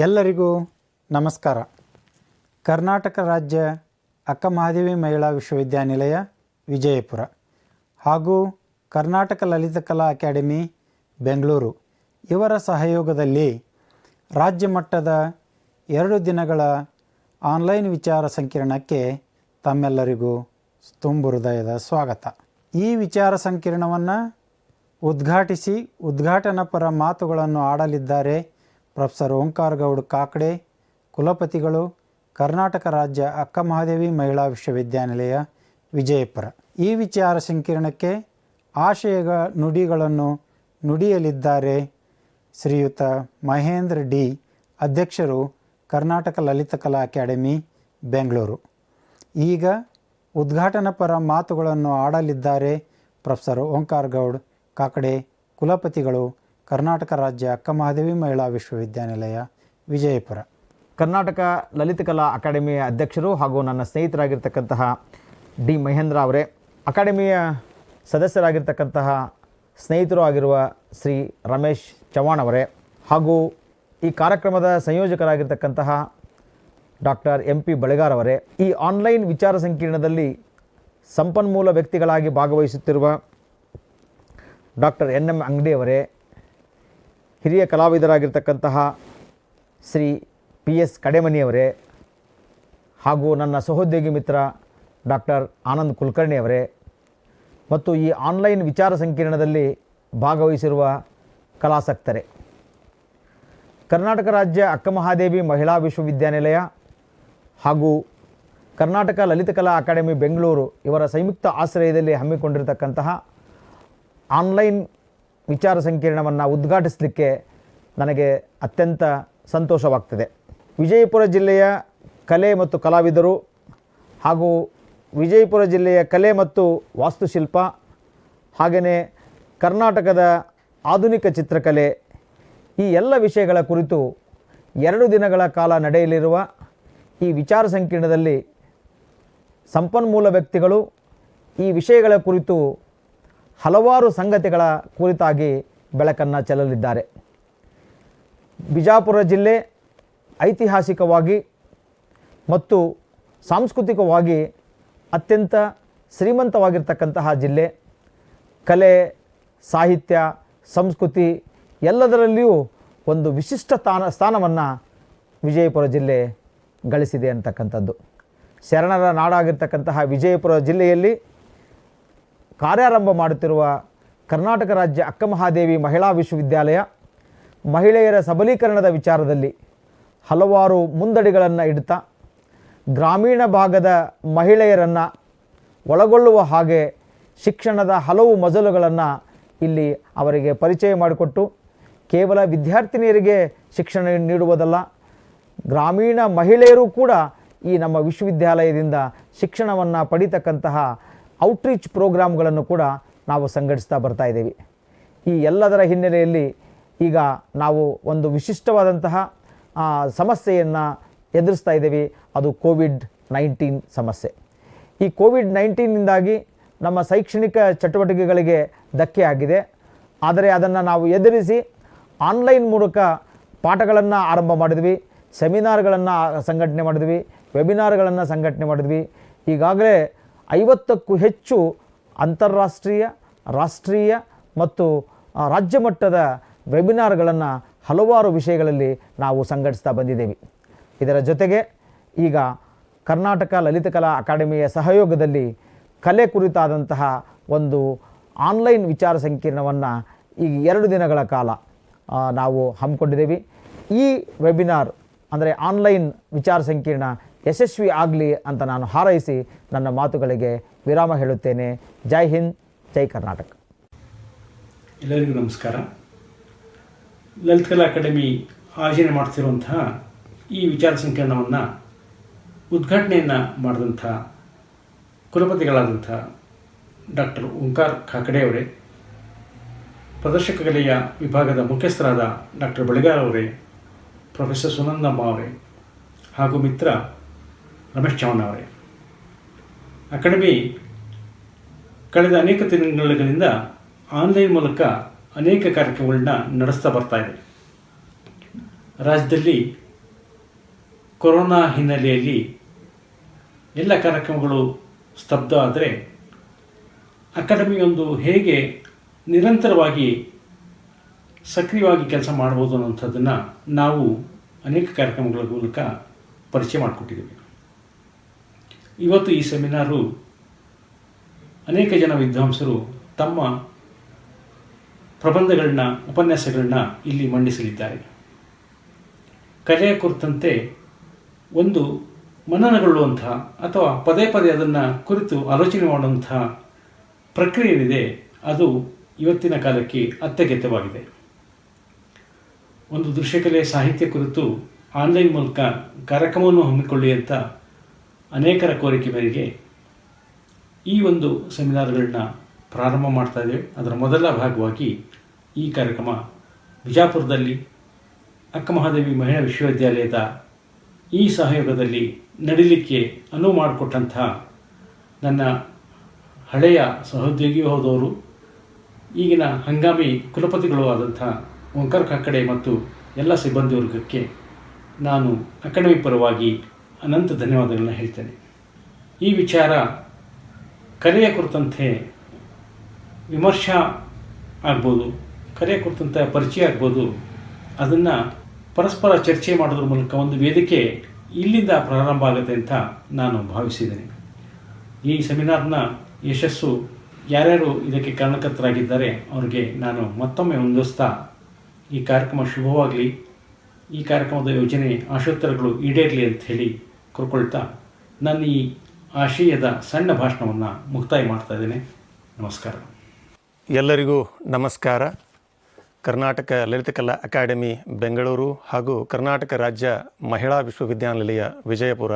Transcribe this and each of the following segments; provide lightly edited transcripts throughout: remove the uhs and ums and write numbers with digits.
ಎಲ್ಲರಿಗೂ ನಮಸ್ಕಾರ. ಕರ್ನಾಟಕ ರಾಜ್ಯ ಅಕ್ಕಮಹಾದೇವಿ ಮಹಿಳಾ ವಿಶ್ವವಿದ್ಯಾನಿಲಯ ವಿಜಯಪುರ ಹಾಗೂ ಕರ್ನಾಟಕ ಲಲಿತಕಲಾ ಅಕಾಡೆಮಿ ಬೆಂಗಳೂರು ಇವರ ಸಹಯೋಗದಲ್ಲಿ ರಾಜ್ಯ ಮಟ್ಟದ 2 ದಿನಗಳ ಆನ್ಲೈನ್ ವಿಚಾರ ಸಂಕಿರಣಕ್ಕೆ ತಮ್ಮೆಲ್ಲರಿಗೂ ತುಂಬು ಹೃದಯದ ಸ್ವಾಗತ. ಈ ವಿಚಾರ ಸಂಕಿರಣವನ್ನು ಉದ್ಘಾಟಿಸಿ ಉದ್ಘಾಟನಪರ ಮಾತುಗಳನ್ನು ಆಡಲಿದ್ದಾರೆ ಪ್ರೊಫೆಸರ್ ಓಂಕಾರ ಗೌಡ್ ಕಾಕಡೆ, ಕುಲಪತಿಗಳು, ಕರ್ನಾಟಕ ರಾಜ್ಯ ಅಕ್ಕಮಹಾದೇವಿ ಮಹಿಳಾ ವಿಶ್ವವಿದ್ಯಾನಿಲಯ ವಿಜಯಪುರ. ಈ ವಿಚಾರ ಸಂಕಿರಣಕ್ಕೆ ಆಶಯ ನುಡಿಗಳನ್ನು ನುಡಿಯಲಿದ್ದಾರೆ ಶ್ರೀಯುತ ಮಹೇಂದ್ರ ಡಿ, ಅಧ್ಯಕ್ಷರು, ಕರ್ನಾಟಕ ಲಲಿತಕಲಾ ಅಕಾಡೆಮಿ ಬೆಂಗಳೂರು. ಈಗ ಉದ್ಘಾಟನಪರ ಮಾತುಗಳನ್ನು ಆಡಲಿದ್ದಾರೆ ಪ್ರೊಫೆಸರ್ ಓಂಕಾರ ಗೌಡ್ ಕಾಕಡೆ, ಕುಲಪತಿಗಳು, ಕರ್ನಾಟಕ ರಾಜ್ಯ ಅಕ್ಕಮಹಾದೇವಿ ಮಹಿಳಾ ವಿಶ್ವವಿದ್ಯಾನಿಲಯ ವಿಜಯಪುರ. ಕರ್ನಾಟಕ ಲಲಿತಕಲಾ ಅಕಾಡೆಮಿಯ ಅಧ್ಯಕ್ಷರು ಹಾಗೂ ನನ್ನ ಸ್ನೇಹಿತರಾಗಿರ್ತಕ್ಕಂತಹ ಡಿ ಮಹೇಂದ್ರ ಅವರೇ, ಅಕಾಡೆಮಿಯ ಸದಸ್ಯರಾಗಿರ್ತಕ್ಕಂತಹ ಸ್ನೇಹಿತರು ಆಗಿರುವ ಶ್ರೀ ರಮೇಶ್ ಚವ್ಹಾಣ್ ಅವರೇ, ಹಾಗೂ ಈ ಕಾರ್ಯಕ್ರಮದ ಸಂಯೋಜಕರಾಗಿರ್ತಕ್ಕಂತಹ ಡಾಕ್ಟರ್ MP ಬಳಿಗಾರ್ ಅವರೇ, ಈ ಆನ್ಲೈನ್ ವಿಚಾರ ಸಂಕಿರಣದಲ್ಲಿ ಸಂಪನ್ಮೂಲ ವ್ಯಕ್ತಿಗಳಾಗಿ ಭಾಗವಹಿಸುತ್ತಿರುವ ಡಾಕ್ಟರ್ NM ಅಂಗಡಿ ಅವರೇ, ಹಿರಿಯ ಕಲಾವಿದರಾಗಿರ್ತಕ್ಕಂತಹ ಶ್ರೀ PS ಕಡೆಮನಿಯವರೇ, ಹಾಗೂ ನನ್ನ ಸಹೋದ್ಯೋಗಿ ಮಿತ್ರ ಡಾಕ್ಟರ್ ಆನಂದ್ ಕುಲಕರ್ಣಿ ಅವರೇ, ಮತ್ತು ಈ ಆನ್ಲೈನ್ ವಿಚಾರ ಸಂಕಿರಣದಲ್ಲಿ ಭಾಗವಹಿಸಿರುವ ಕಲಾಸಕ್ತರೇ, ಕರ್ನಾಟಕ ರಾಜ್ಯ ಅಕ್ಕಮಹಾದೇವಿ ಮಹಿಳಾ ವಿಶ್ವವಿದ್ಯಾನಿಲಯ ಹಾಗೂ ಕರ್ನಾಟಕ ಲಲಿತಕಲಾ ಅಕಾಡೆಮಿ ಬೆಂಗಳೂರು ಇವರ ಸಂಯುಕ್ತ ಆಶ್ರಯದಲ್ಲಿ ಹಮ್ಮಿಕೊಂಡಿರತಕ್ಕಂತಹ ಆನ್ಲೈನ್ ವಿಚಾರ ಸಂಕಿರಣವನ್ನು ಉದ್ಘಾಟಿಸಲಿಕ್ಕೆ ನನಗೆ ಅತ್ಯಂತ ಸಂತೋಷವಾಗ್ತದೆ. ವಿಜಯಪುರ ಜಿಲ್ಲೆಯ ಕಲೆ ಮತ್ತು ಕಲಾವಿದರು ಹಾಗೂ ವಿಜಯಪುರ ಜಿಲ್ಲೆಯ ಕಲೆ ಮತ್ತು ವಾಸ್ತುಶಿಲ್ಪ, ಹಾಗೆಯೇ ಕರ್ನಾಟಕದ ಆಧುನಿಕ ಚಿತ್ರಕಲೆ, ಈ ಎಲ್ಲ ವಿಷಯಗಳ ಕುರಿತು 2 ದಿನಗಳ ಕಾಲ ನಡೆಯಲಿರುವ ಈ ವಿಚಾರ ಸಂಕಿರಣದಲ್ಲಿ ಸಂಪನ್ಮೂಲ ವ್ಯಕ್ತಿಗಳು ಈ ವಿಷಯಗಳ ಕುರಿತು ಹಲವಾರು ಸಂಗತಿಗಳ ಕುರಿತಾಗಿ ಬೆಳಕನ್ನು ಚೆಲ್ಲಲಿದ್ದಾರೆ. ಬಿಜಾಪುರ ಜಿಲ್ಲೆ ಐತಿಹಾಸಿಕವಾಗಿ ಮತ್ತು ಸಾಂಸ್ಕೃತಿಕವಾಗಿ ಅತ್ಯಂತ ಶ್ರೀಮಂತವಾಗಿರ್ತಕ್ಕಂತಹ ಜಿಲ್ಲೆ. ಕಲೆ, ಸಾಹಿತ್ಯ, ಸಂಸ್ಕೃತಿ ಎಲ್ಲದರಲ್ಲಿಯೂ ಒಂದು ವಿಶಿಷ್ಟ ಸ್ಥಾನವನ್ನು ವಿಜಯಪುರ ಜಿಲ್ಲೆ ಗಳಿಸಿದೆ ಅಂತಕ್ಕಂಥದ್ದು. ಶರಣರ ನಾಡಾಗಿರ್ತಕ್ಕಂತಹ ವಿಜಯಪುರ ಜಿಲ್ಲೆಯಲ್ಲಿ ಕಾರ್ಯಾರಂಭ ಮಾಡುತ್ತಿರುವ ಕರ್ನಾಟಕ ರಾಜ್ಯ ಅಕ್ಕಮಹಾದೇವಿ ಮಹಿಳಾ ವಿಶ್ವವಿದ್ಯಾಲಯ ಮಹಿಳೆಯರ ಸಬಲೀಕರಣದ ವಿಚಾರದಲ್ಲಿ ಹಲವಾರು ಮುಂದಡಿಗಳನ್ನು ಇಡ್ತಾ ಗ್ರಾಮೀಣ ಭಾಗದ ಮಹಿಳೆಯರನ್ನು ಒಳಗೊಳ್ಳುವ ಹಾಗೆ ಶಿಕ್ಷಣದ ಹಲವು ಮಜಲುಗಳನ್ನು ಇಲ್ಲಿ ಅವರಿಗೆ ಪರಿಚಯ ಮಾಡಿಕೊಟ್ಟು ಕೇವಲ ವಿದ್ಯಾರ್ಥಿನಿಯರಿಗೆ ಶಿಕ್ಷಣ ನೀಡುವುದಲ್ಲ, ಗ್ರಾಮೀಣ ಮಹಿಳೆಯರು ಕೂಡ ಈ ನಮ್ಮ ವಿಶ್ವವಿದ್ಯಾಲಯದಿಂದ ಶಿಕ್ಷಣವನ್ನು ಪಡಿತಕ್ಕಂತಹ ಔಟ್ರೀಚ್ ಪ್ರೋಗ್ರಾಮ್ಗಳನ್ನು ಕೂಡ ನಾವು ಸಂಘಟಿಸ್ತಾ ಬರ್ತಾ ಇದ್ದೀವಿ. ಈ ಎಲ್ಲದರ ಹಿನ್ನೆಲೆಯಲ್ಲಿ ಈಗ ನಾವು ಒಂದು ವಿಶಿಷ್ಟವಾದಂತಹ ಸಮಸ್ಯೆಯನ್ನು ಎದುರಿಸ್ತಾ ಇದ್ದೀವಿ. ಅದು COVID-19 ಸಮಸ್ಯೆ. ಈ COVID-19ನಿಂದಾಗಿ ನಮ್ಮ ಶೈಕ್ಷಣಿಕ ಚಟುವಟಿಕೆಗಳಿಗೆ ಧಕ್ಕೆ ಆಗಿದೆ. ಆದರೆ ಅದನ್ನು ನಾವು ಎದುರಿಸಿ ಆನ್ಲೈನ್ ಮೂಲಕ ಪಾಠಗಳನ್ನು ಆರಂಭ ಮಾಡಿದ್ವಿ, ಸೆಮಿನಾರ್ಗಳನ್ನು ಸಂಘಟನೆ ಮಾಡಿದ್ವಿ, ವೆಬಿನಾರ್ಗಳನ್ನು ಸಂಘಟನೆ ಮಾಡಿದ್ವಿ. ಈಗಾಗಲೇ 50ಕ್ಕೂ ಹೆಚ್ಚು ಅಂತಾರಾಷ್ಟ್ರೀಯ, ರಾಷ್ಟ್ರೀಯ ಮತ್ತು ರಾಜ್ಯ ಮಟ್ಟದ ವೆಬಿನಾರ್ಗಳನ್ನು ಹಲವಾರು ವಿಷಯಗಳಲ್ಲಿ ನಾವು ಸಂಘಟಿಸ್ತಾ ಬಂದಿದ್ದೇವೆ. ಇದರ ಜೊತೆಗೆ ಈಗ ಕರ್ನಾಟಕ ಲಲಿತಕಲಾ ಅಕಾಡೆಮಿಯ ಸಹಯೋಗದಲ್ಲಿ ಕಲೆ ಕುರಿತಾದಂತಹ ಒಂದು ಆನ್ಲೈನ್ ವಿಚಾರ ಸಂಕಿರಣವನ್ನು ಈಗ 2 ದಿನಗಳ ಕಾಲ ನಾವು ಹಮ್ಮಿಕೊಂಡಿದ್ದೇವೆ. ಈ ವೆಬಿನಾರ್ ಅಂದರೆ ಆನ್ಲೈನ್ ವಿಚಾರ ಸಂಕಿರಣ ಯಶಸ್ವಿ ಆಗಲಿ ಅಂತ ನಾನು ಹಾರೈಸಿ ನನ್ನ ಮಾತುಗಳಿಗೆ ವಿರಾಮ ಹೇಳುತ್ತೇನೆ. ಜೈ ಹಿಂದ್, ಜೈ ಕರ್ನಾಟಕ. ಎಲ್ಲರಿಗೂ ನಮಸ್ಕಾರ. ಲಲಿತಕಲಾ ಅಕಾಡೆಮಿ ಆಯೋಜನೆ ಮಾಡ್ತಿರುವಂತಹ ಈ ವಿಚಾರ ಸಂಕಿರಣವನ್ನು ಉದ್ಘಾಟನೆಯನ್ನು ಮಾಡಿದಂಥ ಕುಲಪತಿಗಳಾದಂಥ ಡಾಕ್ಟರ್ ಓಂಕಾರ ಕಾಕಡೆ ಅವರೇ, ಪ್ರದರ್ಶಕ ಕಲೆಯ ವಿಭಾಗದ ಮುಖ್ಯಸ್ಥರಾದ ಡಾಕ್ಟರ್ ಬಳಿಗಾರ್ ಅವರೇ, ಪ್ರೊಫೆಸರ್ ಸುನಂದಮ್ಮ ಅವರೇ, ಹಾಗೂ ಮಿತ್ರ ರಮೇಶ್ ಚವ್ಹಾಣ್ ಅವರೇ. ಅಕಾಡೆಮಿ ಕಳೆದ ಅನೇಕ ತಿಂಗಳುಗಳಿಂದ ಆನ್ಲೈನ್ ಮೂಲಕ ಅನೇಕ ಕಾರ್ಯಕ್ರಮಗಳನ್ನ ನಡೆಸ್ತಾ ಬರ್ತಾ ಇದೆ. ರಾಜ್ಯದಲ್ಲಿ ಕೊರೋನಾ ಹಿನ್ನೆಲೆಯಲ್ಲಿ ಎಲ್ಲ ಕಾರ್ಯಕ್ರಮಗಳು ಸ್ತಬ್ಧ ಆದರೆ ಅಕಾಡೆಮಿಯೊಂದು ಹೇಗೆ ನಿರಂತರವಾಗಿ ಸಕ್ರಿಯವಾಗಿ ಕೆಲಸ ಮಾಡ್ಬೋದು ಅನ್ನೋಂಥದ್ದನ್ನು ನಾವು ಅನೇಕ ಕಾರ್ಯಕ್ರಮಗಳ ಮೂಲಕ ಪರಿಚಯ ಮಾಡಿಕೊಟ್ಟಿದ್ದೀವಿ. ಇವತ್ತು ಈ ಸೆಮಿನಾರು ಅನೇಕ ಜನ ವಿದ್ವಾಂಸರು ತಮ್ಮ ಪ್ರಬಂಧಗಳನ್ನ, ಉಪನ್ಯಾಸಗಳನ್ನ ಇಲ್ಲಿ ಮಂಡಿಸಲಿದ್ದಾರೆ. ಕಲೆಯ ಕುರಿತಂತೆ ಒಂದು ಮನನಗೊಳ್ಳುವಂತಹ ಅಥವಾ ಪದೇ ಪದೇ ಅದನ್ನು ಕುರಿತು ಆಲೋಚನೆ ಮಾಡುವಂಥ ಪ್ರಕ್ರಿಯೆ ಏನಿದೆ ಅದು ಇವತ್ತಿನ ಕಾಲಕ್ಕೆ ಅತ್ಯಗತ್ಯವಾಗಿದೆ. ಒಂದು ದೃಶ್ಯಕಲೆ ಸಾಹಿತ್ಯ ಕುರಿತು ಆನ್ಲೈನ್ ಮೂಲಕ ಕಾರ್ಯಕ್ರಮವನ್ನು ಹಮ್ಮಿಕೊಳ್ಳಿ ಅಂತ ಅನೇಕರ ಕೋರಿಕೆ ಮೇರೆಗೆ ಈ ಒಂದು ಸೆಮಿನಾರ್ಗಳನ್ನ ಪ್ರಾರಂಭ ಮಾಡ್ತಾ ಇದ್ದೇವೆ. ಅದರ ಮೊದಲ ಭಾಗವಾಗಿ ಈ ಕಾರ್ಯಕ್ರಮ ಬಿಜಾಪುರದಲ್ಲಿ ಅಕ್ಕಮಹಾದೇವಿ ಮಹಿಳಾ ವಿಶ್ವವಿದ್ಯಾಲಯದ ಈ ಸಹಯೋಗದಲ್ಲಿ ನಡೀಲಿಕ್ಕೆ ಅನುವು ಮಾಡಿಕೊಟ್ಟಂಥ ನನ್ನ ಹಳೆಯ ಸಹೋದ್ಯೋಗಿಯೂ ಹೋದವರು, ಈಗಿನ ಹಂಗಾಮಿ ಕುಲಪತಿಗಳು ಆದಂಥ ಓಂಕಾರ ಕಾಕಡೆ ಮತ್ತು ಎಲ್ಲ ಸಿಬ್ಬಂದಿ ವರ್ಗಕ್ಕೆ ನಾನು ಅಕಾಡೆಮಿ ಪರವಾಗಿ ಅನಂತ ಧನ್ಯವಾದಗಳನ್ನ ಹೇಳ್ತೇನೆ. ಈ ವಿಚಾರ ಕಲೆಯ ಕುರಿತಂತೆ ವಿಮರ್ಶೆ ಆಗ್ಬೋದು, ಕಲೆಯ ಕುರಿತಂತೆ ಪರಿಚಯ ಆಗ್ಬೋದು. ಅದನ್ನು ಪರಸ್ಪರ ಚರ್ಚೆ ಮಾಡೋದ್ರ ಮೂಲಕ ಒಂದು ವೇದಿಕೆ ಇಲ್ಲಿಂದ ಪ್ರಾರಂಭ ಆಗುತ್ತೆ ಅಂತ ನಾನು ಭಾವಿಸಿದ್ದೇನೆ. ಈ ಸೆಮಿನಾರ್ನ ಯಶಸ್ಸು ಯಾರ್ಯಾರು ಇದಕ್ಕೆ ಕಾರಣಕರ್ತರಾಗಿದ್ದಾರೆ ಅವರಿಗೆ ನಾನು ಮತ್ತೊಮ್ಮೆ ಹೊಂದಿಸ್ತಾ ಈ ಕಾರ್ಯಕ್ರಮ ಶುಭವಾಗಲಿ, ಈ ಕಾರ್ಯಕ್ರಮದ ಯೋಜನೆ ಆಶೋತ್ತರಗಳು ಈಡೇರಲಿ ಅಂತ ಹೇಳಿ ಕೋರ್ಕೊಳ್ತಾ ನಾನು ಈ ಆಶಯದ ಸಣ್ಣ ಭಾಷಣವನ್ನು ಮುಕ್ತಾಯ ಮಾಡ್ತಾ ಇದ್ದೇನೆ. ನಮಸ್ಕಾರ. ಎಲ್ಲರಿಗೂ ನಮಸ್ಕಾರ. ಕರ್ನಾಟಕ ಲಲಿತಕಲಾ ಅಕಾಡೆಮಿ ಬೆಂಗಳೂರು ಹಾಗೂ ಕರ್ನಾಟಕ ರಾಜ್ಯ ಮಹಿಳಾ ವಿಶ್ವವಿದ್ಯಾನಿಲಯ ವಿಜಯಪುರ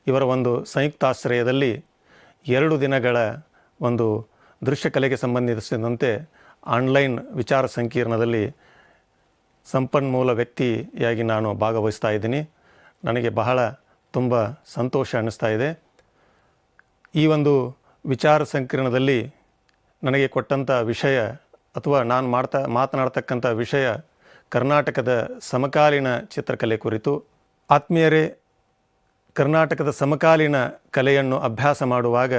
ಇವರ ಒಂದು ಸಂಯುಕ್ತಾಶ್ರಯದಲ್ಲಿ 2 ದಿನಗಳ ಒಂದು ದೃಶ್ಯಕಲೆಗೆ ಸಂಬಂಧಿಸಿದಂತೆ ಆನ್ಲೈನ್ ವಿಚಾರ ಸಂಕಿರಣದಲ್ಲಿ ಸಂಪನ್ಮೂಲ ವ್ಯಕ್ತಿಯಾಗಿ ನಾನು ಭಾಗವಹಿಸ್ತಾ ಇದ್ದೀನಿ. ನನಗೆ ಬಹಳ ತುಂಬ ಸಂತೋಷ ಅನ್ನಿಸ್ತಾ ಇದೆ. ಈ ಒಂದು ವಿಚಾರ ಸಂಕಿರಣದಲ್ಲಿ ನನಗೆ ಕೊಟ್ಟಂಥ ವಿಷಯ ಅಥವಾ ನಾನು ಮಾತನಾಡ್ತಕ್ಕಂಥ ವಿಷಯ ಕರ್ನಾಟಕದ ಸಮಕಾಲೀನ ಚಿತ್ರಕಲೆ ಕುರಿತು. ಆತ್ಮೀಯರೇ, ಕರ್ನಾಟಕದ ಸಮಕಾಲೀನ ಕಲೆಯನ್ನು ಅಭ್ಯಾಸ ಮಾಡುವಾಗ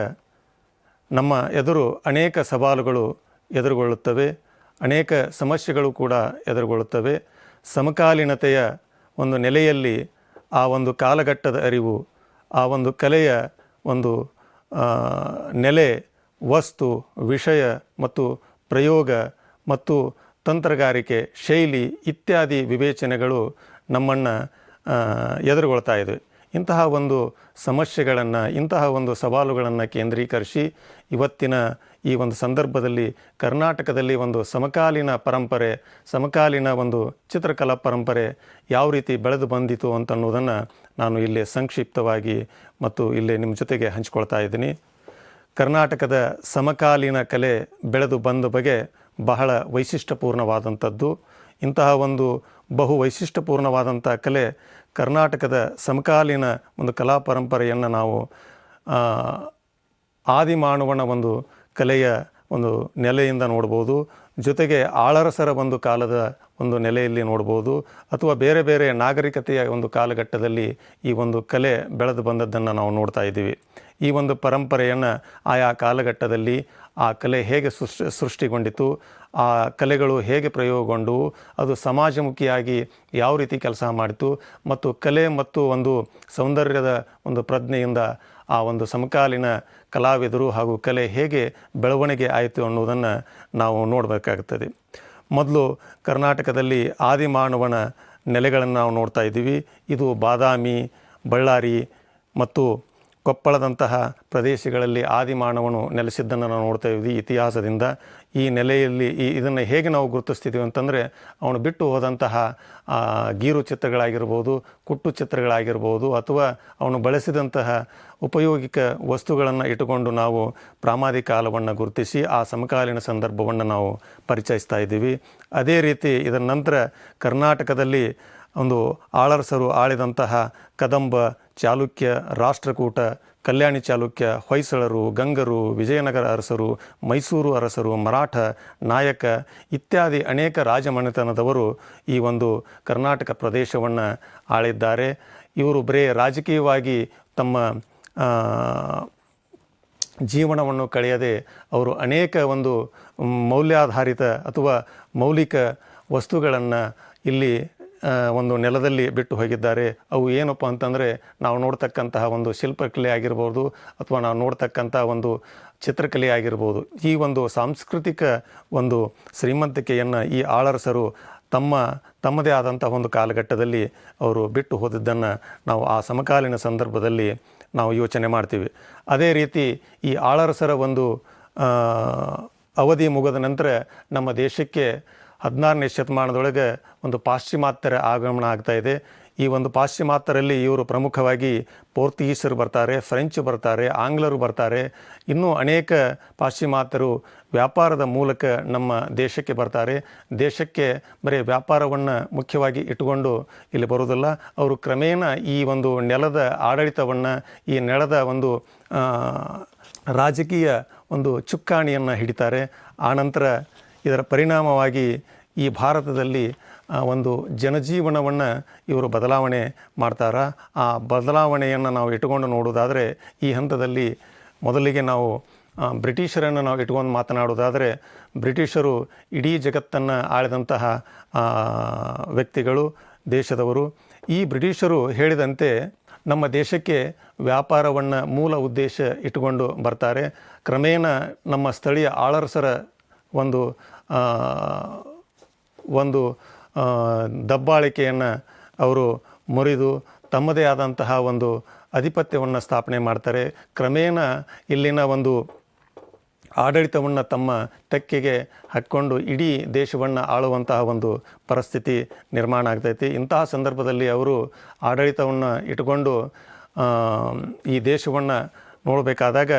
ನಮ್ಮ ಎದುರು ಅನೇಕ ಸವಾಲುಗಳು ಎದುರುಗೊಳ್ಳುತ್ತವೆ, ಅನೇಕ ಸಮಸ್ಯೆಗಳು ಕೂಡ ಎದುರುಗೊಳ್ಳುತ್ತವೆ. ಸಮಕಾಲೀನತೆಯ ಒಂದು ನೆಲೆಯಲ್ಲಿ ಆ ಒಂದು ಕಾಲಘಟ್ಟದ ಅರಿವು, ಆ ಒಂದು ಕಲೆಯ ಒಂದು ನೆಲೆ, ವಸ್ತು, ವಿಷಯ ಮತ್ತು ಪ್ರಯೋಗ ಮತ್ತು ತಂತ್ರಗಾರಿಕೆ, ಶೈಲಿ ಇತ್ಯಾದಿ ವಿವೇಚನೆಗಳು ನಮ್ಮನ್ನು ಎದುರುಗೊಳ್ತಾ ಇವೆ. ಇಂತಹ ಒಂದು ಸಮಸ್ಯೆಗಳನ್ನು, ಇಂತಹ ಒಂದು ಸವಾಲುಗಳನ್ನು ಕೇಂದ್ರೀಕರಿಸಿ ಇವತ್ತಿನ ಈ ಒಂದು ಸಂದರ್ಭದಲ್ಲಿ ಕರ್ನಾಟಕದಲ್ಲಿ ಒಂದು ಸಮಕಾಲೀನ ಪರಂಪರೆ, ಸಮಕಾಲೀನ ಒಂದು ಚಿತ್ರಕಲಾ ಪರಂಪರೆ ಯಾವ ರೀತಿ ಬೆಳೆದು ಬಂದಿತು ಅಂತನ್ನುವುದನ್ನು ನಾನು ಇಲ್ಲಿ ಸಂಕ್ಷಿಪ್ತವಾಗಿ ಮತ್ತು ಇಲ್ಲಿ ನಿಮ್ಮ ಜೊತೆಗೆ ಹಂಚಿಕೊಳ್ತಾ ಇದ್ದೀನಿ. ಕರ್ನಾಟಕದ ಸಮಕಾಲೀನ ಕಲೆ ಬೆಳೆದು ಬಂದ ಬಗೆ ಬಹಳ ವೈಶಿಷ್ಟ್ಯಪೂರ್ಣವಾದಂಥದ್ದು. ಇಂತಹ ಒಂದು ಬಹು ವೈಶಿಷ್ಟ್ಯಪೂರ್ಣವಾದಂಥ ಕಲೆ ಕರ್ನಾಟಕದ ಸಮಕಾಲೀನ ಒಂದು ಕಲಾ ಪರಂಪರೆಯನ್ನು ನಾವು ಆದಿಮಾನವನ ಒಂದು ಕಲೆಯ ಒಂದು ನೆಲೆಯಿಂದ ನೋಡ್ಬೋದು, ಜೊತೆಗೆ ಆಳರಸರ ಒಂದು ಕಾಲದ ಒಂದು ನೆಲೆಯಲ್ಲಿ ನೋಡ್ಬೋದು, ಅಥವಾ ಬೇರೆ ಬೇರೆ ನಾಗರಿಕತೆಯ ಒಂದು ಕಾಲಘಟ್ಟದಲ್ಲಿ ಈ ಒಂದು ಕಲೆ ಬೆಳೆದು ಬಂದದ್ದನ್ನು ನಾವು ನೋಡ್ತಾ ಇದ್ದೀವಿ. ಈ ಒಂದು ಪರಂಪರೆಯನ್ನು ಆಯಾ ಕಾಲಘಟ್ಟದಲ್ಲಿ ಆ ಕಲೆ ಹೇಗೆ ಸೃಷ್ಟಿಗೊಂಡಿತು, ಆ ಕಲೆಗಳು ಹೇಗೆ ಪ್ರಯೋಗಗೊಂಡವು, ಅದು ಸಮಾಜಮುಖಿಯಾಗಿ ಯಾವ ರೀತಿ ಕೆಲಸ ಮಾಡಿತು, ಮತ್ತು ಕಲೆ ಮತ್ತು ಒಂದು ಸೌಂದರ್ಯದ ಒಂದು ಪ್ರಜ್ಞೆಯಿಂದ ಆ ಒಂದು ಸಮಕಾಲೀನ ಕಲಾವಿದರು ಹಾಗೂ ಕಲೆ ಹೇಗೆ ಬೆಳವಣಿಗೆ ಆಯಿತು ಅನ್ನೋದನ್ನು ನಾವು ನೋಡಬೇಕಾಗುತ್ತದೆ. ಮೊದಲು ಕರ್ನಾಟಕದಲ್ಲಿ ಆದಿಮಾನವನ ನೆಲೆಗಳನ್ನು ನಾವು ನೋಡ್ತಾ ಇದ್ದೀವಿ. ಇದು ಬಾದಾಮಿ, ಬಳ್ಳಾರಿ ಮತ್ತು ಕೊಪ್ಪಳದಂತಹ ಪ್ರದೇಶಗಳಲ್ಲಿ ಆದಿಮಾನವನು ನೆಲೆಸಿದ್ದನ್ನು ನಾವು ನೋಡ್ತಾ ಇದ್ದೀವಿ ಇತಿಹಾಸದಿಂದ. ಈ ನೆಲೆಯಲ್ಲಿ ಇದನ್ನು ಹೇಗೆ ನಾವು ಗುರುತಿಸ್ತಿದ್ದೀವಿ ಅಂತಂದರೆ, ಅವನು ಬಿಟ್ಟು ಹೋದಂತಹ ಗೀರು ಚಿತ್ರಗಳಾಗಿರ್ಬೋದು, ಕುಟ್ಟು ಚಿತ್ರಗಳಾಗಿರ್ಬೋದು, ಅಥವಾ ಅವನು ಬಳಸಿದಂತಹ ಉಪಯೋಗಿಕ ವಸ್ತುಗಳನ್ನು ಇಟ್ಟುಕೊಂಡು ನಾವು ಪ್ರಾಮಾದಿಕ ಕಾಲವನ್ನು ಗುರುತಿಸಿ ಆ ಸಮಕಾಲೀನ ಸಂದರ್ಭವನ್ನು ನಾವು ಪರಿಚಯಿಸ್ತಾ ಇದ್ದೀವಿ. ಅದೇ ರೀತಿ ಇದರ ನಂತರ ಕರ್ನಾಟಕದಲ್ಲಿ ಒಂದು ಆಳರಸರು ಆಳಿದಂತಹ ಕದಂಬ, ಚಾಲುಕ್ಯ, ರಾಷ್ಟ್ರಕೂಟ, ಕಲ್ಯಾಣಿ ಚಾಲುಕ್ಯ, ಹೊಯ್ಸಳರು, ಗಂಗರು, ವಿಜಯನಗರ ಅರಸರು, ಮೈಸೂರು ಅರಸರು, ಮರಾಠ, ನಾಯಕ ಇತ್ಯಾದಿ ಅನೇಕ ರಾಜಮನೆತನದವರು ಈ ಒಂದು ಕರ್ನಾಟಕ ಪ್ರದೇಶವನ್ನು ಆಳಿದ್ದಾರೆ. ಇವರು ಬರೇ ರಾಜಕೀಯವಾಗಿ ತಮ್ಮ ಜೀವನವನ್ನು ಕಳೆಯದೆ ಅವರು ಅನೇಕ ಒಂದು ಮೌಲ್ಯಾಧಾರಿತ ಅಥವಾ ಮೌಲಿಕ ವಸ್ತುಗಳನ್ನು ಇಲ್ಲಿ ಒಂದು ನೆಲದಲ್ಲಿ ಬಿಟ್ಟು ಹೋಗಿದ್ದಾರೆ. ಅವು ಏನಪ್ಪ ಅಂತಂದರೆ, ನಾವು ನೋಡ್ತಕ್ಕಂತಹ ಒಂದು ಶಿಲ್ಪಕಲೆ ಆಗಿರ್ಬೋದು ಅಥವಾ ನಾವು ನೋಡ್ತಕ್ಕಂಥ ಒಂದು ಚಿತ್ರಕಲೆ ಆಗಿರ್ಬೋದು. ಈ ಒಂದು ಸಾಂಸ್ಕೃತಿಕ ಒಂದು ಶ್ರೀಮಂತಿಕೆಯನ್ನು ಈ ಆಳರಸರು ತಮ್ಮದೇ ಆದಂಥ ಒಂದು ಕಾಲಘಟ್ಟದಲ್ಲಿ ಅವರು ಬಿಟ್ಟು ಹೋದದ್ದನ್ನು ನಾವು ಆ ಸಮಕಾಲೀನ ಸಂದರ್ಭದಲ್ಲಿ ನಾವು ಯೋಚನೆ ಮಾಡ್ತೀವಿ. ಅದೇ ರೀತಿ ಈ ಆಳರಸರ ಒಂದು ಅವಧಿ ಮುಗಿದ ನಂತರ ನಮ್ಮ ದೇಶಕ್ಕೆ 16ನೇ ಶತಮಾನದೊಳಗೆ ಒಂದು ಪಾಶ್ಚಿಮಾತ್ಯರ ಆಗಮನ ಆಗ್ತಾಯಿದೆ. ಈ ಒಂದು ಪಾಶ್ಚಿಮಾತ್ಯರಲ್ಲಿ ಇವರು ಪ್ರಮುಖವಾಗಿ ಪೋರ್ಚುಗೀಸರು ಬರ್ತಾರೆ, ಫ್ರೆಂಚ್ ಬರ್ತಾರೆ, ಆಂಗ್ಲರು ಬರ್ತಾರೆ. ಇನ್ನೂ ಅನೇಕ ಪಾಶ್ಚಿಮಾತ್ಯರು ವ್ಯಾಪಾರದ ಮೂಲಕ ನಮ್ಮ ದೇಶಕ್ಕೆ ಬರ್ತಾರೆ. ದೇಶಕ್ಕೆ ಬರೀ ವ್ಯಾಪಾರವನ್ನು ಮುಖ್ಯವಾಗಿ ಇಟ್ಟುಕೊಂಡು ಇಲ್ಲಿ ಬರೋದಿಲ್ಲ. ಅವರು ಕ್ರಮೇಣ ಈ ಒಂದು ನೆಲದ ಆಡಳಿತವನ್ನು, ಈ ನೆಲದ ಒಂದು ರಾಜಕೀಯ ಒಂದು ಚುಕ್ಕಾಣಿಯನ್ನು ಹಿಡಿತಾರೆ. ಆನಂತರ ಇದರ ಪರಿಣಾಮವಾಗಿ ಈ ಭಾರತದಲ್ಲಿ ಒಂದು ಜನಜೀವನವನ್ನು ಇವರು ಬದಲಾವಣೆ ಮಾಡ್ತಾರೆ. ಆ ಬದಲಾವಣೆಯನ್ನು ನಾವು ಇಟ್ಟುಕೊಂಡು ನೋಡೋದಾದರೆ ಈ ಹಂತದಲ್ಲಿ ಮೊದಲಿಗೆ ನಾವು ಬ್ರಿಟಿಷರನ್ನು ನಾವು ಇಟ್ಕೊಂಡು ಮಾತನಾಡೋದಾದರೆ, ಬ್ರಿಟಿಷರು ಇಡೀ ಜಗತ್ತನ್ನು ಆಳಿದಂತಹ ವ್ಯಕ್ತಿಗಳು, ದೇಶದವರು. ಈ ಬ್ರಿಟಿಷರು ಹೇಳಿದಂತೆ ನಮ್ಮ ದೇಶಕ್ಕೆ ವ್ಯಾಪಾರವನ್ನು ಮೂಲ ಉದ್ದೇಶ ಇಟ್ಟುಕೊಂಡು ಬರ್ತಾರೆ. ಕ್ರಮೇಣ ನಮ್ಮ ಸ್ಥಳೀಯ ಆಳರಸರ ಒಂದು ದಬ್ಬಾಳಿಕೆಯನ್ನು ಅವರು ಮುರಿದು ತಮ್ಮದೇ ಆದಂತಹ ಒಂದು ಆಧಿಪತ್ಯವನ್ನು ಸ್ಥಾಪನೆ ಮಾಡ್ತಾರೆ. ಕ್ರಮೇಣ ಇಲ್ಲಿನ ಒಂದು ಆಡಳಿತವನ್ನು ತಮ್ಮ ತೆಕ್ಕೆಗೆ ಹಾಕ್ಕೊಂಡು ಇಡೀ ದೇಶವನ್ನು ಆಳುವಂತಹ ಒಂದು ಪರಿಸ್ಥಿತಿ ನಿರ್ಮಾಣ ಆಗ್ತೈತಿ. ಇಂತಹ ಸಂದರ್ಭದಲ್ಲಿ ಅವರು ಆಡಳಿತವನ್ನು ಇಟ್ಟುಕೊಂಡು ಈ ದೇಶವನ್ನು ನೋಡಬೇಕಾದಾಗ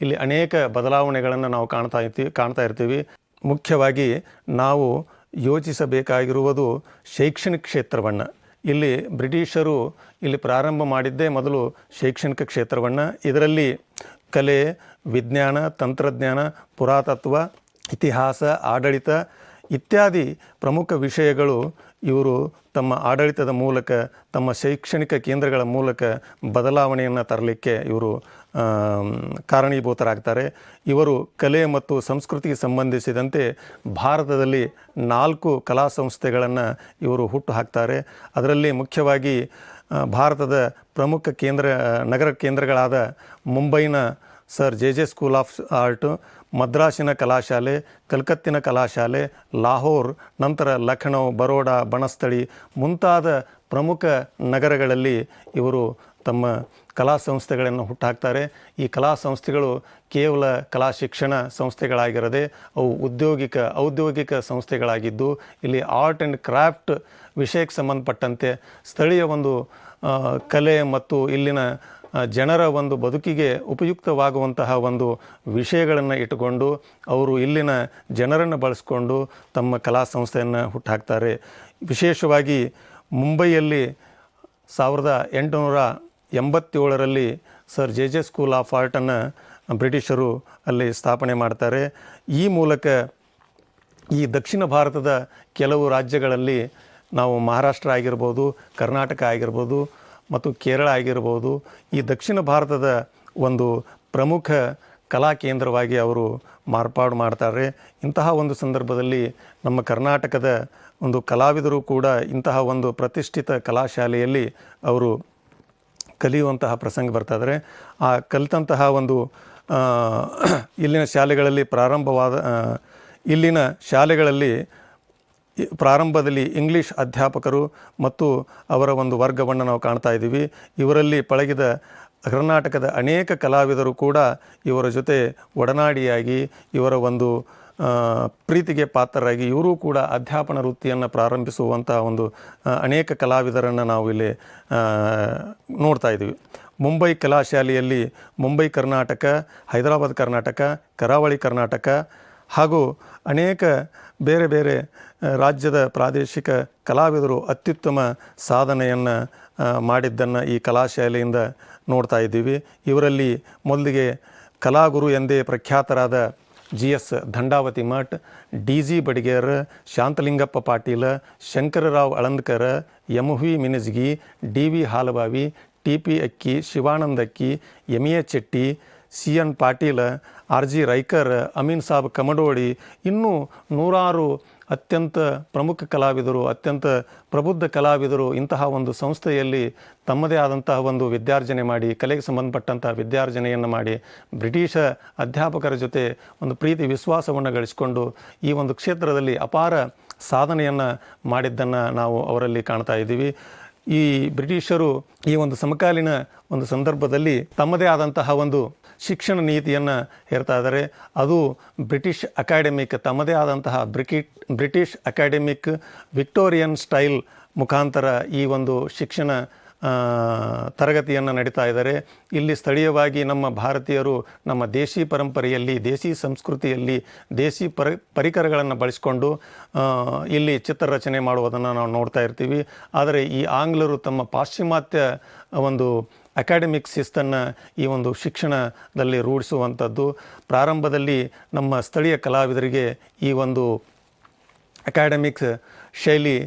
ಇಲ್ಲಿ ಅನೇಕ ಬದಲಾವಣೆಗಳನ್ನು ನಾವು ಕಾಣ್ತಾ ಇರ್ತೀವಿ. ಮುಖ್ಯವಾಗಿ ನಾವು ಯೋಚಿಸಬೇಕಾಗಿರುವುದು ಶೈಕ್ಷಣಿಕ ಕ್ಷೇತ್ರವನ್ನು. ಇಲ್ಲಿ ಬ್ರಿಟಿಷರು ಇಲ್ಲಿ ಪ್ರಾರಂಭ ಮಾಡಿದ್ದೇ ಮೊದಲು ಶೈಕ್ಷಣಿಕ ಕ್ಷೇತ್ರವನ್ನು. ಇದರಲ್ಲಿ ಕಲೆ, ವಿಜ್ಞಾನ, ತಂತ್ರಜ್ಞಾನ, ಪುರಾತತ್ವ, ಇತಿಹಾಸ, ಆಡಳಿತ ಇತ್ಯಾದಿ ಪ್ರಮುಖ ವಿಷಯಗಳು ಇವರು ತಮ್ಮ ಆಡಳಿತದ ಮೂಲಕ, ತಮ್ಮ ಶೈಕ್ಷಣಿಕ ಕೇಂದ್ರಗಳ ಮೂಲಕ ಬದಲಾವಣೆಯನ್ನು ತರಲಿಕ್ಕೆ ಇವರು ಕಾರಣೀಭೂತರಾಗ್ತಾರೆ. ಇವರು ಕಲೆ ಮತ್ತು ಸಂಸ್ಕೃತಿಗೆ ಸಂಬಂಧಿಸಿದಂತೆ ಭಾರತದಲ್ಲಿ 4 ಕಲಾ ಸಂಸ್ಥೆಗಳನ್ನು ಇವರು ಹುಟ್ಟು ಹಾಕ್ತಾರೆ. ಅದರಲ್ಲಿ ಮುಖ್ಯವಾಗಿ ಭಾರತದ ಪ್ರಮುಖ ನಗರ ಕೇಂದ್ರಗಳಾದ ಮುಂಬೈನ sir J school of art, ಮದ್ರಾಸಿನ ಕಲಾಶಾಲೆ, ಕಲ್ಕತ್ತಿನ ಕಲಾಶಾಲೆ, ಲಾಹೋರ್, ನಂತರ ಲಖನೌ, ಬರೋಡಾ, ಬನಸ್ಥಳಿ ಮುಂತಾದ ಪ್ರಮುಖ ನಗರಗಳಲ್ಲಿ ಇವರು ತಮ್ಮ ಕಲಾ ಸಂಸ್ಥೆಗಳನ್ನು ಹುಟ್ಟುಹಾಕ್ತಾರೆ. ಈ ಕಲಾ ಸಂಸ್ಥೆಗಳು ಕೇವಲ ಕಲಾ ಶಿಕ್ಷಣ ಸಂಸ್ಥೆಗಳಾಗಿರದೆ ಅವು ಔದ್ಯೋಗಿಕ ಸಂಸ್ಥೆಗಳಾಗಿದ್ದು, ಇಲ್ಲಿ ಆರ್ಟ್ ಆ್ಯಂಡ್ ಕ್ರಾಫ್ಟ್ ವಿಷಯಕ್ಕೆ ಸಂಬಂಧಪಟ್ಟಂತೆ ಸ್ಥಳೀಯ ಒಂದು ಕಲೆ ಮತ್ತು ಇಲ್ಲಿನ ಜನರ ಒಂದು ಬದುಕಿಗೆ ಉಪಯುಕ್ತವಾಗುವಂತಹ ಒಂದು ವಿಷಯಗಳನ್ನು ಇಟ್ಟುಕೊಂಡು ಅವರು ಇಲ್ಲಿನ ಜನರನ್ನು ಬಳಸಿಕೊಂಡು ತಮ್ಮ ಕಲಾ ಸಂಸ್ಥೆಯನ್ನು ಹುಟ್ಟುಹಾಕ್ತಾರೆ. ವಿಶೇಷವಾಗಿ ಮುಂಬೈಯಲ್ಲಿ 1887ರಲ್ಲಿ ಸರ್ ಜೆ ಸ್ಕೂಲ್ ಆಫ್ ಆರ್ಟನ್ನು ಬ್ರಿಟಿಷರು ಅಲ್ಲಿ ಸ್ಥಾಪನೆ ಮಾಡ್ತಾರೆ. ಈ ಮೂಲಕ ಈ ದಕ್ಷಿಣ ಭಾರತದ ಕೆಲವು ರಾಜ್ಯಗಳಲ್ಲಿ ನಾವು ಮಹಾರಾಷ್ಟ್ರ ಆಗಿರ್ಬೋದು, ಕರ್ನಾಟಕ ಆಗಿರ್ಬೋದು ಮತ್ತು ಕೇರಳ ಆಗಿರ್ಬೋದು, ಈ ದಕ್ಷಿಣ ಭಾರತದ ಒಂದು ಪ್ರಮುಖ ಕಲಾ ಕೇಂದ್ರವಾಗಿ ಅವರು ಮಾರ್ಪಾಡು ಮಾಡ್ತಾರೆ. ಇಂತಹ ಒಂದು ಸಂದರ್ಭದಲ್ಲಿ ನಮ್ಮ ಕರ್ನಾಟಕದ ಒಂದು ಕಲಾವಿದರು ಕೂಡ ಇಂತಹ ಒಂದು ಪ್ರತಿಷ್ಠಿತ ಕಲಾಶಾಲೆಯಲ್ಲಿ ಅವರು ಕಲಿಯುವಂತಹ ಪ್ರಸಂಗ ಬರ್ತಾಯಿದ್ದಾರೆ. ಆ ಕಲಿತಂತಹ ಒಂದು ಇಲ್ಲಿನ ಶಾಲೆಗಳಲ್ಲಿ ಪ್ರಾರಂಭದಲ್ಲಿ ಇಂಗ್ಲೀಷ್ ಅಧ್ಯಾಪಕರು ಮತ್ತು ಅವರ ಒಂದು ವರ್ಗವನ್ನು ನಾವು ಕಾಣ್ತಾ ಇದ್ದೀವಿ. ಇವರಲ್ಲಿ ಪಳಗಿದ ಕರ್ನಾಟಕದ ಅನೇಕ ಕಲಾವಿದರು ಕೂಡ ಇವರ ಜೊತೆ ಒಡನಾಡಿಯಾಗಿ ಇವರ ಒಂದು ಪ್ರೀತಿಗೆ ಪಾತ್ರರಾಗಿ ಇವರು ಕೂಡ ಅಧ್ಯಾಪನ ವೃತ್ತಿಯನ್ನು ಪ್ರಾರಂಭಿಸುವಂಥ ಒಂದು ಅನೇಕ ಕಲಾವಿದರನ್ನು ನಾವು ಇಲ್ಲಿ ನೋಡ್ತಾ ಇದ್ದೀವಿ. ಮುಂಬೈ ಕಲಾಶಾಲೆಯಲ್ಲಿ ಮುಂಬೈ ಕರ್ನಾಟಕ, ಹೈದರಾಬಾದ್ ಕರ್ನಾಟಕ, ಕರಾವಳಿ ಕರ್ನಾಟಕ ಹಾಗೂ ಅನೇಕ ಬೇರೆ ಬೇರೆ ರಾಜ್ಯದ ಪ್ರಾದೇಶಿಕ ಕಲಾವಿದರು ಅತ್ಯುತ್ತಮ ಸಾಧನೆಯನ್ನು ಮಾಡಿದ್ದನ್ನು ಈ ಕಲಾಶಾಲೆಯಿಂದ ನೋಡ್ತಾ ಇದ್ದೀವಿ. ಇವರಲ್ಲಿ ಮೊದಲಿಗೆ ಕಲಾಗುರು ಎಂದೇ ಪ್ರಖ್ಯಾತರಾದ GS Dandavati Math, DG Badiger, Shantalingappa Patil, Shankar Rao ಅಳಂದ್ಕರ್, MV ಮಿನಿಜ್ಗಿ, DV Halabavi, TP ಅಕ್ಕಿ, ಶಿವಾನಂದ ಅಕ್ಕಿ, MA Chetty, CN Patil, RG Raikar, Amin Sab Kamadoli, ಇನ್ನೂ ನೂರಾರು ಅತ್ಯಂತ ಪ್ರಮುಖ ಕಲಾವಿದರು, ಅತ್ಯಂತ ಪ್ರಬುದ್ಧ ಕಲಾವಿದರು ಇಂತಹ ಒಂದು ಸಂಸ್ಥೆಯಲ್ಲಿ ತಮ್ಮದೇ ಆದಂತಹ ಒಂದು ವಿದ್ಯಾರ್ಜನೆ ಮಾಡಿ, ಕಲೆಗೆ ಸಂಬಂಧಪಟ್ಟಂತಹ ವಿದ್ಯಾರ್ಜನೆಯನ್ನು ಮಾಡಿ, ಬ್ರಿಟಿಷ ಅಧ್ಯಾಪಕರ ಜೊತೆ ಒಂದು ಪ್ರೀತಿ ವಿಶ್ವಾಸವನ್ನು ಗಳಿಸಿಕೊಂಡು ಈ ಒಂದು ಕ್ಷೇತ್ರದಲ್ಲಿ ಅಪಾರ ಸಾಧನೆಯನ್ನು ಮಾಡಿದ್ದನ್ನು ನಾವು ಅವರಲ್ಲಿ ಕಾಣ್ತಾ ಇದ್ದೀವಿ. ಈ ಬ್ರಿಟಿಷರು ಈ ಒಂದು ಸಮಕಾಲೀನ ಒಂದು ಸಂದರ್ಭದಲ್ಲಿ ತಮ್ಮದೇ ಆದಂತಹ ಒಂದು ಶಿಕ್ಷಣ ನೀತಿಯನ್ನು ಹೇರ್ತಾ ಇದ್ದಾರೆ. ಅದು ಬ್ರಿಟಿಷ್ ಅಕಾಡೆಮಿಕ್, ತಮ್ಮದೇ ಆದಂತಹ ಬ್ರಿಟಿಷ್ ಅಕಾಡೆಮಿಕ್ ವಿಕ್ಟೋರಿಯನ್ ಸ್ಟೈಲ್ ಮುಖಾಂತರ ಈ ಒಂದು ಶಿಕ್ಷಣ ತರಗತಿಯನ್ನು ನಡೀತಾ ಇದ್ದಾರೆ. ಇಲ್ಲಿ ಸ್ಥಳೀಯವಾಗಿ ನಮ್ಮ ಭಾರತೀಯರು ನಮ್ಮ ದೇಶಿ ಪರಂಪರೆಯಲ್ಲಿ, ದೇಶಿ ಸಂಸ್ಕೃತಿಯಲ್ಲಿ, ದೇಶಿ ಪರಿಕರಗಳನ್ನು ಬಳಸಿಕೊಂಡು ಇಲ್ಲಿ ಚಿತ್ರರಚನೆ ಮಾಡುವುದನ್ನು ನಾವು ನೋಡ್ತಾ ಇರ್ತೀವಿ. ಆದರೆ ಈ ಆಂಗ್ಲರು ತಮ್ಮ ಪಾಶ್ಚಿಮಾತ್ಯ ಒಂದು ಅಕಾಡೆಮಿಕ್ ಶಿಸ್ತನ್ನು ಈ ಒಂದು ಶಿಕ್ಷಣದಲ್ಲಿ ರೂಢಿಸುವಂಥದ್ದು. ಪ್ರಾರಂಭದಲ್ಲಿ ನಮ್ಮ ಸ್ಥಳೀಯ ಕಲಾವಿದರಿಗೆ ಈ ಒಂದು ಅಕಾಡೆಮಿಕ್ಸ್ ಶೈಲಿ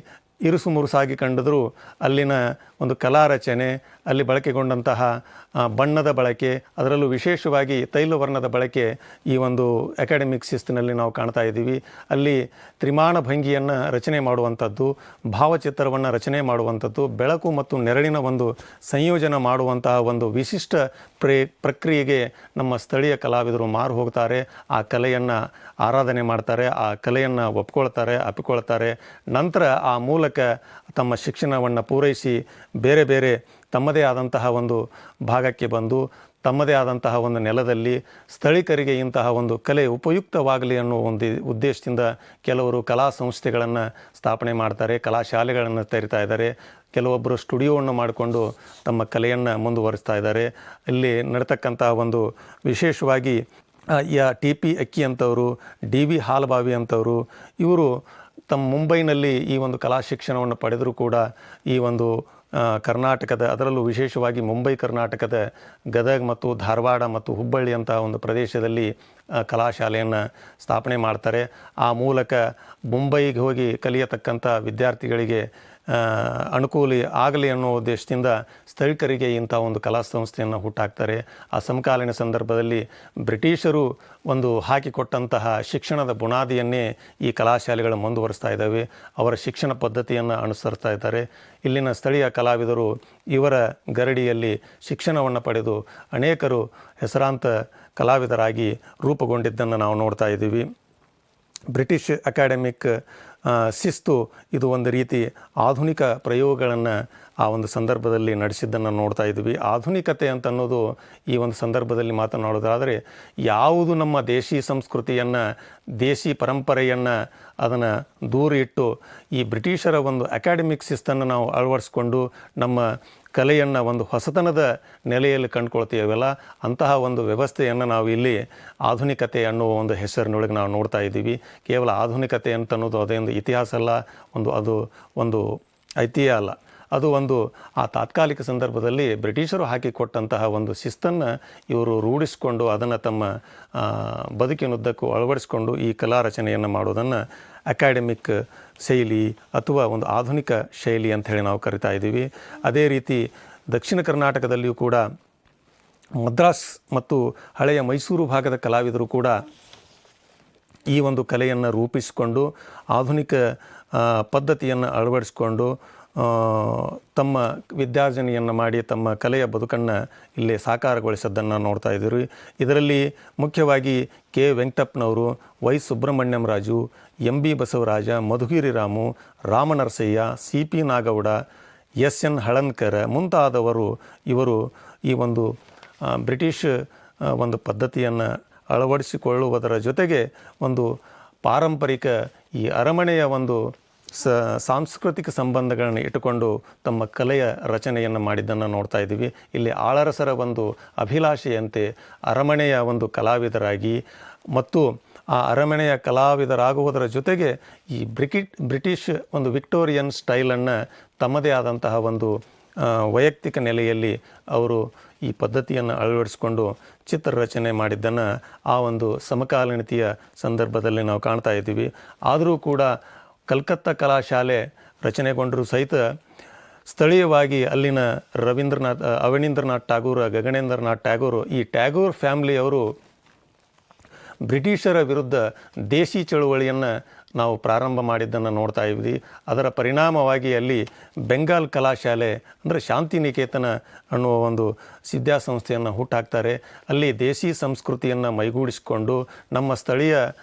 ಇರುಸು ಮುರುಸಾಗಿ ಕಂಡಿದ್ರು ಅಲ್ಲಿನ ಒಂದು ಕಲಾ ರಚನೆ, ಅಲ್ಲಿ ಬಳಕೆಗೊಂಡಂತಹ ಬಣ್ಣದ ಬಳಕೆ, ಅದರಲ್ಲೂ ವಿಶೇಷವಾಗಿ ತೈಲವರ್ಣದ ಬಳಕೆ ಈ ಒಂದು ಅಕಾಡೆಮಿಕ್ ಶಿಸ್ತಿನಲ್ಲಿ ನಾವು ಕಾಣ್ತಾ ಇದ್ದೀವಿ. ಅಲ್ಲಿ ತ್ರಿಮಾಣ ಭಂಗಿಯನ್ನು ರಚನೆ ಮಾಡುವಂಥದ್ದು, ಭಾವಚಿತ್ರವನ್ನು ರಚನೆ ಮಾಡುವಂಥದ್ದು, ಬೆಳಕು ಮತ್ತು ನೆರಳಿನ ಒಂದು ಸಂಯೋಜನೆ ಮಾಡುವಂತಹ ಒಂದು ವಿಶಿಷ್ಟ ಪ್ರಕ್ರಿಯೆಗೆ ನಮ್ಮ ಸ್ಥಳೀಯ ಕಲಾವಿದರು ಮಾರು ಹೋಗ್ತಾರೆ. ಆ ಕಲೆಯನ್ನು ಆರಾಧನೆ ಮಾಡ್ತಾರೆ, ಆ ಕಲೆಯನ್ನು ಅಪ್ಪಿಕೊಳ್ತಾರೆ. ನಂತರ ಆ ಮೂಲಕ ತಮ್ಮ ಶಿಕ್ಷಣವನ್ನು ಪೂರೈಸಿ ಬೇರೆ ಬೇರೆ ತಮ್ಮದೇ ಆದಂತಹ ಒಂದು ಭಾಗಕ್ಕೆ ಬಂದು ತಮ್ಮದೇ ಆದಂತಹ ಒಂದು ನೆಲದಲ್ಲಿ ಸ್ಥಳೀಕರಿಗೆ ಇಂತಹ ಒಂದು ಕಲೆ ಉಪಯುಕ್ತವಾಗಲಿ ಅನ್ನೋ ಒಂದು ಉದ್ದೇಶದಿಂದ ಕೆಲವರು ಕಲಾ ಸಂಸ್ಥೆಗಳನ್ನು ಸ್ಥಾಪನೆ ಮಾಡ್ತಾರೆ, ಕಲಾ ಶಾಲೆಗಳನ್ನು ತೆರಿತಾ ಇದ್ದಾರೆ. ಕೆಲವೊಬ್ಬರು ಸ್ಟುಡಿಯೋವನ್ನು ಮಾಡಿಕೊಂಡು ತಮ್ಮ ಕಲೆಯನ್ನು ಮುಂದುವರಿಸ್ತಾ ಇದ್ದಾರೆ. ಇಲ್ಲಿ ನಡೀತಕ್ಕಂತಹ ಒಂದು ವಿಶೇಷವಾಗಿ TP ಅಕ್ಕಿ ಅಂತವರು, DV ಹಾಲಬಾವಿ ಅಂತವರು, ಇವರು ತಮ್ಮ ಮುಂಬೈನಲ್ಲಿ ಈ ಒಂದು ಕಲಾ ಶಿಕ್ಷಣವನ್ನು ಪಡೆದರೂ ಕೂಡ ಈ ಒಂದು ಕರ್ನಾಟಕದ, ಅದರಲ್ಲೂ ವಿಶೇಷವಾಗಿ ಮುಂಬೈ ಕರ್ನಾಟಕದ ಗದಗ ಮತ್ತು ಧಾರವಾಡ ಮತ್ತು ಹುಬ್ಬಳ್ಳಿ ಅಂತಹ ಒಂದು ಪ್ರದೇಶದಲ್ಲಿ ಕಲಾಶಾಲೆಯನ್ನು ಸ್ಥಾಪನೆ ಮಾಡ್ತಾರೆ. ಆ ಮೂಲಕ ಮುಂಬೈಗೆ ಹೋಗಿ ಕಲಿಯತಕ್ಕಂಥ ವಿದ್ಯಾರ್ಥಿಗಳಿಗೆ ಅನುಕೂಲ ಆಗಲಿ ಅನ್ನೋ ಉದ್ದೇಶದಿಂದ ಸ್ಥಳೀಕರಿಗೆ ಇಂಥ ಒಂದು ಕಲಾ ಸಂಸ್ಥೆಯನ್ನು ಹುಟ್ಟಾಕ್ತಾರೆ. ಆ ಸಮಕಾಲೀನ ಸಂದರ್ಭದಲ್ಲಿ ಬ್ರಿಟಿಷರು ಒಂದು ಹಾಕಿಕೊಟ್ಟಂತಹ ಶಿಕ್ಷಣದ ಬುನಾದಿಯನ್ನೇ ಈ ಕಲಾಶಾಲೆಗಳು ಮುಂದುವರಿಸ್ತಾ ಇದ್ದಾವೆ. ಅವರ ಶಿಕ್ಷಣ ಪದ್ಧತಿಯನ್ನು ಅನುಸರಿಸ್ತಾ ಇದ್ದಾರೆ. ಇಲ್ಲಿನ ಸ್ಥಳೀಯ ಕಲಾವಿದರು ಇವರ ಗರಡಿಯಲ್ಲಿ ಶಿಕ್ಷಣವನ್ನು ಪಡೆದು ಅನೇಕರು ಹೆಸರಾಂತ ಕಲಾವಿದರಾಗಿ ರೂಪುಗೊಂಡಿದ್ದನ್ನು ನಾವು ನೋಡ್ತಾ ಇದ್ದೀವಿ. ಬ್ರಿಟಿಷ್ ಅಕಾಡೆಮಿಕ್ ಶಿಸ್ತು ಇದು ಒಂದು ರೀತಿ ಆಧುನಿಕ ಪ್ರಯೋಗಗಳನ್ನು ಆ ಒಂದು ಸಂದರ್ಭದಲ್ಲಿ ನಡೆಸಿದ್ದನ್ನು ನೋಡ್ತಾ ಇದ್ವಿ. ಆಧುನಿಕತೆ ಅಂತ ಅನ್ನೋದು ಈ ಒಂದು ಸಂದರ್ಭದಲ್ಲಿ ಮಾತನಾಡೋದಾದರೆ ಯಾವುದು ನಮ್ಮ ದೇಶಿ ಸಂಸ್ಕೃತಿಯನ್ನು, ದೇಶಿ ಪರಂಪರೆಯನ್ನು ಅದನ್ನು ದೂರ ಇಟ್ಟು ಈ ಬ್ರಿಟಿಷರ ಒಂದು ಅಕಾಡೆಮಿಕ್ ಶಿಸ್ತನ್ನು ನಾವು ಅಳವಡಿಸ್ಕೊಂಡು ನಮ್ಮ ಕಲೆಯನ್ನು ಒಂದು ಹೊಸತನದ ನೆಲೆಯಲ್ಲಿ ಕಂಡುಕೊಳ್ತೀವಲ್ಲ, ಅಂತಹ ಒಂದು ವ್ಯವಸ್ಥೆಯನ್ನು ನಾವು ಇಲ್ಲಿ ಆಧುನಿಕತೆ ಅನ್ನುವ ಒಂದು ಹೆಸರಿನೊಳಗೆ ನಾವು ನೋಡ್ತಾ ಇದ್ದೀವಿ. ಕೇವಲ ಆಧುನಿಕತೆ ಅಂತ ಅನ್ನೋದು ಅದೇನು ಇತಿಹಾಸ ಅಲ್ಲ, ಅದು ಒಂದು ಐತಿಹ್ಯ ಅಲ್ಲ. ಅದು ಒಂದು ಆ ತಾತ್ಕಾಲಿಕ ಸಂದರ್ಭದಲ್ಲಿ ಬ್ರಿಟಿಷರು ಹಾಕಿಕೊಟ್ಟಂತಹ ಒಂದು ಶಿಸ್ತನ್ನು ಇವರು ರೂಢಿಸಿಕೊಂಡು ಅದನ್ನು ತಮ್ಮ ಬದುಕಿನುದ್ದಕ್ಕೂ ಅಳವಡಿಸಿಕೊಂಡು ಈ ಕಲಾ ರಚನೆಯನ್ನು ಮಾಡೋದನ್ನು ಅಕಾಡೆಮಿಕ್ ಶೈಲಿ ಅಥವಾ ಒಂದು ಆಧುನಿಕ ಶೈಲಿ ಅಂತ ಹೇಳಿ ನಾವು ಕರಿತಾ ಇದ್ದೀವಿ. ಅದೇ ರೀತಿ ದಕ್ಷಿಣ ಕರ್ನಾಟಕದಲ್ಲಿಯೂ ಕೂಡ ಮದ್ರಾಸ್ ಮತ್ತು ಹಳೆಯ ಮೈಸೂರು ಭಾಗದ ಕಲಾವಿದರು ಕೂಡ ಈ ಒಂದು ಕಲೆಯನ್ನು ರೂಪಿಸಿಕೊಂಡು ಆಧುನಿಕ ಪದ್ಧತಿಯನ್ನು ಅಳವಡಿಸಿಕೊಂಡು ತಮ್ಮ ವಿದ್ಯಾರ್ಜನೆಯನ್ನು ಮಾಡಿ ತಮ್ಮ ಕಲೆಯ ಬದುಕನ್ನು ಇಲ್ಲಿ ಸಾಕಾರಗೊಳಿಸೋದನ್ನು ನೋಡ್ತಾ ಇದ್ದೀವಿ. ಇದರಲ್ಲಿ ಮುಖ್ಯವಾಗಿ ಕೆ ವೆಂಕಟಪ್ಪನವರು, Y Subrahmanyam Raju, MB Basavaraja, Madhugiri Ramu, Ramanarasayya, CP Nagowda, SN Halankar ಮುಂತಾದವರು ಇವರು ಈ ಒಂದು ಬ್ರಿಟಿಷ್ ಒಂದು ಪದ್ಧತಿಯನ್ನು ಅಳವಡಿಸಿಕೊಳ್ಳುವುದರ ಜೊತೆಗೆ ಒಂದು ಪಾರಂಪರಿಕ ಈ ಅರಮನೆಯ ಒಂದು ಸಾಂಸ್ಕೃತಿಕ ಸಂಬಂಧಗಳನ್ನು ಇಟ್ಟುಕೊಂಡು ತಮ್ಮ ಕಲೆಯ ರಚನೆಯನ್ನು ಮಾಡಿದ್ದನ್ನು ನೋಡ್ತಾ ಇದ್ದೀವಿ. ಇಲ್ಲಿ ಆಳರಸರ ಒಂದು ಅಭಿಲಾಷೆಯಂತೆ ಅರಮನೆಯ ಒಂದು ಕಲಾವಿದರಾಗಿ ಮತ್ತು ಆ ಅರಮನೆಯ ಕಲಾವಿದರಾಗುವುದರ ಜೊತೆಗೆ ಈ ಬ್ರಿಟಿಷ್ ಒಂದು ವಿಕ್ಟೋರಿಯನ್ ಸ್ಟೈಲನ್ನು ತಮ್ಮದೇ ಆದಂತಹ ಒಂದು ವೈಯಕ್ತಿಕ ನೆಲೆಯಲ್ಲಿ ಅವರು ಈ ಪದ್ಧತಿಯನ್ನು ಅಳವಡಿಸಿಕೊಂಡು ಚಿತ್ರರಚನೆ ಮಾಡಿದ್ದನ್ನು ಆ ಒಂದು ಸಮಕಾಲೀನತೆಯ ಸಂದರ್ಭದಲ್ಲಿ ನಾವು ಕಾಣ್ತಾ ಇದ್ದೀವಿ. ಆದರೂ ಕೂಡ ಕಲ್ಕತ್ತಾ ಕಲಾಶಾಲೆ ರಚನೆಗೊಂಡರೂ ಸಹಿತ ಸ್ಥಳೀಯವಾಗಿ ಅಲ್ಲಿನ ಅವನೀಂದ್ರನಾಥ್ ಟಾಗೂರ್, ಗಗನೇಂದ್ರನಾಥ್ ಟ್ಯಾಗೋರ್, ಈ ಟ್ಯಾಗೋರ್ ಫ್ಯಾಮಿಲಿಯವರು ಬ್ರಿಟಿಷರ ವಿರುದ್ಧ ದೇಶಿ ಚಳುವಳಿಯನ್ನು ನಾವು ಪ್ರಾರಂಭ ಮಾಡಿದ್ದನ್ನು ನೋಡ್ತಾ ಇದ್ವಿ. ಅದರ ಪರಿಣಾಮವಾಗಿ ಅಲ್ಲಿ ಬೆಂಗಾಲ್ ಕಲಾಶಾಲೆ ಅಂದರೆ ಶಾಂತಿನಿಕೇತನ ಅನ್ನುವ ಒಂದು ವಿದ್ಯಾಸಂಸ್ಥೆಯನ್ನು ಹುಟ್ಟಾಕ್ತಾರೆ. ಅಲ್ಲಿ ದೇಶಿ ಸಂಸ್ಕೃತಿಯನ್ನು ಮೈಗೂಡಿಸಿಕೊಂಡು ನಮ್ಮ ಸ್ಥಳೀಯ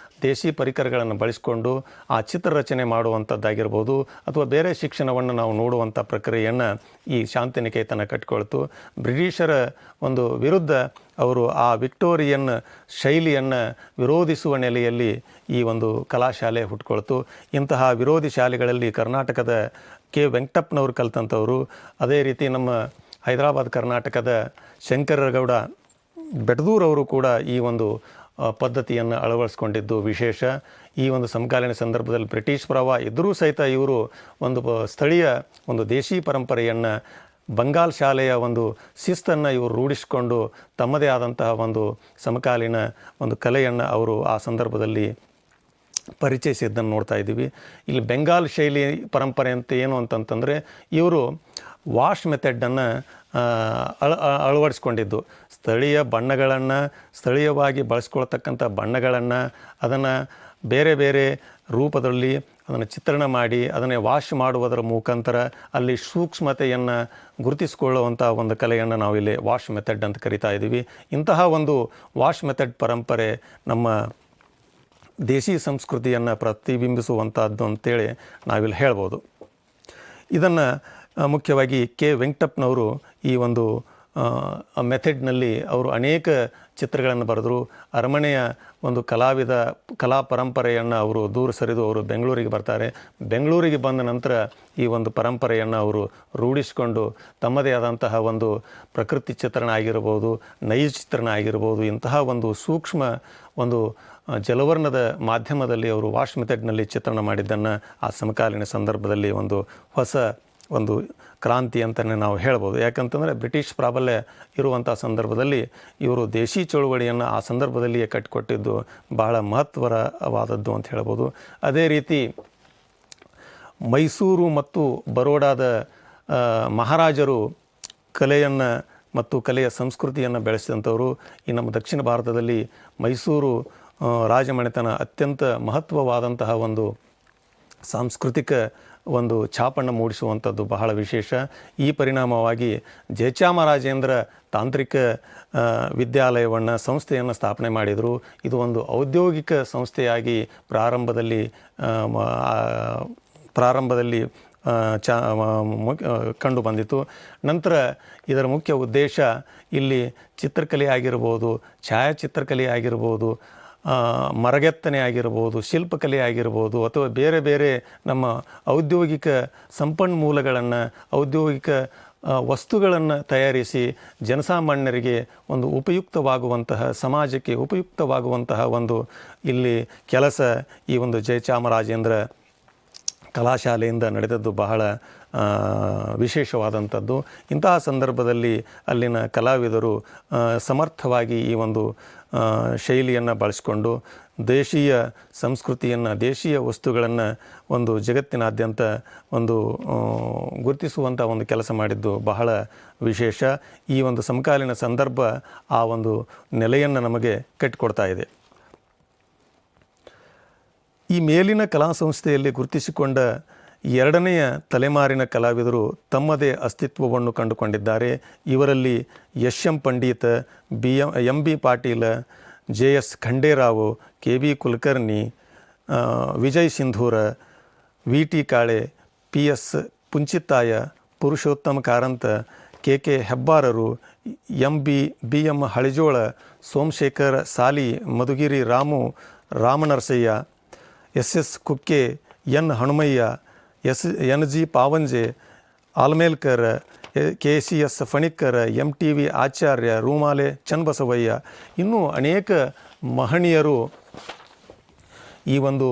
ದೇಶಿ ಪರಿಕರಗಳನ್ನು ಬಳಸಿಕೊಂಡು ಆ ಚಿತ್ರರಚನೆ ಮಾಡುವಂಥದ್ದಾಗಿರ್ಬೋದು ಅಥವಾ ಬೇರೆ ಶಿಕ್ಷಣವನ್ನು ನಾವು ನೋಡುವಂಥ ಪ್ರಕ್ರಿಯೆಯನ್ನು ಈ ಶಾಂತಿನಿಕೇತನ ಕಟ್ಟಿಕೊಳ್ತು. ಬ್ರಿಟಿಷರ ಒಂದು ವಿರುದ್ಧ ಅವರು ಆ ವಿಕ್ಟೋರಿಯನ್ ಶೈಲಿಯನ್ನು ವಿರೋಧಿಸುವ ನೆಲೆಯಲ್ಲಿ ಈ ಒಂದು ಕಲಾಶಾಲೆ ಹುಟ್ಕೊಳ್ತು. ಇಂತಹ ವಿರೋಧಿ ಶಾಲೆಗಳಲ್ಲಿ ಕರ್ನಾಟಕದ ಕೆ ವೆಂಕಟಪ್ಪನವರು ಕಲಿತಂಥವರು, ಅದೇ ರೀತಿ ನಮ್ಮ ಹೈದರಾಬಾದ್ ಕರ್ನಾಟಕದ ಶಂಕರಗೌಡ ಬೆಟದೂರವರು ಕೂಡ ಈ ಒಂದು ಪದ್ಧತಿಯನ್ನು ಅಳವಡಿಸ್ಕೊಂಡಿದ್ದು ವಿಶೇಷ. ಈ ಒಂದು ಸಮಕಾಲೀನ ಸಂದರ್ಭದಲ್ಲಿ ಬ್ರಿಟಿಷ್ ಪ್ರಭಾವ ಇದ್ದರೂ ಸಹಿತ ಇವರು ಒಂದು ಸ್ಥಳೀಯ ಒಂದು ದೇಶಿ ಪರಂಪರೆಯನ್ನು, ಬಂಗಾಲ್ ಶಾಲೆಯ ಒಂದು ಶಿಸ್ತನ್ನು ಇವರು ರೂಢಿಸಿಕೊಂಡು ತಮ್ಮದೇ ಆದಂತಹ ಒಂದು ಸಮಕಾಲೀನ ಒಂದು ಕಲೆಯನ್ನು ಅವರು ಆ ಸಂದರ್ಭದಲ್ಲಿ ಪರಿಚಯಿಸಿದ್ದನ್ನು ನೋಡ್ತಾ ಇದ್ದೀವಿ. ಇಲ್ಲಿ ಬೆಂಗಾಲ್ ಶೈಲಿ ಪರಂಪರೆ ಅಂತ ಏನು ಅಂತಂತಂದರೆ ಇವರು ವಾಶ್ ಮೆಥಡನ್ನು ಅಳವಡಿಸ್ಕೊಂಡಿದ್ದು, ಸ್ಥಳೀಯ ಬಣ್ಣಗಳನ್ನು, ಸ್ಥಳೀಯವಾಗಿ ಬಳಸ್ಕೊಳ್ತಕ್ಕಂಥ ಬಣ್ಣಗಳನ್ನು ಅದನ್ನು ಬೇರೆ ಬೇರೆ ರೂಪದಲ್ಲಿ ಅದನ್ನು ಚಿತ್ರಣ ಮಾಡಿ ಅದನ್ನೇ ವಾಶ್ ಮಾಡುವುದರ ಮುಖಾಂತರ ಅಲ್ಲಿ ಸೂಕ್ಷ್ಮತೆಯನ್ನು ಗುರುತಿಸಿಕೊಳ್ಳುವಂಥ ಒಂದು ಕಲೆಯನ್ನು ನಾವಿಲ್ಲಿ ವಾಶ್ ಮೆಥಡ್ ಅಂತ ಕರಿತಾ ಇದ್ದೀವಿ. ಇಂತಹ ಒಂದು ವಾಶ್ ಮೆಥಡ್ ಪರಂಪರೆ ನಮ್ಮ ದೇಶಿ ಸಂಸ್ಕೃತಿಯನ್ನು ಪ್ರತಿಬಿಂಬಿಸುವಂಥದ್ದು ಅಂತೇಳಿ ನಾವಿಲ್ಲಿ ಹೇಳ್ಬೋದು. ಇದನ್ನು ಮುಖ್ಯವಾಗಿ ಕೆ ವೆಂಕಟಪ್ಪನವರು ಈ ಒಂದು ಮೆಥಡ್ನಲ್ಲಿ ಅವರು ಅನೇಕ ಚಿತ್ರಗಳನ್ನು ಬರೆದರು. ಅರಮನೆಯ ಒಂದು ಕಲಾ ಪರಂಪರೆಯನ್ನು ಅವರು ದೂರ ಸರಿದು ಅವರು ಬೆಂಗಳೂರಿಗೆ ಬರ್ತಾರೆ. ಬೆಂಗಳೂರಿಗೆ ಬಂದ ನಂತರ ಈ ಒಂದು ಪರಂಪರೆಯನ್ನು ಅವರು ರೂಢಿಸಿಕೊಂಡು ತಮ್ಮದೇ ಆದಂತಹ ಒಂದು ಪ್ರಕೃತಿ ಚಿತ್ರಣ ಆಗಿರ್ಬೋದು, ನೈಜ ಚಿತ್ರಣ ಆಗಿರ್ಬೋದು, ಇಂತಹ ಒಂದು ಸೂಕ್ಷ್ಮ ಒಂದು ಜಲವರ್ಣದ ಮಾಧ್ಯಮದಲ್ಲಿ ಅವರು ವಾಶ್ ಮೆಥಡ್ನಲ್ಲಿ ಚಿತ್ರಣ ಮಾಡಿದ್ದನ್ನು ಆ ಸಮಕಾಲೀನ ಸಂದರ್ಭದಲ್ಲಿ ಒಂದು ಹೊಸ ಒಂದು ಕ್ರಾಂತಿ ಅಂತಲೇ ನಾವು ಹೇಳ್ಬೋದು. ಯಾಕಂತಂದರೆ ಬ್ರಿಟಿಷ್ ಪ್ರಾಬಲ್ಯ ಇರುವಂಥ ಸಂದರ್ಭದಲ್ಲಿ ಇವರು ದೇಶಿ ಚಳುವಳಿಯನ್ನು ಆ ಸಂದರ್ಭದಲ್ಲಿಯೇ ಕಟ್ಟಿಕೊಟ್ಟಿದ್ದು ಬಹಳ ಮಹತ್ವವಾದದ್ದು ಅಂತ ಹೇಳ್ಬೋದು. ಅದೇ ರೀತಿ ಮೈಸೂರು ಮತ್ತು ಬರೋಡಾದ ಮಹಾರಾಜರು ಕಲೆಯನ್ನು ಮತ್ತು ಕಲೆಯ ಸಂಸ್ಕೃತಿಯನ್ನು ಬೆಳೆಸಿದಂಥವರು. ಈ ನಮ್ಮ ದಕ್ಷಿಣ ಭಾರತದಲ್ಲಿ ಮೈಸೂರು ರಾಜಮನೆತನ ಅತ್ಯಂತ ಮಹತ್ವವಾದಂತಹ ಒಂದು ಸಾಂಸ್ಕೃತಿಕ ಒಂದು ಛಾಪನ್ನು ಮೂಡಿಸುವಂಥದ್ದು ಬಹಳ ವಿಶೇಷ. ಈ ಪರಿಣಾಮವಾಗಿ ಜಯಚಾಮರಾಜೇಂದ್ರ ತಾಂತ್ರಿಕ ವಿದ್ಯಾಲಯವನ್ನು ಸಂಸ್ಥೆಯನ್ನು ಸ್ಥಾಪನೆ ಮಾಡಿದರು. ಇದು ಒಂದು ಔದ್ಯೋಗಿಕ ಸಂಸ್ಥೆಯಾಗಿ ಪ್ರಾರಂಭದಲ್ಲಿ ಕಂಡು ಬಂದಿತು. ನಂತರ ಇದರ ಮುಖ್ಯ ಉದ್ದೇಶ ಇಲ್ಲಿ ಚಿತ್ರಕಲೆ ಆಗಿರ್ಬೋದು, ಛಾಯಾಚಿತ್ರಕಲೆ ಆಗಿರ್ಬೋದು, ಮರಗೆತ್ತನೆ ಆಗಿರ್ಬೋದು, ಶಿಲ್ಪಕಲೆ ಆಗಿರ್ಬೋದು, ಅಥವಾ ಬೇರೆ ಬೇರೆ ನಮ್ಮ ಔದ್ಯೋಗಿಕ ಸಂಪನ್ಮೂಲಗಳನ್ನು, ಔದ್ಯೋಗಿಕ ವಸ್ತುಗಳನ್ನು ತಯಾರಿಸಿ ಜನಸಾಮಾನ್ಯರಿಗೆ ಒಂದು ಉಪಯುಕ್ತವಾಗುವಂತಹ, ಸಮಾಜಕ್ಕೆ ಉಪಯುಕ್ತವಾಗುವಂತಹ ಒಂದು ಇಲ್ಲಿ ಕೆಲಸ ಈ ಒಂದು ಜಯಚಾಮರಾಜೇಂದ್ರ ಕಲಾಶಾಲೆಯಿಂದ ನಡೆದದ್ದು ಬಹಳ ವಿಶೇಷವಾದಂಥದ್ದು. ಇಂತಹ ಸಂದರ್ಭದಲ್ಲಿ ಅಲ್ಲಿನ ಕಲಾವಿದರು ಸಮರ್ಥವಾಗಿ ಈ ಒಂದು ಶೈಲಿಯನ್ನು ಬಳಸಿಕೊಂಡು ದೇಶೀಯ ಸಂಸ್ಕೃತಿಯನ್ನು, ದೇಶೀಯ ವಸ್ತುಗಳನ್ನು ಒಂದು ಜಗತ್ತಿನಾದ್ಯಂತ ಒಂದು ಗುರುತಿಸುವಂಥ ಒಂದು ಕೆಲಸ ಮಾಡಿದ್ದು ಬಹಳ ವಿಶೇಷ. ಈ ಒಂದು ಸಮಕಾಲೀನ ಸಂದರ್ಭ ಆ ಒಂದು ನೆಲೆಯನ್ನು ನಮಗೆ ಕಟ್ಟಿಕೊಡ್ತಾ ಇದೆ. ಈ ಮೇಲಿನ ಕಲಾ ಸಂಸ್ಥೆಯಲ್ಲಿ ಗುರುತಿಸಿಕೊಂಡ ಎರಡನೆಯ ತಲೆಮಾರಿನ ಕಲಾವಿದರು ತಮ್ಮದೇ ಅಸ್ತಿತ್ವವನ್ನು ಕಂಡುಕೊಂಡಿದ್ದಾರೆ. ಇವರಲ್ಲಿ S M Pandit, M B Patil, J S Khanderao, K B Kulkarni, Vijay Sindhura, V T Kale, P S Punchithaya, Purushottama Karanta, K K ಹೆಬ್ಬಾರರು, B M Halijola, Somashekhar Sali, Madhugiri Ramu, Ramanarasayya, S S Kukke, N Hanumayya, N G Pavanje, Almelkar, KCS Panikkar, MTV Acharya, Rumale Channabasavayya, ಇನ್ನೂ ಅನೇಕ ಮಹನೀಯರು ಈ ಒಂದು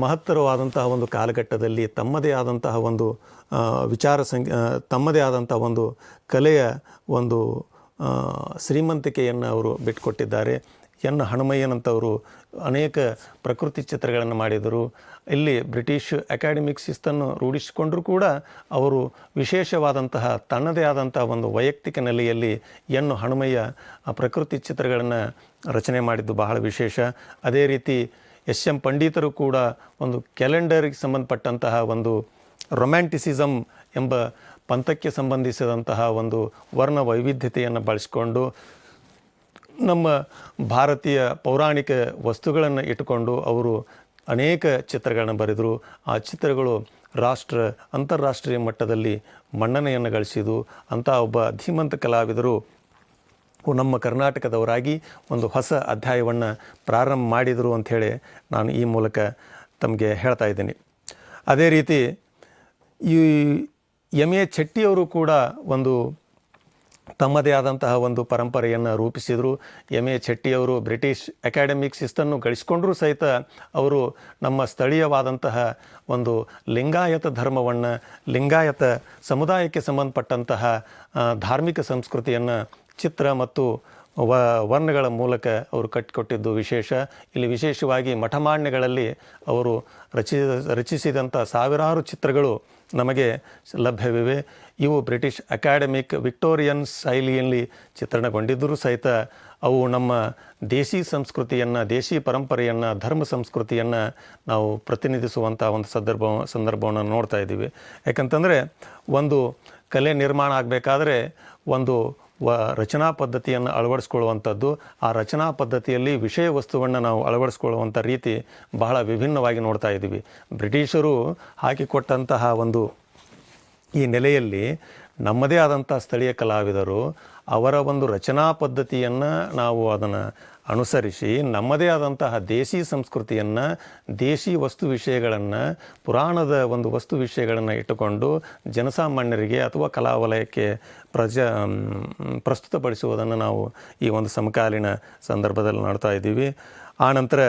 ಮಹತ್ತರವಾದಂತಹ ಒಂದು ಕಾಲಘಟ್ಟದಲ್ಲಿ ತಮ್ಮದೇ ಆದಂತಹ ಒಂದು ತಮ್ಮದೇ ಆದಂಥ ಒಂದು ಕಲೆಯ ಒಂದು ಶ್ರೀಮಂತಿಕೆಯನ್ನು ಅವರು ಬಿಟ್ಟುಕೊಟ್ಟಿದ್ದಾರೆ. ಎನ್ ಹನುಮಯ್ಯನಂಥವರು ಅನೇಕ ಪ್ರಕೃತಿ ಚಿತ್ರಗಳನ್ನು ಮಾಡಿದರು. ಇಲ್ಲಿ ಬ್ರಿಟಿಷ್ ಅಕಾಡೆಮಿಕ್ ಶಿಸ್ತನ್ನು ರೂಢಿಸಿಕೊಂಡರೂ ಕೂಡ ಅವರು ವಿಶೇಷವಾದಂತಹ ತನ್ನದೇ ಆದಂತಹ ಒಂದು ವೈಯಕ್ತಿಕ ನೆಲೆಯಲ್ಲಿ ಎನ್ ಹನುಮಯ್ಯ ಪ್ರಕೃತಿ ಚಿತ್ರಗಳನ್ನು ರಚನೆ ಮಾಡಿದ್ದು ಬಹಳ ವಿಶೇಷ. ಅದೇ ರೀತಿ SM ಪಂಡಿತರು ಕೂಡ ಒಂದು ಕ್ಯಾಲೆಂಡರ್ಗೆ ಸಂಬಂಧಪಟ್ಟಂತಹ ಒಂದು ರೊಮ್ಯಾಂಟಿಸಿಸಮ್ ಎಂಬ ಪಂಥಕ್ಕೆ ಸಂಬಂಧಿಸಿದಂತಹ ಒಂದು ವರ್ಣ ವೈವಿಧ್ಯತೆಯನ್ನು ಬಳಸಿಕೊಂಡು ನಮ್ಮ ಭಾರತೀಯ ಪೌರಾಣಿಕ ವಸ್ತುಗಳನ್ನು ಇಟ್ಟುಕೊಂಡು ಅವರು ಅನೇಕ ಚಿತ್ರಗಳನ್ನು ಬರೆದರು. ಆ ಚಿತ್ರಗಳು ಅಂತಾರಾಷ್ಟ್ರೀಯ ಮಟ್ಟದಲ್ಲಿ ಮನ್ನಣೆಯನ್ನು ಗಳಿಸಿದು. ಅಂಥ ಒಬ್ಬ ಧೀಮಂತ ಕಲಾವಿದರು ನಮ್ಮ ಕರ್ನಾಟಕದವರಾಗಿ ಒಂದು ಹೊಸ ಅಧ್ಯಾಯವನ್ನು ಪ್ರಾರಂಭ ಮಾಡಿದರು ಅಂಥೇಳಿ ನಾನು ಈ ಮೂಲಕ ತಮಗೆ ಹೇಳ್ತಾ ಇದ್ದೀನಿ. ಅದೇ ರೀತಿ ಈ MA ಚೆಟ್ಟಿಯವರು ಕೂಡ ಒಂದು ತಮ್ಮದೇ ಆದಂತಹ ಒಂದು ಪರಂಪರೆಯನ್ನು ರೂಪಿಸಿದರು. MA ಚೆಟ್ಟಿಯವರು ಬ್ರಿಟಿಷ್ ಅಕಾಡೆಮಿಕ್ ಶಿಸ್ತನ್ನು ಗಳಿಸಿಕೊಂಡರೂ ಸಹಿತ ಅವರು ನಮ್ಮ ಸ್ಥಳೀಯವಾದಂತಹ ಒಂದು ಲಿಂಗಾಯತ ಧರ್ಮವನ್ನು, ಲಿಂಗಾಯತ ಸಮುದಾಯಕ್ಕೆ ಸಂಬಂಧಪಟ್ಟಂತಹ ಧಾರ್ಮಿಕ ಸಂಸ್ಕೃತಿಯನ್ನು ಚಿತ್ರ ಮತ್ತು ವರ್ಣಗಳ ಮೂಲಕ ಅವರು ಕಟ್ಟಿಕೊಟ್ಟಿದ್ದು ವಿಶೇಷ. ಇಲ್ಲಿ ವಿಶೇಷವಾಗಿ ಮಠಮಾನ್ಯಗಳಲ್ಲಿ ಅವರು ರಚಿಸಿದಂಥ ಸಾವಿರಾರು ಚಿತ್ರಗಳು ನಮಗೆ ಲಭ್ಯವಿವೆ. ಇವು ಬ್ರಿಟಿಷ್ ಅಕಾಡೆಮಿಕ್ ವಿಕ್ಟೋರಿಯನ್ ಶೈಲಿಯಲ್ಲಿ ಚಿತ್ರಣಗೊಂಡಿದ್ದರೂ ಸಹಿತ ಅವು ನಮ್ಮ ದೇಶಿ ಸಂಸ್ಕೃತಿಯನ್ನು, ದೇಶಿ ಪರಂಪರೆಯನ್ನು, ಧರ್ಮ ಸಂಸ್ಕೃತಿಯನ್ನು ನಾವು ಪ್ರತಿನಿಧಿಸುವಂಥ ಒಂದು ಸಂದರ್ಭವನ್ನು ನೋಡ್ತಾ ಇದ್ದೀವಿ. ಯಾಕಂತಂದರೆ ಒಂದು ಕಲೆ ನಿರ್ಮಾಣ ಆಗಬೇಕಾದ್ರೆ ಒಂದು ರಚನಾ ಪದ್ಧತಿಯನ್ನು ಅಳವಡಿಸ್ಕೊಳ್ಳುವಂಥದ್ದು, ಆ ರಚನಾ ಪದ್ಧತಿಯಲ್ಲಿ ವಿಷಯ ವಸ್ತುವನ್ನು ನಾವು ಅಳವಡಿಸ್ಕೊಳ್ಳುವಂಥ ರೀತಿ ಬಹಳ ವಿಭಿನ್ನವಾಗಿ ನೋಡ್ತಾ ಇದ್ದೀವಿ. ಬ್ರಿಟಿಷರು ಹಾಕಿಕೊಟ್ಟಂತಹ ಒಂದು ಈ ನೆಲೆಯಲ್ಲಿ ನಮ್ಮದೇ ಆದಂಥ ಸ್ಥಳೀಯ ಕಲಾವಿದರು ಅವರ ಒಂದು ರಚನಾ ಪದ್ಧತಿಯನ್ನು ನಾವು ಅದನ್ನು ಅನುಸರಿಸಿ ನಮ್ಮದೇ ಆದಂತಹ ದೇಶಿ ಸಂಸ್ಕೃತಿಯನ್ನು, ದೇಶಿ ವಸ್ತು ವಿಷಯಗಳನ್ನು, ಪುರಾಣದ ಒಂದು ವಸ್ತು ವಿಷಯಗಳನ್ನು ಇಟ್ಟುಕೊಂಡು ಜನಸಾಮಾನ್ಯರಿಗೆ ಅಥವಾ ಕಲಾವಲಯಕ್ಕೆ ಪ್ರಸ್ತುತಪಡಿಸುವುದನ್ನು ನಾವು ಈ ಒಂದು ಸಮಕಾಲೀನ ಸಂದರ್ಭದಲ್ಲಿ ನೋಡ್ತಾ ಇದ್ದೀವಿ. ಆನಂತರ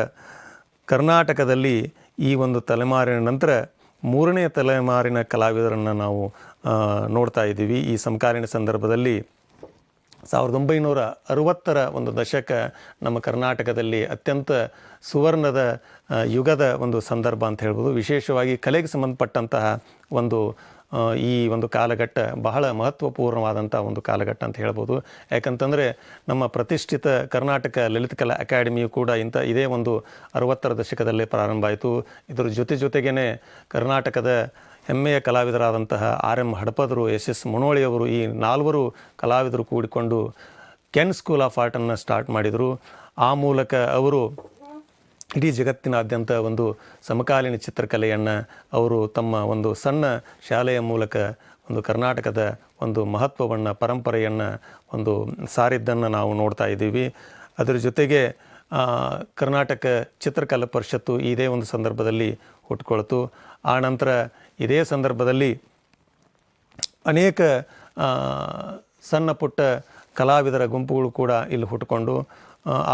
ಕರ್ನಾಟಕದಲ್ಲಿ ಈ ಒಂದು ತಲೆಮಾರಿನ ನಂತರ ಮೂರನೇ ತಲೆಮಾರಿನ ಕಲಾವಿದರನ್ನು ನಾವು ನೋಡ್ತಾ ಇದ್ದೀವಿ. ಈ ಸಮಕಾಲೀನ ಸಂದರ್ಭದಲ್ಲಿ 1960ರ ಒಂದು ದಶಕ ನಮ್ಮ ಕರ್ನಾಟಕದಲ್ಲಿ ಅತ್ಯಂತ ಸುವರ್ಣದ ಯುಗದ ಒಂದು ಸಂದರ್ಭ ಅಂತ ಹೇಳ್ಬೋದು. ವಿಶೇಷವಾಗಿ ಕಲೆಗೆ ಸಂಬಂಧಪಟ್ಟಂತಹ ಒಂದು ಈ ಒಂದು ಕಾಲಘಟ್ಟ ಬಹಳ ಮಹತ್ವಪೂರ್ಣವಾದಂಥ ಒಂದು ಕಾಲಘಟ್ಟ ಅಂತ ಹೇಳ್ಬೋದು. ಯಾಕಂತಂದರೆ ನಮ್ಮ ಪ್ರತಿಷ್ಠಿತ ಕರ್ನಾಟಕ ಲಲಿತಕಲಾ ಅಕಾಡೆಮಿಯು ಕೂಡ ಇದೇ ಒಂದು 60ರ ದಶಕದಲ್ಲೇ ಪ್ರಾರಂಭ ಆಯಿತು. ಇದರ ಜೊತೆಗೇ ಕರ್ನಾಟಕದ ಹೆಮ್ಮೆಯ ಕಲಾವಿದರಾದಂತಹ RM ಹಡಪದರು, SS ಮುನೋಳಿಯವರು, ಈ 4 ಕಲಾವಿದರು ಕೂಡಿಕೊಂಡು ಕೆನ್ ಸ್ಕೂಲ್ ಆಫ್ ಆರ್ಟನ್ನು ಸ್ಟಾರ್ಟ್ ಮಾಡಿದರು. ಆ ಮೂಲಕ ಅವರು ಇಡೀ ಜಗತ್ತಿನಾದ್ಯಂತ ಒಂದು ಸಮಕಾಲೀನ ಚಿತ್ರಕಲೆಯನ್ನು ಅವರು ತಮ್ಮ ಒಂದು ಸಣ್ಣ ಶಾಲೆಯ ಮೂಲಕ ಒಂದು ಕರ್ನಾಟಕದ ಒಂದು ಮಹತ್ವವನ್ನು, ಪರಂಪರೆಯನ್ನು ಒಂದು ಸಾರಿದ್ದನ್ನು ನಾವು ನೋಡ್ತಾ ಇದ್ದೀವಿ. ಅದರ ಜೊತೆಗೆ ಕರ್ನಾಟಕ ಚಿತ್ರಕಲಾ ಪರಿಷತ್ತು ಇದೇ ಒಂದು ಸಂದರ್ಭದಲ್ಲಿ ಹುಟ್ಕೊಳ್ತು. ಆನಂತರ ಇದೇ ಸಂದರ್ಭದಲ್ಲಿ ಅನೇಕ ಸಣ್ಣ ಪುಟ್ಟ ಕಲಾವಿದರ ಗುಂಪುಗಳು ಕೂಡ ಇಲ್ಲಿ ಹುಟ್ಟುಕೊಂಡು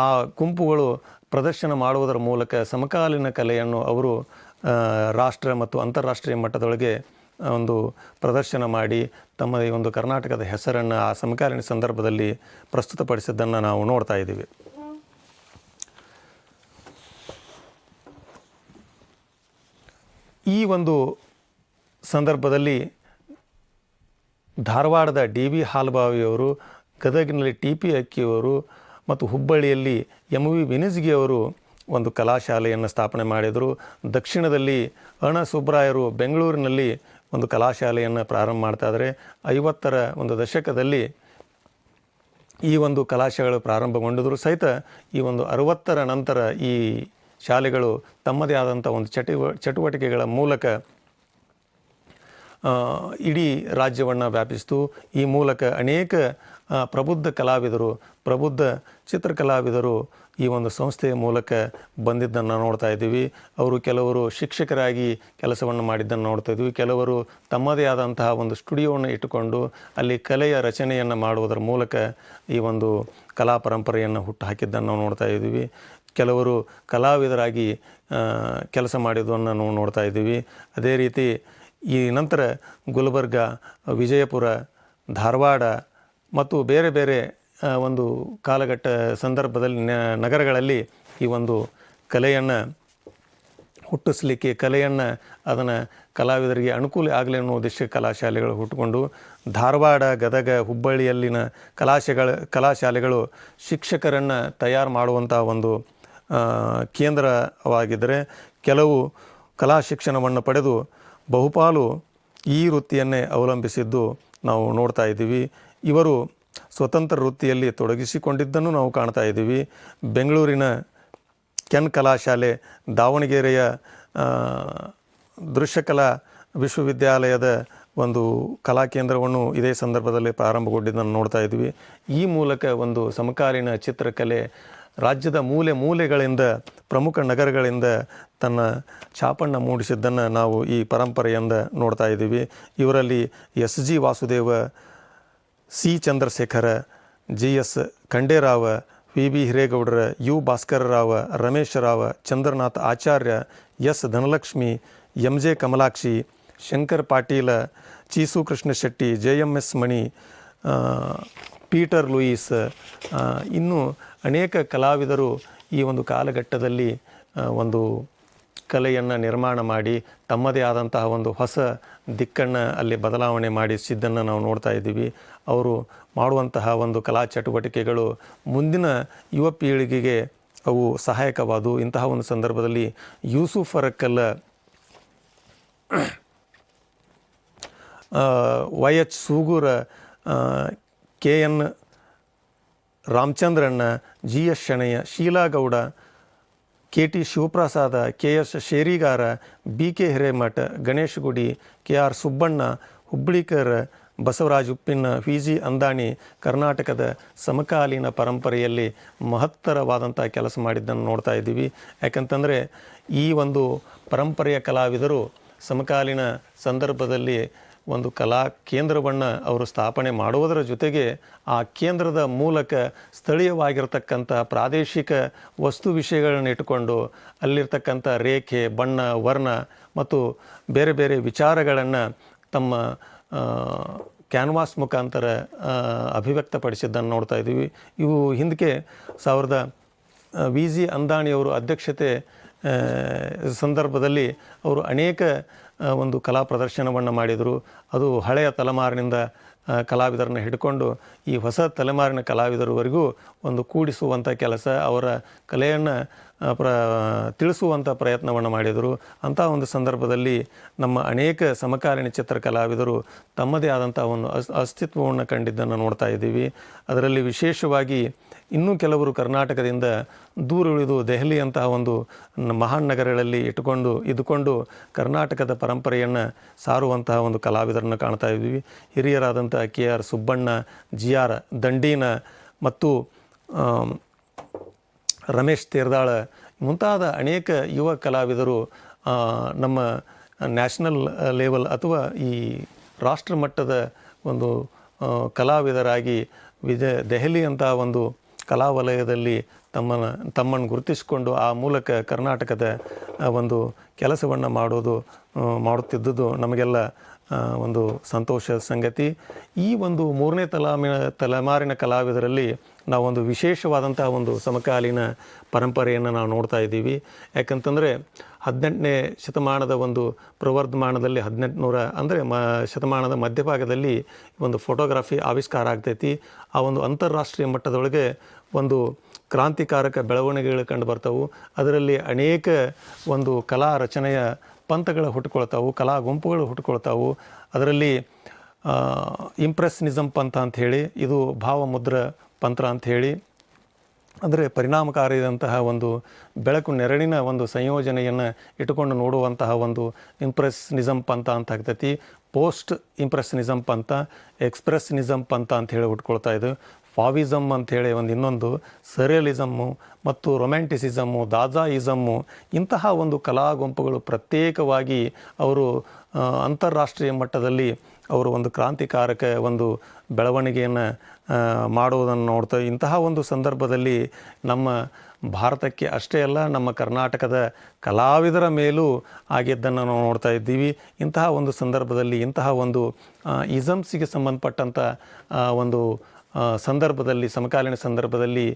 ಆ ಗುಂಪುಗಳು ಪ್ರದರ್ಶನ ಮಾಡುವುದರ ಮೂಲಕ ಸಮಕಾಲೀನ ಕಲೆಯನ್ನು ಅವರು ರಾಷ್ಟ್ರ ಮತ್ತು ಅಂತಾರಾಷ್ಟ್ರೀಯ ಮಟ್ಟದೊಳಗೆ ಒಂದು ಪ್ರದರ್ಶನ ಮಾಡಿ ತಮ್ಮ ಈ ಒಂದು ಕರ್ನಾಟಕದ ಹೆಸರನ್ನು ಆ ಸಮಕಾಲೀನ ಸಂದರ್ಭದಲ್ಲಿ ಪ್ರಸ್ತುತಪಡಿಸಿದ್ದನ್ನು ನಾವು ನೋಡ್ತಾ ಇದ್ದೀವಿ. ಈ ಒಂದು ಸಂದರ್ಭದಲ್ಲಿ ಧಾರವಾಡದ DV ಹಾಲ್ಬಾವಿಯವರು, ಗದಗಿನಲ್ಲಿ TP ಅಕ್ಕಿಯವರು ಮತ್ತು ಹುಬ್ಬಳ್ಳಿಯಲ್ಲಿ MV ವಿನಿಜ್ಗಿಯವರು ಒಂದು ಕಲಾಶಾಲೆಯನ್ನು ಸ್ಥಾಪನೆ ಮಾಡಿದರು. ದಕ್ಷಿಣದಲ್ಲಿ ಅಣ ಸುಬ್ರಾಯರು ಬೆಂಗಳೂರಿನಲ್ಲಿ ಒಂದು ಕಲಾಶಾಲೆಯನ್ನು ಪ್ರಾರಂಭ ಮಾಡ್ತಾಯಿದ್ದಾರೆ. 50ರ ಒಂದು ದಶಕದಲ್ಲಿ ಈ ಒಂದು ಕಲಾಶಾಲೆಗಳು ಪ್ರಾರಂಭಗೊಂಡಿದ್ರು ಸಹಿತ ಈ ಒಂದು 60ರ ನಂತರ ಈ ಶಾಲೆಗಳು ತಮ್ಮದೇ ಆದಂಥ ಒಂದು ಚಟುವಟಿಕೆಗಳ ಮೂಲಕ ಇಡೀ ರಾಜ್ಯವನ್ನು ವ್ಯಾಪಿಸಿತು. ಈ ಮೂಲಕ ಅನೇಕ ಪ್ರಬುದ್ಧ ಕಲಾವಿದರು, ಪ್ರಬುದ್ಧ ಚಿತ್ರಕಲಾವಿದರು ಈ ಒಂದು ಸಂಸ್ಥೆಯ ಮೂಲಕ ಬಂದಿದ್ದನ್ನು ನೋಡ್ತಾ ಇದ್ದೀವಿ. ಅವರು ಕೆಲವರು ಶಿಕ್ಷಕರಾಗಿ ಕೆಲಸವನ್ನು ಮಾಡಿದ್ದನ್ನು ನೋಡ್ತಾ ಇದ್ವಿ. ಕೆಲವರು ತಮ್ಮದೇ ಆದಂತಹ ಒಂದು ಸ್ಟುಡಿಯೋವನ್ನು ಇಟ್ಟುಕೊಂಡು ಅಲ್ಲಿ ಕಲೆಯ ರಚನೆಯನ್ನು ಮಾಡುವುದರ ಮೂಲಕ ಈ ಒಂದು ಕಲಾ ಪರಂಪರೆಯನ್ನು ಹುಟ್ಟು ಹಾಕಿದ್ದನ್ನು ನಾವು ನೋಡ್ತಾ ಇದ್ದೀವಿ. ಕೆಲವರು ಕಲಾವಿದರಾಗಿ ಕೆಲಸ ಮಾಡಿದ್ದನ್ನು ನಾವು ನೋಡ್ತಾ ಇದ್ದೀವಿ. ಅದೇ ರೀತಿ ಈ ನಂತರ ಗುಲ್ಬರ್ಗ, ವಿಜಯಪುರ, ಧಾರವಾಡ ಮತ್ತು ಬೇರೆ ಬೇರೆ ಒಂದು ಕಾಲಘಟ್ಟ ಸಂದರ್ಭದಲ್ಲಿ ನಗರಗಳಲ್ಲಿ ಈ ಒಂದು ಕಲೆಯನ್ನು ಹುಟ್ಟಿಸ್ಲಿಕ್ಕೆ, ಕಲೆಯನ್ನು ಅದನ್ನು ಕಲಾವಿದರಿಗೆ ಅನುಕೂಲ ಆಗಲಿ ಅನ್ನೋ ಉದ್ದೇಶ ಕಲಾಶಾಲೆಗಳು ಹುಟ್ಟುಕೊಂಡು ಧಾರವಾಡ, ಗದಗ, ಹುಬ್ಬಳ್ಳಿಯಲ್ಲಿನ ಕಲಾಶಾಲೆಗಳು ಶಿಕ್ಷಕರನ್ನು ತಯಾರು ಮಾಡುವಂಥ ಒಂದು ಕೇಂದ್ರವಾಗಿದ್ದರೆ, ಕೆಲವು ಕಲಾ ಶಿಕ್ಷಣವನ್ನು ಪಡೆದು ಬಹುಪಾಲು ಈ ವೃತ್ತಿಯನ್ನೇ ಅವಲಂಬಿಸಿದ್ದು ನಾವು ನೋಡ್ತಾ ಇದ್ದೀವಿ. ಇವರು ಸ್ವತಂತ್ರ ವೃತ್ತಿಯಲ್ಲಿ ತೊಡಗಿಸಿಕೊಂಡಿದ್ದನ್ನು ನಾವು ಕಾಣ್ತಾ ಇದ್ದೀವಿ. ಬೆಂಗಳೂರಿನ ಕೆನ್ ಕಲಾಶಾಲೆ, ದಾವಣಗೆರೆಯ ದೃಶ್ಯಕಲಾ ವಿಶ್ವವಿದ್ಯಾಲಯದ ಒಂದು ಕಲಾ ಕೇಂದ್ರವನ್ನು ಇದೇ ಸಂದರ್ಭದಲ್ಲಿ ಪ್ರಾರಂಭಗೊಂಡಿದ್ದನ್ನು ನೋಡ್ತಾ ಇದ್ವಿ. ಈ ಮೂಲಕ ಒಂದು ಸಮಕಾಲೀನ ಚಿತ್ರಕಲೆ ರಾಜ್ಯದ ಮೂಲೆ ಮೂಲೆಗಳಿಂದ, ಪ್ರಮುಖ ನಗರಗಳಿಂದ ತನ್ನ ಛಾಪನ್ನು ಮೂಡಿಸಿದ್ದನ್ನು ನಾವು ಈ ಪರಂಪರೆಯಿಂದ ನೋಡ್ತಾ ಇದ್ದೀವಿ. ಇವರಲ್ಲಿ SG Vasudeva, C Chandrashekhara, GS Khanderao, VB Hiregowdar, U Bhaskararao, Rameshrao, Chandranath Acharya, S Dhanalakshmi, MJ Kamalakshi, Shankar Patil, Chisu Krishnashetty, JMS Mani, Peter Louis, ಇನ್ನೂ ಅನೇಕ ಕಲಾವಿದರು ಈ ಒಂದು ಕಾಲಘಟ್ಟದಲ್ಲಿ ಒಂದು ಕಲೆಯನ್ನು ನಿರ್ಮಾಣ ಮಾಡಿ ತಮ್ಮದೇ ಆದಂತಹ ಒಂದು ಹೊಸ ದಿಕ್ಕನ್ನು ಅಲ್ಲಿ ಬದಲಾವಣೆ ಮಾಡಿಸಿದ್ದನ್ನು ನಾವು ನೋಡ್ತಾ ಇದ್ದೀವಿ. ಅವರು ಮಾಡುವಂತಹ ಒಂದು ಕಲಾ ಚಟುವಟಿಕೆಗಳು ಮುಂದಿನ ಯುವ ಪೀಳಿಗೆಗೆ ಅವು ಸಹಾಯಕವಾದವು. ಇಂತಹ ಒಂದು ಸಂದರ್ಭದಲ್ಲಿ Yusuf ಅರಕಲ್, YH ಸೂಗೂರ, KN ರಾಮಚಂದ್ರಣ್ಣ, GS ಶೆಣಯ್ಯ, ಶೀಲಾಗೌಡ, KT Shivaprasad, KS Sherigar, BK Hiremath, Ganesh ಗುಡಿ, KR ಸುಬ್ಬಣ್ಣ, ಹುಬ್ಳಿಕರ್, ಬಸವರಾಜ್ ಉಪ್ಪಿನ, VG ಅಂದಾಣಿ ಕರ್ನಾಟಕದ ಸಮಕಾಲೀನ ಪರಂಪರೆಯಲ್ಲಿ ಮಹತ್ತರವಾದಂಥ ಕೆಲಸ ಮಾಡಿದ್ದನ್ನು ನೋಡ್ತಾ ಇದ್ದೀವಿ. ಯಾಕಂತಂದರೆ ಈ ಒಂದು ಪರಂಪರೆಯ ಕಲಾವಿದರು ಸಮಕಾಲೀನ ಸಂದರ್ಭದಲ್ಲಿ ಒಂದು ಕಲಾ ಕೇಂದ್ರವನ್ನು ಅವರು ಸ್ಥಾಪನೆ ಮಾಡುವುದರ ಜೊತೆಗೆ ಆ ಕೇಂದ್ರದ ಮೂಲಕ ಸ್ಥಳೀಯವಾಗಿರ್ತಕ್ಕಂಥ ಪ್ರಾದೇಶಿಕ ವಸ್ತು ವಿಷಯಗಳನ್ನು ಇಟ್ಟುಕೊಂಡು ಅಲ್ಲಿರ್ತಕ್ಕಂಥ ರೇಖೆ, ಬಣ್ಣ, ವರ್ಣ ಮತ್ತು ಬೇರೆ ಬೇರೆ ವಿಚಾರಗಳನ್ನು ತಮ್ಮ ಕ್ಯಾನ್ವಾಸ್ ಮುಖಾಂತರ ಅಭಿವ್ಯಕ್ತಪಡಿಸಿದ್ದನ್ನು ನೋಡ್ತಾ ಇದ್ದೀವಿ. ಇವು ಹಿಂದಕ್ಕೆ VG ಅಂದಾಣಿಯವರು ಅಧ್ಯಕ್ಷತೆ ಸಂದರ್ಭದಲ್ಲಿ ಅವರು ಅನೇಕ ಒಂದು ಕಲಾ ಪ್ರದರ್ಶನವನ್ನು ಮಾಡಿದರು. ಅದು ಹಳೆಯ ತಲೆಮಾರಿನಿಂದ ಕಲಾವಿದರನ್ನು ಹಿಡ್ಕೊಂಡು ಈ ಹೊಸ ತಲೆಮಾರಿನ ಕಲಾವಿದರವರೆಗೂ ಒಂದು ಕೂಡಿಸುವಂಥ ಕೆಲಸ, ಅವರ ಕಲೆಯನ್ನು ತಿಳಿಸುವಂಥ ಪ್ರಯತ್ನವನ್ನು ಮಾಡಿದರು. ಅಂಥ ಒಂದು ಸಂದರ್ಭದಲ್ಲಿ ನಮ್ಮ ಅನೇಕ ಸಮಕಾಲೀನ ಚಿತ್ರ ಕಲಾವಿದರು ತಮ್ಮದೇ ಆದಂಥ ಒಂದು ಅಸ್ತಿತ್ವವನ್ನು ಕಂಡಿದ್ದನ್ನು ನೋಡ್ತಾ ಇದ್ದೀವಿ. ಅದರಲ್ಲಿ ವಿಶೇಷವಾಗಿ ಇನ್ನೂ ಕೆಲವರು ಕರ್ನಾಟಕದಿಂದ ದೂರ ಉಳಿದು ದೆಹಲಿಯಂತಹ ಒಂದು ಮಹಾನ್ ನಗರಗಳಲ್ಲಿ ಇದ್ದುಕೊಂಡು ಕರ್ನಾಟಕದ ಪರಂಪರೆಯನ್ನು ಸಾರುವಂತಹ ಒಂದು ಕಲಾವಿದರನ್ನು ಕಾಣ್ತಾ ಇದ್ದೀವಿ. ಹಿರಿಯರಾದಂಥ KR ಸುಬ್ಬಣ್ಣ, GR ದಂಡೀನ ಮತ್ತು ರಮೇಶ್ ತೇರ್ದಾಳ ಮುಂತಾದ ಅನೇಕ ಯುವ ಕಲಾವಿದರು ನಮ್ಮ ನ್ಯಾಷನಲ್ ಲೆವೆಲ್ ಅಥವಾ ಈ ರಾಷ್ಟ್ರ ಮಟ್ಟದ ಒಂದು ಕಲಾವಿದರಾಗಿ ದೆಹಲಿಯಂಥ ಒಂದು ಕಲಾ ವಲಯದಲ್ಲಿ ತಮ್ಮನ್ನು ಗುರುತಿಸಿಕೊಂಡು ಆ ಮೂಲಕ ಕರ್ನಾಟಕದ ಒಂದು ಕೆಲಸವನ್ನು ಮಾಡುತ್ತಿದ್ದುದು ನಮಗೆಲ್ಲ ಒಂದು ಸಂತೋಷದ ಸಂಗತಿ. ಈ ಒಂದು ಮೂರನೇ ತಲೆಮಾರಿನ ಕಲಾವಿದರಲ್ಲಿ ನಾವೊಂದು ವಿಶೇಷವಾದಂಥ ಒಂದು ಸಮಕಾಲೀನ ಪರಂಪರೆಯನ್ನು ನಾವು ನೋಡ್ತಾ ಇದ್ದೀವಿ. ಯಾಕಂತಂದರೆ 18ನೇ ಶತಮಾನದ ಒಂದು ಪ್ರವರ್ಧಮಾನದಲ್ಲಿ 1800 ಅಂದರೆ ಶತಮಾನದ ಮಧ್ಯಭಾಗದಲ್ಲಿ ಒಂದು ಫೋಟೋಗ್ರಫಿ ಆವಿಷ್ಕಾರ ಆಗ್ತೈತಿ. ಆ ಒಂದು ಅಂತಾರಾಷ್ಟ್ರೀಯ ಮಟ್ಟದೊಳಗೆ ಒಂದು ಕ್ರಾಂತಿಕಾರಕ ಬೆಳವಣಿಗೆಗಳು ಕಂಡು ಬರ್ತವೆ. ಅದರಲ್ಲಿ ಅನೇಕ ಒಂದು ಕಲಾ ರಚನೆಯ ಪಂಥಗಳು ಹುಟ್ಟುಕೊಳ್ತಾವೆ, ಕಲಾ ಗುಂಪುಗಳು ಹುಟ್ಟುಕೊಳ್ತಾವೆ. ಅದರಲ್ಲಿ ಇಂಪ್ರೆಸ್ನಿಸಮ್ ಪಂಥ ಅಂಥೇಳಿ, ಇದು ಭಾವಮುದ್ರ ಪಂಥ ಅಂಥೇಳಿ, ಅಂದರೆ ಪರಿಣಾಮಕಾರಿಯಾದಂತಹ ಒಂದು ಬೆಳಕು ನೆರಳಿನ ಒಂದು ಸಂಯೋಜನೆಯನ್ನು ಇಟ್ಟುಕೊಂಡು ನೋಡುವಂತಹ ಒಂದು ಇಂಪ್ರೆಸ್ನಿಸಮ್ ಪಂಥ ಅಂತ ಆಗ್ತೈತಿ. ಪೋಸ್ಟ್ ಇಂಪ್ರೆಸ್ನಿಸಮ್ ಪಂಥ, ಎಕ್ಸ್ಪ್ರೆಸ್ನಿಸಮ್ ಪಂಥ ಅಂಥೇಳಿ ಹುಟ್ಕೊಳ್ತಾ ಇದು. ಫಾವಿಸಮ್ ಅಂಥೇಳಿ ಒಂದು ಇನ್ನೊಂದು ಸರಿಯಲಿಸಮ್ಮು ಮತ್ತು ರೊಮ್ಯಾಂಟಿಸಿಸಮ್ಮು, ದಾದಾಯಿಸಮ್ಮು ಇಂತಹ ಒಂದು ಕಲಾ ಗುಂಪುಗಳು ಪ್ರತ್ಯೇಕವಾಗಿ ಅವರು ಅಂತಾರಾಷ್ಟ್ರೀಯ ಮಟ್ಟದಲ್ಲಿ ಅವರು ಒಂದು ಕ್ರಾಂತಿಕಾರಕ ಒಂದು ಬೆಳವಣಿಗೆಯನ್ನು ಮಾಡುವುದನ್ನು ನೋಡ್ತಾ ಇಂತಹ ಒಂದು ಸಂದರ್ಭದಲ್ಲಿ ನಮ್ಮ ಭಾರತಕ್ಕೆ ಅಷ್ಟೇ ಅಲ್ಲ ನಮ್ಮ ಕರ್ನಾಟಕದ ಕಲಾವಿದರ ಮೇಲೂ ಆಗಿದ್ದನ್ನು ನಾವು ನೋಡ್ತಾ ಇದ್ದೀವಿ. ಇಂತಹ ಒಂದು ಸಂದರ್ಭದಲ್ಲಿ ಇಂತಹ ಒಂದು ಇಸಮ್ಸಿಗೆ ಸಂಬಂಧಪಟ್ಟಂಥ ಒಂದು ಸಂದರ್ಭದಲ್ಲಿ ಸಮಕಾಲೀನ ಸಂದರ್ಭದಲ್ಲಿ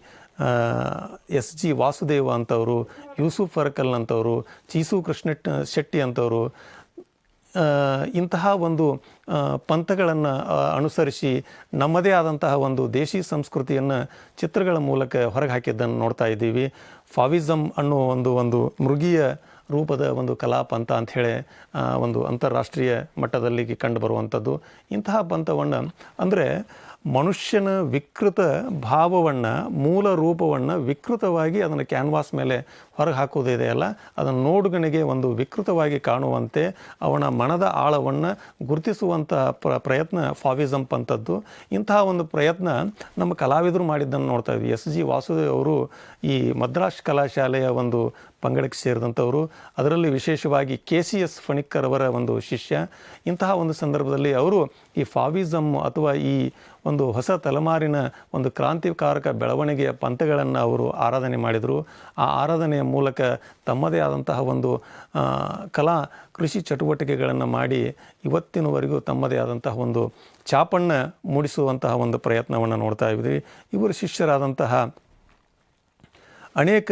SG ವಾಸುದೇವ ಅಂಥವರು, ಯೂಸುಫ್ ಫರ್ಕಲ್ ಅಂಥವರು, ಚೀಸು ಕೃಷ್ಣ ಶೆಟ್ಟಿ ಅಂಥವರು ಇಂತಹ ಒಂದು ಪಂಥಗಳನ್ನು ಅನುಸರಿಸಿ ನಮ್ಮದೇ ಆದಂತಹ ಒಂದು ದೇಶಿ ಸಂಸ್ಕೃತಿಯನ್ನು ಚಿತ್ರಗಳ ಮೂಲಕ ಹೊರಗೆ ಹಾಕಿದ್ದನ್ನು ನೋಡ್ತಾ ಇದ್ದೀವಿ. ಫಾವಿಸಮ್ ಅನ್ನೋ ಒಂದು ಮೃಗೀಯ ರೂಪದ ಒಂದು ಕಲಾ ಪಂಥ ಅಂಥೇಳಿ ಒಂದು ಅಂತಾರಾಷ್ಟ್ರೀಯ ಮಟ್ಟದಲ್ಲಿ ಕಂಡುಬರುವಂಥದ್ದು. ಇಂತಹ ಪಂಥವನ್ನು ಅಂದರೆ ಮನುಷ್ಯನ ವಿಕೃತ ಭಾವವನ್ನು, ಮೂಲ ರೂಪವನ್ನು ವಿಕೃತವಾಗಿ ಅದನ್ನು ಕ್ಯಾನ್ವಾಸ್ ಮೇಲೆ ಹೊರಗೆ ಹಾಕೋದಿದೆ ಅಲ್ಲ, ಅದನ್ನು ನೋಡುಗನಿಗೆ ಒಂದು ವಿಕೃತವಾಗಿ ಕಾಣುವಂತೆ ಅವನ ಮನದ ಆಳವನ್ನು ಗುರುತಿಸುವಂಥ ಪ್ರಯತ್ನ ಫಾವಿಸಮ್ ಪಂಥದ್ದು. ಇಂತಹ ಒಂದು ಪ್ರಯತ್ನ ನಮ್ಮ ಕಲಾವಿದರು ಮಾಡಿದ್ದನ್ನು ನೋಡ್ತಾ ಇದ್ವಿ. SG ವಾಸುದೇವ್ ಅವರು ಈ ಮದ್ರಾಸ್ ಕಲಾಶಾಲೆಯ ಒಂದು ಪಂಗಡಕ್ಕೆ ಸೇರಿದಂಥವರು, ಅದರಲ್ಲಿ ವಿಶೇಷವಾಗಿ KCS ಫಣಿಕ್ಕರ್ ಅವರ ಒಂದು ಶಿಷ್ಯ. ಇಂತಹ ಒಂದು ಸಂದರ್ಭದಲ್ಲಿ ಅವರು ಈ ಫಾವಿಸಮ್ ಅಥವಾ ಈ ಒಂದು ಹೊಸ ತಲೆಮಾರಿನ ಒಂದು ಕ್ರಾಂತಿಕಾರಕ ಬೆಳವಣಿಗೆಯ ಪಂಥಗಳನ್ನು ಅವರು ಆರಾಧನೆ ಮಾಡಿದರು. ಆ ಆರಾಧನೆಯ ಮೂಲಕ ತಮ್ಮದೇ ಆದಂತಹ ಒಂದು ಕಲಾ ಕೃಷಿ ಚಟುವಟಿಕೆಗಳನ್ನು ಮಾಡಿ ಇವತ್ತಿನವರೆಗೂ ತಮ್ಮದೇ ಆದಂತಹ ಒಂದು ಛಾಪನ್ನು ಮೂಡಿಸುವಂತಹ ಒಂದು ಪ್ರಯತ್ನವನ್ನು ನೋಡ್ತಾ ಇದ್ದೀವಿ. ಇವರು ಶಿಷ್ಯರಾದಂತಹ ಅನೇಕ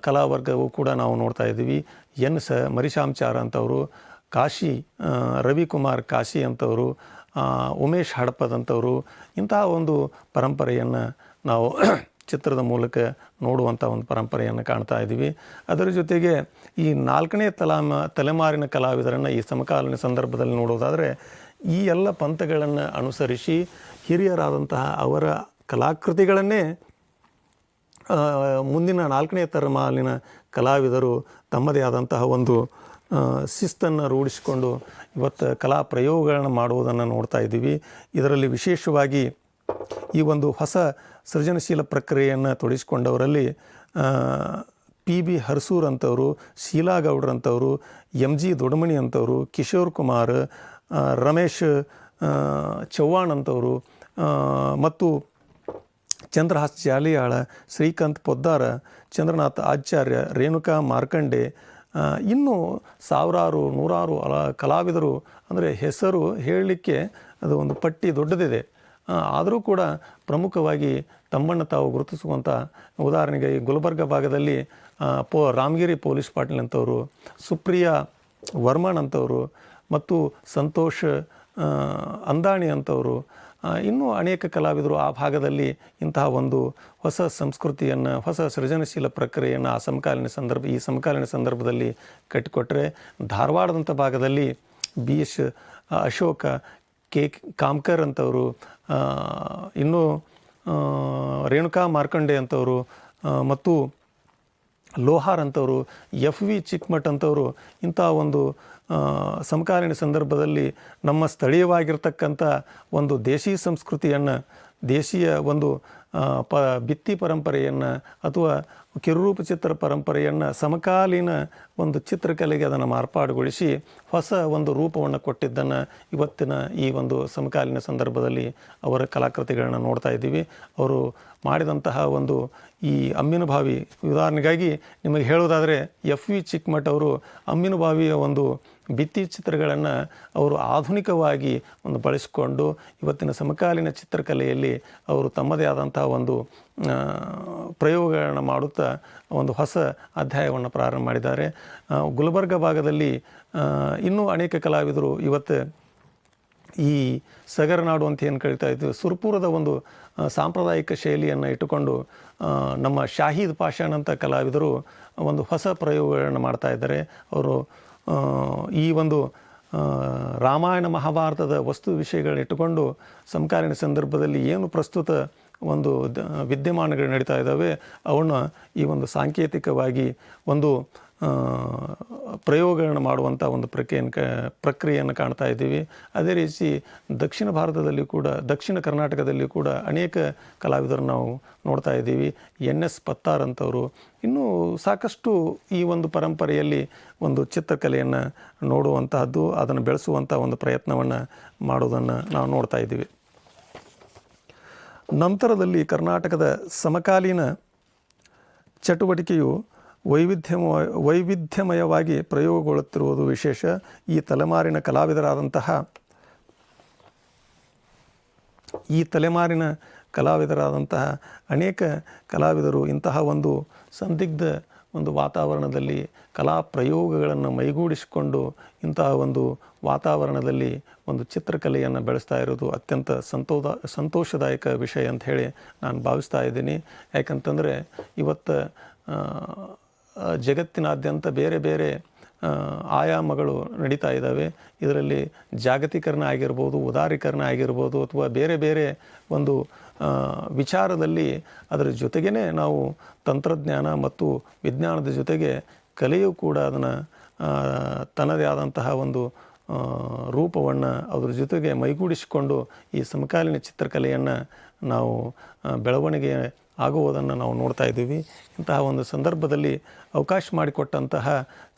ಕಲಾವರ್ಗವು ಕೂಡ ನಾವು ನೋಡ್ತಾ ಇದ್ದೀವಿ. ಮರಿಶಾಂಚಾರ್ ಅಂತವರು, ಕಾಶಿ ರವಿಕುಮಾರ್ ಕಾಶಿ ಅಂತವರು, ಉಮೇಶ್ ಹಡಪದಂಥವರು ಇಂತಹ ಒಂದು ಪರಂಪರೆಯನ್ನು ನಾವು ಚಿತ್ರದ ಮೂಲಕ ನೋಡುವಂಥ ಒಂದು ಪರಂಪರೆಯನ್ನು ಕಾಣ್ತಾ ಇದ್ದೀವಿ. ಅದರ ಜೊತೆಗೆ ಈ 4ನೇ ತಲೆಮಾರಿನ ಕಲಾವಿದರನ್ನು ಈ ಸಮಕಾಲೀನ ಸಂದರ್ಭದಲ್ಲಿ ನೋಡೋದಾದರೆ ಈ ಎಲ್ಲ ಪಂಥಗಳನ್ನು ಅನುಸರಿಸಿ ಹಿರಿಯರಾದಂತಹ ಅವರ ಕಲಾಕೃತಿಗಳನ್ನೇ ಮುಂದಿನ 4ನೇ ತಲೆಮಾರಿನ ಕಲಾವಿದರು ತಮ್ಮದೇ ಆದಂತಹ ಒಂದು ಶಿಸ್ತನ್ನು ರೂಢಿಸಿಕೊಂಡು ಇವತ್ತು ಕಲಾ ಪ್ರಯೋಗಗಳನ್ನು ಮಾಡುವುದನ್ನು ನೋಡ್ತಾ ಇದ್ದೀವಿ. ಇದರಲ್ಲಿ ವಿಶೇಷವಾಗಿ ಈ ಒಂದು ಹೊಸ ಸೃಜನಶೀಲ ಪ್ರಕ್ರಿಯೆಯನ್ನು ತೊಡಗಿಸಿಕೊಂಡವರಲ್ಲಿ PB ಹರ್ಸೂರ್ ಅಂಥವರು, ಶೀಲಾ ಗೌಡ್ರಂಥವರು, MG ದೊಡ್ಡಮಣಿ ಅಂಥವರು, ಕಿಶೋರ್ ಕುಮಾರ್, ರಮೇಶ್ ಚವ್ಹಾಣ್ ಅಂಥವರು ಮತ್ತು ಚಂದ್ರಹಾಸ್ ಜಾಲಿಯಾಳ, ಶ್ರೀಕಾಂತ್ ಪೊದ್ದಾರ, ಚಂದ್ರನಾಥ್ ಆಚಾರ್ಯ, ರೇಣುಕಾ ಮಾರ್ಕಂಡೆ, ಇನ್ನೂ ಸಾವಿರಾರು ನೂರಾರು ಕಲಾವಿದರು, ಅಂದರೆ ಹೆಸರು ಹೇಳಲಿಕ್ಕೆ ಅದು ಒಂದು ಪಟ್ಟಿ ದೊಡ್ಡದಿದೆ. ಆದರೂ ಕೂಡ ಪ್ರಮುಖವಾಗಿ ತಮ್ಮನ್ನು ತಾವು ಗುರುತಿಸುವಂಥ, ಉದಾಹರಣೆಗೆ ಈ ಗುಲ್ಬರ್ಗ ಭಾಗದಲ್ಲಿ ರಾಮಗಿರಿ ಪೊಲೀಸ್ ಪಾಟೀಲ್ ಅಂತವರು, ಸುಪ್ರಿಯಾ ವರ್ಮನ್ ಅಂತವರು ಮತ್ತು ಸಂತೋಷ್ ಅಂದಾಣಿ ಅಂತವರು, ಇನ್ನೂ ಅನೇಕ ಕಲಾವಿದರು ಆ ಭಾಗದಲ್ಲಿ ಇಂತಹ ಒಂದು ಹೊಸ ಸಂಸ್ಕೃತಿಯನ್ನು, ಹೊಸ ಸೃಜನಶೀಲ ಪ್ರಕ್ರಿಯೆಯನ್ನು ಈ ಸಮಕಾಲೀನ ಸಂದರ್ಭದಲ್ಲಿ ಕಟ್ಟಿಕೊಟ್ಟರೆ, ಧಾರವಾಡದಂಥ ಭಾಗದಲ್ಲಿ BS ಅಶೋಕ, ಕಾಮ್ಕರ್ ಅಂತವರು, ಇನ್ನೂ ರೇಣುಕಾ ಮಾರ್ಕಂಡೆ ಅಂತವರು ಮತ್ತು ಲೋಹಾರ್ ಅಂತವರು, FV ಚಿಕ್ಮಠ್ ಅಂತವರು ಇಂಥ ಒಂದು ಸಮಕಾಲೀನ ಸಂದರ್ಭದಲ್ಲಿ ನಮ್ಮ ಸ್ಥಳೀಯವಾಗಿರ್ತಕ್ಕಂಥ ಒಂದು ದೇಶಿ ಸಂಸ್ಕೃತಿಯನ್ನು, ದೇಶೀಯ ಒಂದು ಭಿತ್ತಿ ಪರಂಪರೆಯನ್ನು ಅಥವಾ ಕಿರುರೂಪ ಚಿತ್ರ ಪರಂಪರೆಯನ್ನು ಸಮಕಾಲೀನ ಒಂದು ಚಿತ್ರಕಲೆಗೆ ಅದನ್ನು ಮಾರ್ಪಾಡುಗೊಳಿಸಿ ಹೊಸ ಒಂದು ರೂಪವನ್ನು ಕೊಟ್ಟಿದ್ದನ್ನು ಇವತ್ತಿನ ಈ ಒಂದು ಸಮಕಾಲೀನ ಸಂದರ್ಭದಲ್ಲಿ ಅವರ ಕಲಾಕೃತಿಗಳನ್ನು ನೋಡ್ತಾ ಇದ್ದೀವಿ. ಅವರು ಮಾಡಿದಂತಹ ಒಂದು ಈ ಅಮ್ಮಿನಭಾವಿ, ಉದಾಹರಣೆಗಾಗಿ ನಿಮಗೆ ಹೇಳೋದಾದರೆ FV ಚಿಕ್ಮಠ್ ಅವರು ಅಮ್ಮಿನಭಾವಿಯ ಒಂದು ಭಿತ್ತಿ ಚಿತ್ರಗಳನ್ನು ಅವರು ಆಧುನಿಕವಾಗಿ ಒಂದು ಬಳಸಿಕೊಂಡು ಇವತ್ತಿನ ಸಮಕಾಲೀನ ಚಿತ್ರಕಲೆಯಲ್ಲಿ ಅವರು ತಮ್ಮದೇ ಆದಂತಹ ಒಂದು ಪ್ರಯೋಗಗಳನ್ನು ಮಾಡುತ್ತಾ ಒಂದು ಹೊಸ ಅಧ್ಯಾಯವನ್ನು ಪ್ರಾರಂಭ ಮಾಡಿದ್ದಾರೆ. ಗುಲ್ಬರ್ಗ ಭಾಗದಲ್ಲಿ ಇನ್ನೂ ಅನೇಕ ಕಲಾವಿದರು ಇವತ್ತು ಈ ಸಗರನಾಡು ಅಂತ ಏನು ಕರೀತಾ ಇದ್ವಿ, ಸುರ್ಪುರದ ಒಂದು ಸಾಂಪ್ರದಾಯಿಕ ಶೈಲಿಯನ್ನು ಇಟ್ಟುಕೊಂಡು ನಮ್ಮ ಶಾಹೀದ್ ಪಾಷಾಣ್ ಅಂತ ಕಲಾವಿದರು ಒಂದು ಹೊಸ ಪ್ರಯೋಗಗಳನ್ನು ಮಾಡ್ತಾ ಇದ್ದಾರೆ. ಅವರು ಈ ಒಂದು ರಾಮಾಯಣ ಮಹಾಭಾರತದ ವಸ್ತು ವಿಷಯಗಳನ್ನ ಇಟ್ಟುಕೊಂಡು ಸಮಕಾಲೀನ ಸಂದರ್ಭದಲ್ಲಿ ಏನು ಪ್ರಸ್ತುತ ಒಂದು ವಿದ್ಯಮಾನಗಳು ನಡೀತಾ ಇದ್ದಾವೆ ಅವನ್ನ ಈ ಒಂದು ಸಾಂಕೇತಿಕವಾಗಿ ಒಂದು ಪ್ರಯೋಗಗಳನ್ನು ಮಾಡುವಂಥ ಒಂದು ಪ್ರಕ್ರಿಯೆಯನ್ನು ಕಾಣ್ತಾ ಇದ್ದೀವಿ. ಅದೇ ರೀತಿ ದಕ್ಷಿಣ ಭಾರತದಲ್ಲಿ ಕೂಡ, ದಕ್ಷಿಣ ಕರ್ನಾಟಕದಲ್ಲಿ ಕೂಡ ಅನೇಕ ಕಲಾವಿದರು ನಾವು ನೋಡ್ತಾ ಇದ್ದೀವಿ. NS ಪತ್ತಾರ್ ಅಂತವರು ಇನ್ನೂ ಸಾಕಷ್ಟು ಈ ಒಂದು ಪರಂಪರೆಯಲ್ಲಿ ಒಂದು ಚಿತ್ರಕಲೆಯನ್ನು ನೋಡುವಂತಹದ್ದು, ಅದನ್ನು ಬೆಳೆಸುವಂಥ ಒಂದು ಪ್ರಯತ್ನವನ್ನು ಮಾಡೋದನ್ನು ನಾವು ನೋಡ್ತಾ ಇದ್ದೀವಿ. ನಂತರದಲ್ಲಿ ಕರ್ನಾಟಕದ ಸಮಕಾಲೀನ ಚಟುವಟಿಕೆಯು ವೈವಿಧ್ಯಮಯವಾಗಿ ಪ್ರಯೋಗಗೊಳ್ಳುತ್ತಿರುವುದು ವಿಶೇಷ. ಈ ತಲೆಮಾರಿನ ಕಲಾವಿದರಾದಂತಹ ಅನೇಕ ಕಲಾವಿದರು ಇಂತಹ ಒಂದು ಸಂದಿಗ್ಧ ಒಂದು ವಾತಾವರಣದಲ್ಲಿ ಕಲಾ ಪ್ರಯೋಗಗಳನ್ನು ಮೈಗೂಡಿಸಿಕೊಂಡು ಇಂತಹ ಒಂದು ವಾತಾವರಣದಲ್ಲಿ ಒಂದು ಚಿತ್ರಕಲೆಯನ್ನು ಬೆಳೆಸ್ತಾ ಇರೋದು ಅತ್ಯಂತ ಸಂತೋಷದಾಯಕ ವಿಷಯ ಅಂತ ಹೇಳಿ ನಾನು ಭಾವಿಸ್ತಾ ಇದ್ದೀನಿ. ಯಾಕಂತಂದರೆ ಇವತ್ತು ಜಗತ್ತಿನಾದ್ಯಂತ ಬೇರೆ ಬೇರೆ ಆಯಾಮಗಳು ನಡೀತಾ ಇದ್ದಾವೆ. ಇದರಲ್ಲಿ ಜಾಗತೀಕರಣ ಆಗಿರ್ಬೋದು, ಉದಾರೀಕರಣ ಆಗಿರ್ಬೋದು, ಅಥವಾ ಬೇರೆ ಬೇರೆ ಒಂದು ವಿಚಾರದಲ್ಲಿ ಅದರ ಜೊತೆಗೇ ನಾವು ತಂತ್ರಜ್ಞಾನ ಮತ್ತು ವಿಜ್ಞಾನದ ಜೊತೆಗೆ ಕಲೆಯೂ ಕೂಡ ಅದನ್ನು ತನ್ನದೇ ಆದಂತಹ ಒಂದು ರೂಪವನ್ನು ಅದರ ಜೊತೆಗೆ ಮೈಗೂಡಿಸಿಕೊಂಡು ಈ ಸಮಕಾಲೀನ ಚಿತ್ರಕಲೆಯನ್ನು ನಾವು ಬೆಳವಣಿಗೆ ಆಗುವುದನ್ನು ನಾವು ನೋಡ್ತಾ ಇದ್ದೀವಿ. ಇಂತಹ ಒಂದು ಸಂದರ್ಭದಲ್ಲಿ ಅವಕಾಶ ಮಾಡಿಕೊಟ್ಟಂತಹ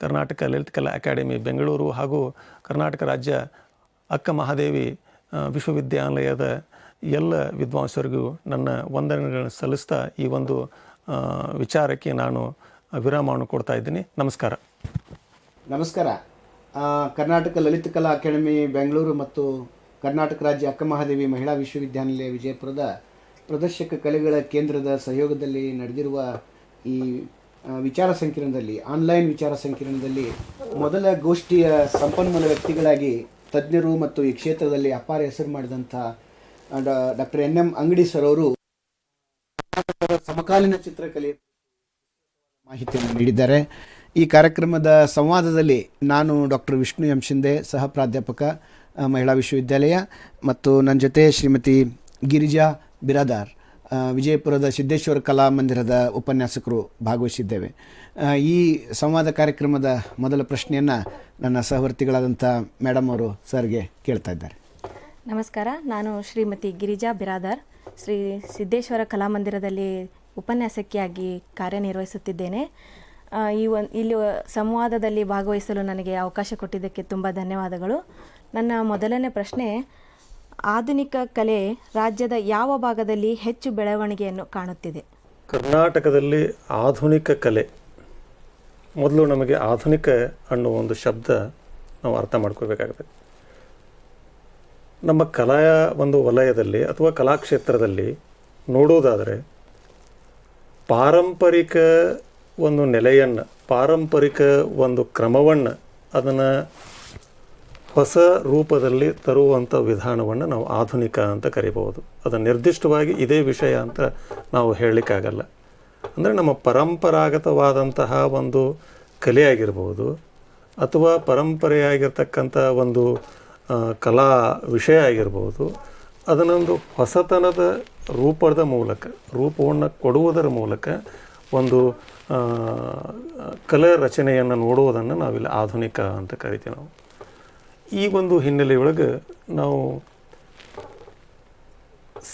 ಕರ್ನಾಟಕ ಲಲಿತಕಲಾ ಅಕಾಡೆಮಿ ಬೆಂಗಳೂರು ಹಾಗೂ ಕರ್ನಾಟಕ ರಾಜ್ಯ ಅಕ್ಕ ಮಹಾದೇವಿ ವಿಶ್ವವಿದ್ಯಾಲಯದ ಎಲ್ಲ ವಿದ್ವಾಂಸರಿಗೂ ನನ್ನ ವಂದನೆಗಳನ್ನು ಸಲ್ಲಿಸ್ತಾ ಈ ಒಂದು ವಿಚಾರಕ್ಕೆ ನಾನು ವಿರಾಮವನ್ನು ಕೊಡ್ತಾ ಇದ್ದೀನಿ. ನಮಸ್ಕಾರ. ನಮಸ್ಕಾರ. ಕರ್ನಾಟಕ ಲಲಿತಕಲಾ ಅಕಾಡೆಮಿ ಬೆಂಗಳೂರು ಮತ್ತು ಕರ್ನಾಟಕ ರಾಜ್ಯ ಅಕ್ಕ ಮಹಾದೇವಿ ಮಹಿಳಾ ವಿಶ್ವವಿದ್ಯಾನಿಲಯ ವಿಜಯಪುರದ ಪ್ರದರ್ಶಕ ಕಲೆಗಳ ಕೇಂದ್ರದ ಸಹಯೋಗದಲ್ಲಿ ನಡೆದಿರುವ ಈ ವಿಚಾರ ಸಂಕಿರಣದಲ್ಲಿ, ಆನ್ಲೈನ್ ವಿಚಾರ ಸಂಕಿರಣದಲ್ಲಿ ಮೊದಲ ಗೋಷ್ಠಿಯ ಸಂಪನ್ಮೂಲ ವ್ಯಕ್ತಿಗಳಾಗಿ ತಜ್ಞರು ಮತ್ತು ಈ ಕ್ಷೇತ್ರದಲ್ಲಿ ಅಪಾರ ಹೆಸರು ಮಾಡಿದಂಥ ಡಾಕ್ಟರ್ NM ಅಂಗಡಿ ಸರ್ ಅವರು ಸಮಕಾಲೀನ ಚಿತ್ರಕಲೆ ಮಾಹಿತಿಯನ್ನು ನೀಡಿದ್ದಾರೆ. ಈ ಕಾರ್ಯಕ್ರಮದ ಸಂವಾದದಲ್ಲಿ ನಾನು ಡಾಕ್ಟರ್ ವಿಷ್ಣು ಎಂ ಶಿಂದೆ, ಸಹ ಪ್ರಾಧ್ಯಾಪಕ ಮಹಿಳಾ ವಿಶ್ವವಿದ್ಯಾಲಯ, ಮತ್ತು ನನ್ನ ಜೊತೆ ಶ್ರೀಮತಿ ಗಿರಿಜಾ ಬಿರಾದಾರ್, ವಿಜಯಪುರದ ಸಿದ್ದೇಶ್ವರ ಕಲಾಮಂದಿರದ ಉಪನ್ಯಾಸಕರು ಭಾಗವಹಿಸಿದ್ದೇವೆ. ಈ ಸಂವಾದ ಕಾರ್ಯಕ್ರಮದ ಮೊದಲ ಪ್ರಶ್ನೆಯನ್ನು ನನ್ನ ಸಹವರ್ತಿಗಳಾದಂಥ ಮೇಡಮ್ ಅವರು ಸರ್ಗೆ ಕೇಳ್ತಾ ಇದ್ದಾರೆ. ನಮಸ್ಕಾರ. ನಾನು ಶ್ರೀಮತಿ ಗಿರಿಜಾ ಬಿರಾದಾರ್, ಶ್ರೀ ಸಿದ್ದೇಶ್ವರ ಕಲಾಮಂದಿರದಲ್ಲಿ ಉಪನ್ಯಾಸಕಿಯಾಗಿ ಕಾರ್ಯನಿರ್ವಹಿಸುತ್ತಿದ್ದೇನೆ. ಇಲ್ಲಿ ಸಂವಾದದಲ್ಲಿ ಭಾಗವಹಿಸಲು ನನಗೆ ಅವಕಾಶ ಕೊಟ್ಟಿದ್ದಕ್ಕೆ ತುಂಬ ಧನ್ಯವಾದಗಳು. ನನ್ನ ಮೊದಲನೇ ಪ್ರಶ್ನೆ, ಆಧುನಿಕ ಕಲೆ ರಾಜ್ಯದ ಯಾವ ಭಾಗದಲ್ಲಿ ಹೆಚ್ಚು ಬೆಳವಣಿಗೆಯನ್ನು ಕಾಣುತ್ತಿದೆ? ಕರ್ನಾಟಕದಲ್ಲಿ ಆಧುನಿಕ ಕಲೆ, ಮೊದಲು ನಮಗೆ ಆಧುನಿಕ ಅನ್ನೋ ಒಂದು ಶಬ್ದ ನಾವು ಅರ್ಥ ಮಾಡ್ಕೋಬೇಕಾಗುತ್ತೆ. ನಮ್ಮ ಕಲೆಯ ಒಂದು ವಲಯದಲ್ಲಿ ಅಥವಾ ಕಲಾಕ್ಷೇತ್ರದಲ್ಲಿ ನೋಡೋದಾದರೆ ಪಾರಂಪರಿಕ ಒಂದು ನೆಲೆಯನ್ನು, ಪಾರಂಪರಿಕ ಒಂದು ಕ್ರಮವನ್ನು, ಅದನ್ನು ಹೊಸ ರೂಪದಲ್ಲಿ ತರುವಂಥ ವಿಧಾನವನ್ನು ನಾವು ಆಧುನಿಕ ಅಂತ ಕರಿಬೋದು. ಅದು ನಿರ್ದಿಷ್ಟವಾಗಿ ಇದೇ ವಿಷಯ ಅಂತ ನಾವು ಹೇಳಲಿಕ್ಕಾಗಲ್ಲ. ಅಂದರೆ ನಮ್ಮ ಪರಂಪರಾಗತವಾದಂತಹ ಒಂದು ಕಲೆ ಆಗಿರ್ಬೋದು, ಅಥವಾ ಪರಂಪರೆಯಾಗಿರ್ತಕ್ಕಂಥ ಒಂದು ಕಲಾ ವಿಷಯ ಆಗಿರ್ಬೋದು, ಅದನ್ನೊಂದು ಹೊಸತನದ ರೂಪದ ಮೂಲಕ, ರೂಪವನ್ನು ಕೊಡುವುದರ ಮೂಲಕ ಒಂದು ಕಲೆ ರಚನೆಯನ್ನು ನೋಡುವುದನ್ನು ನಾವಿಲ್ಲಿ ಆಧುನಿಕ ಅಂತ ಕರಿತೀವಿ. ನಾವು ಈ ಒಂದು ಹಿನ್ನೆಲೆಯೊಳಗೆ ನಾವು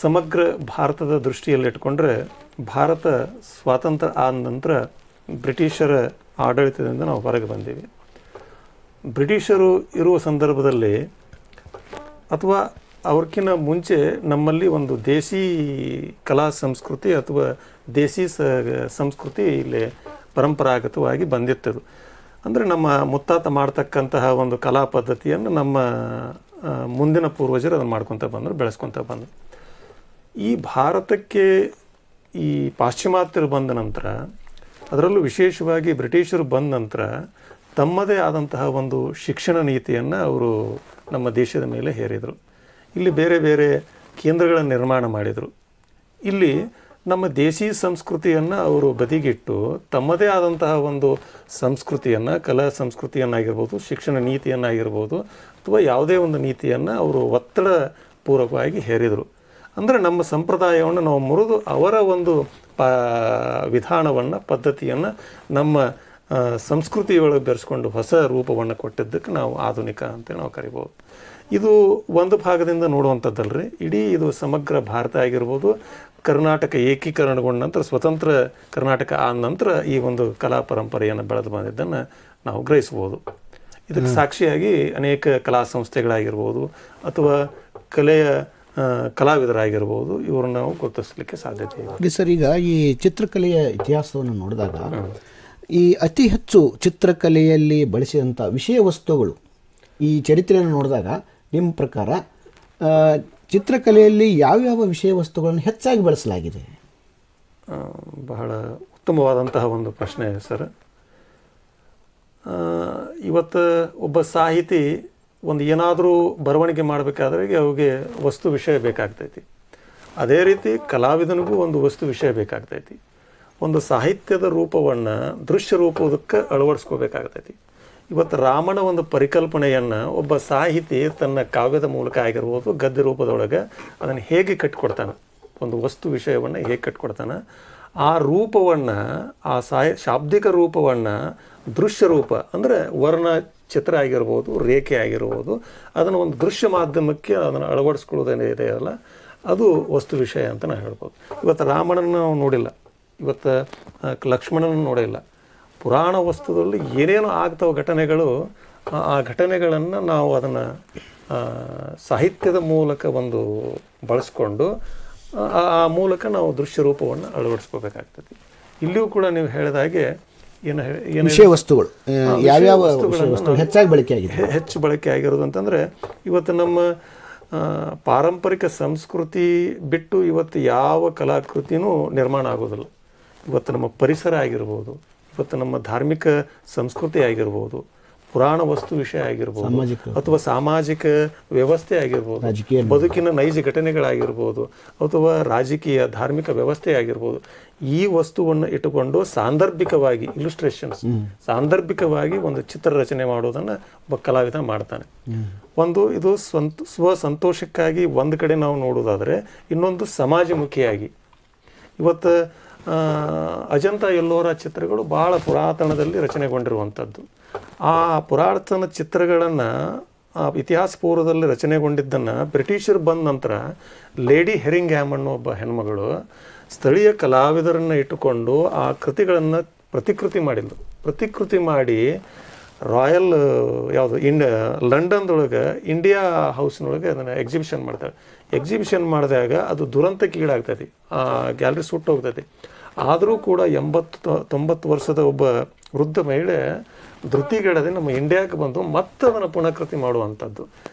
ಸಮಗ್ರ ಭಾರತದ ದೃಷ್ಟಿಯಲ್ಲಿಟ್ಕೊಂಡ್ರೆ, ಭಾರತ ಸ್ವಾತಂತ್ರ್ಯ ಆದ ನಂತರ ಬ್ರಿಟಿಷರ ಆಡಳಿತದಿಂದ ನಾವು ಹೊರಗೆ ಬಂದೀವಿ. ಬ್ರಿಟಿಷರು ಇರುವ ಸಂದರ್ಭದಲ್ಲಿ ಅಥವಾ ಅವ್ರಕ್ಕಿಂತ ಮುಂಚೆ ನಮ್ಮಲ್ಲಿ ಒಂದು ದೇಸಿ ಕಲಾ ಸಂಸ್ಕೃತಿ ಅಥವಾ ದೇಸಿ ಸಂಸ್ಕೃತಿ ಇಲ್ಲಿ ಪರಂಪರಾಗತವಾಗಿ ಬಂದಿರ್ತದೆ. ಅಂದರೆ ನಮ್ಮ ಮುತ್ತಾತ ಮಾಡ್ತಕ್ಕಂತಹ ಒಂದು ಕಲಾ ಪದ್ಧತಿಯನ್ನು ನಮ್ಮ ಮುಂದಿನ ಪೂರ್ವಜರು ಅದನ್ನು ಮಾಡ್ಕೊತ ಬಂದರು, ಬೆಳೆಸ್ಕೊತ ಬಂದರು. ಈ ಭಾರತಕ್ಕೆ ಈ ಪಾಶ್ಚಿಮಾತ್ಯರು ಬಂದ ನಂತರ, ಅದರಲ್ಲೂ ವಿಶೇಷವಾಗಿ ಬ್ರಿಟಿಷರು ಬಂದ ನಂತರ ತಮ್ಮದೇ ಆದಂತಹ ಒಂದು ಶಿಕ್ಷಣ ನೀತಿಯನ್ನು ಅವರು ನಮ್ಮ ದೇಶದ ಮೇಲೆ ಹೇರಿದರು. ಇಲ್ಲಿ ಬೇರೆ ಬೇರೆ ಕೇಂದ್ರಗಳನ್ನು ನಿರ್ಮಾಣ ಮಾಡಿದರು. ಇಲ್ಲಿ ನಮ್ಮ ದೇಸಿ ಸಂಸ್ಕೃತಿಯನ್ನು ಅವರು ಬದಿಗಿಟ್ಟು ತಮ್ಮದೇ ಆದಂತಹ ಒಂದು ಸಂಸ್ಕೃತಿಯನ್ನು, ಕಲಾ ಸಂಸ್ಕೃತಿಯನ್ನಾಗಿರ್ಬೋದು, ಶಿಕ್ಷಣ ನೀತಿಯನ್ನಾಗಿರ್ಬೋದು, ಅಥವಾ ಯಾವುದೇ ಒಂದು ನೀತಿಯನ್ನು ಅವರು ಒತ್ತಡ ಪೂರ್ವಕವಾಗಿ ಹೇರಿದರು. ಅಂದರೆ ನಮ್ಮ ಸಂಪ್ರದಾಯವನ್ನು ನಾವು ಮುರಿದು ಅವರ ಒಂದು ವಿಧಾನವನ್ನು, ಪದ್ಧತಿಯನ್ನು ನಮ್ಮ ಸಂಸ್ಕೃತಿಯೊಳಗೆ ಬೆರೆಸ್ಕೊಂಡು ಹೊಸ ರೂಪವನ್ನು ಕೊಟ್ಟಿದ್ದಕ್ಕೆ ನಾವು ಆಧುನಿಕ ಅಂತೇಳಿ ನಾವು ಕರಿಬೋದು. ಇದು ಒಂದು ಭಾಗದಿಂದ ನೋಡುವಂಥದ್ದಲ್ರಿ, ಇಡೀ ಇದು ಸಮಗ್ರ ಭಾರತ ಆಗಿರ್ಬೋದು. ಕರ್ನಾಟಕ ಏಕೀಕರಣಗೊಂಡ ನಂತರ, ಸ್ವತಂತ್ರ ಕರ್ನಾಟಕ ಆದ ನಂತರ ಈ ಒಂದು ಕಲಾ ಪರಂಪರೆಯನ್ನು ಬೆಳೆದು ಬಂದಿದ್ದನ್ನು ನಾವು ಗ್ರಹಿಸ್ಬೋದು. ಇದಕ್ಕೆ ಸಾಕ್ಷಿಯಾಗಿ ಅನೇಕ ಕಲಾ ಸಂಸ್ಥೆಗಳಾಗಿರ್ಬೋದು ಅಥವಾ ಕಲೆಯ ಕಲಾವಿದರಾಗಿರ್ಬೋದು, ಇವ್ರನ್ನ ನಾವು ಗುರುತಿಸಲಿಕ್ಕೆ ಸಾಧ್ಯತೆ ಇದೆ. ಸರ್, ಈಗ ಈ ಚಿತ್ರಕಲೆಯ ಇತಿಹಾಸವನ್ನು ನೋಡಿದಾಗ ಈ ಅತಿ ಹೆಚ್ಚು ಚಿತ್ರಕಲೆಯಲ್ಲಿ ಬಳಸಿದಂಥ ವಿಷಯ ವಸ್ತುಗಳು ಈ ಚರಿತ್ರೆಯನ್ನು ನೋಡಿದಾಗ ನಿಮ್ಮ ಪ್ರಕಾರ ಚಿತ್ರಕಲೆಯಲ್ಲಿ ಯಾವ್ಯಾವ ವಿಷಯ ವಸ್ತುಗಳನ್ನು ಹೆಚ್ಚಾಗಿ ಬಳಸಲಾಗಿದೆ? ಬಹಳ ಉತ್ತಮವಾದಂತಹ ಒಂದು ಪ್ರಶ್ನೆ ಸರ್. ಇವತ್ತು ಒಬ್ಬ ಸಾಹಿತಿ ಒಂದು ಏನಾದರೂ ಬರವಣಿಗೆ ಮಾಡಬೇಕಾದ್ರೆ ಅವಿಗೆ ವಸ್ತು ವಿಷಯ ಬೇಕಾಗ್ತೈತಿ. ಅದೇ ರೀತಿ ಕಲಾವಿದನಿಗೂ ಒಂದು ವಸ್ತು ವಿಷಯ ಬೇಕಾಗ್ತೈತಿ. ಒಂದು ಸಾಹಿತ್ಯದ ರೂಪವನ್ನು ದೃಶ್ಯ ರೂಪದಕ್ಕೆ ಅಳವಡಿಸ್ಕೋಬೇಕಾಗ್ತೈತಿ. ಇವತ್ತು ರಾಮನ ಒಂದು ಪರಿಕಲ್ಪನೆಯನ್ನು ಒಬ್ಬ ಸಾಹಿತಿ ತನ್ನ ಕಾವ್ಯದ ಮೂಲಕ ಆಗಿರ್ಬೋದು, ಗದ್ಯ ರೂಪದೊಳಗೆ ಅದನ್ನು ಹೇಗೆ ಕಟ್ಟಿಕೊಡ್ತಾನೆ, ಒಂದು ವಸ್ತು ವಿಷಯವನ್ನು ಹೇಗೆ ಕಟ್ಟಿಕೊಡ್ತಾನೆ, ಆ ರೂಪವನ್ನು, ಆ ಶಾಬ್ದಿಕ ರೂಪವನ್ನು ದೃಶ್ಯ ರೂಪ ಅಂದರೆ ವರ್ಣ ಚಿತ್ರ ಆಗಿರ್ಬೋದು, ರೇಖೆ ಆಗಿರ್ಬೋದು, ಅದನ್ನು ಒಂದು ದೃಶ್ಯ ಮಾಧ್ಯಮಕ್ಕೆ ಅದನ್ನು ಅಳವಡಿಸ್ಕೊಳ್ಳೋದೇನೇ ಇದೆಯಲ್ಲ, ಅದು ವಸ್ತು ವಿಷಯ ಅಂತ ನಾವು ಹೇಳ್ಬೋದು. ಇವತ್ತು ರಾಮನನ್ನು ನಾವು ನೋಡಿಲ್ಲ, ಇವತ್ತು ಲಕ್ಷ್ಮಣನನ್ನು ನೋಡಿಲ್ಲ. ಪುರಾಣ ವಸ್ತುದಲ್ಲಿ ಏನೇನು ಆಗ್ತಾವ ಘಟನೆಗಳು, ಆ ಘಟನೆಗಳನ್ನು ನಾವು ಅದನ್ನು ಸಾಹಿತ್ಯದ ಮೂಲಕ ಒಂದು ಬಳಸ್ಕೊಂಡು ಆ ಮೂಲಕ ನಾವು ದೃಶ್ಯ ರೂಪವನ್ನು ಅಳವಡಿಸ್ಕೋಬೇಕಾಗ್ತದೆ. ಇಲ್ಲಿಯೂ ಕೂಡ ನೀವು ಹೇಳಿದ ಹಾಗೆ ವಿಷಯ ವಸ್ತುಗಳು ಯಾವ್ಯಾವ ವಸ್ತುಗಳು ಹೆಚ್ಚಾಗಿ ಬಳಕೆ ಆಗಿದೆ, ಹೆಚ್ಚು ಬಳಕೆ ಆಗಿರೋದು ಅಂತಂದರೆ, ಇವತ್ತು ನಮ್ಮ ಪಾರಂಪರಿಕ ಸಂಸ್ಕೃತಿ ಬಿಟ್ಟು ಇವತ್ತು ಯಾವ ಕಲಾಕೃತಿನೂ ನಿರ್ಮಾಣ ಆಗೋದಿಲ್ಲ. ಇವತ್ತು ನಮ್ಮ ಪರಿಸರ ಆಗಿರ್ಬೋದು, ಇವತ್ತು ನಮ್ಮ ಧಾರ್ಮಿಕ ಸಂಸ್ಕೃತಿ ಆಗಿರ್ಬೋದು, ಪುರಾಣ ವಸ್ತು ವಿಷಯ ಆಗಿರ್ಬೋದು, ಅಥವಾ ಸಾಮಾಜಿಕ ವ್ಯವಸ್ಥೆ ಆಗಿರ್ಬೋದು, ಬದುಕಿನ ನೈಜ ಘಟನೆಗಳಾಗಿರ್ಬೋದು, ಅಥವಾ ರಾಜಕೀಯ ಧಾರ್ಮಿಕ ವ್ಯವಸ್ಥೆ ಆಗಿರ್ಬೋದು, ಈ ವಸ್ತುವನ್ನು ಇಟ್ಟುಕೊಂಡು ಸಾಂದರ್ಭಿಕವಾಗಿ ಇಲುಸ್ಟ್ರೇಷನ್ಸ್, ಸಾಂದರ್ಭಿಕವಾಗಿ ಒಂದು ಚಿತ್ರ ರಚನೆ ಮಾಡೋದನ್ನು ಒಬ್ಬ ಕಲಾವಿದ ಮಾಡ್ತಾನೆ. ಒಂದು ಇದು ಸ್ವಸಂತೋಷಕ್ಕಾಗಿ ಒಂದು ಕಡೆ ನಾವು ನೋಡೋದಾದರೆ, ಇನ್ನೊಂದು ಸಮಾಜಮುಖಿಯಾಗಿ. ಇವತ್ತು ಅಜಂತಾ ಎಲ್ಲೋರ ಚಿತ್ರಗಳು ಭಾಳ ಪುರಾತನದಲ್ಲಿ ರಚನೆಗೊಂಡಿರುವಂಥದ್ದು. ಆ ಪುರಾತನ ಚಿತ್ರಗಳನ್ನು ಇತಿಹಾಸ ಪೂರ್ವದಲ್ಲಿ ರಚನೆಗೊಂಡಿದ್ದನ್ನು ಬ್ರಿಟಿಷರು ಬಂದ ನಂತರ ಲೇಡಿ ಹೆರಿಂಗ್ಹ್ಯಾಮ್ ಅನ್ನೋ ಒಬ್ಬ ಹೆಣ್ಮಗಳು ಸ್ಥಳೀಯ ಕಲಾವಿದರನ್ನು ಇಟ್ಟುಕೊಂಡು ಆ ಕೃತಿಗಳನ್ನು ಪ್ರತಿಕೃತಿ ಮಾಡಿ ರಾಯಲ್ ಯಾವುದು ಲಂಡನ್ದೊಳಗೆ ಇಂಡಿಯಾ ಹೌಸ್ನೊಳಗೆ ಅದನ್ನು ಎಕ್ಸಿಬಿಷನ್ ಮಾಡ್ತಾರೆ. ಎಕ್ಸಿಬಿಷನ್ ಮಾಡಿದಾಗ ಅದು ದುರಂತಕ್ಕೆ ಈಡಾಗ್ತದೆ, ಆ ಗ್ಯಾಲರಿ ಸುಟ್ಟು ಹೋಗ್ತದೆ. ಆದರೂ ಕೂಡ 80-90 ವರ್ಷದ ಒಬ್ಬ ವೃದ್ಧ ಮಹಿಳೆ ಧೃತಿಗೆಡದೆ ನಮ್ಮ ಇಂಡಿಯಾಕ್ಕೆ ಬಂದು ಮತ್ತೆ ಅದನ್ನು ಪುನಃಕೃತಿ ಮಾಡುವಂಥದ್ದು.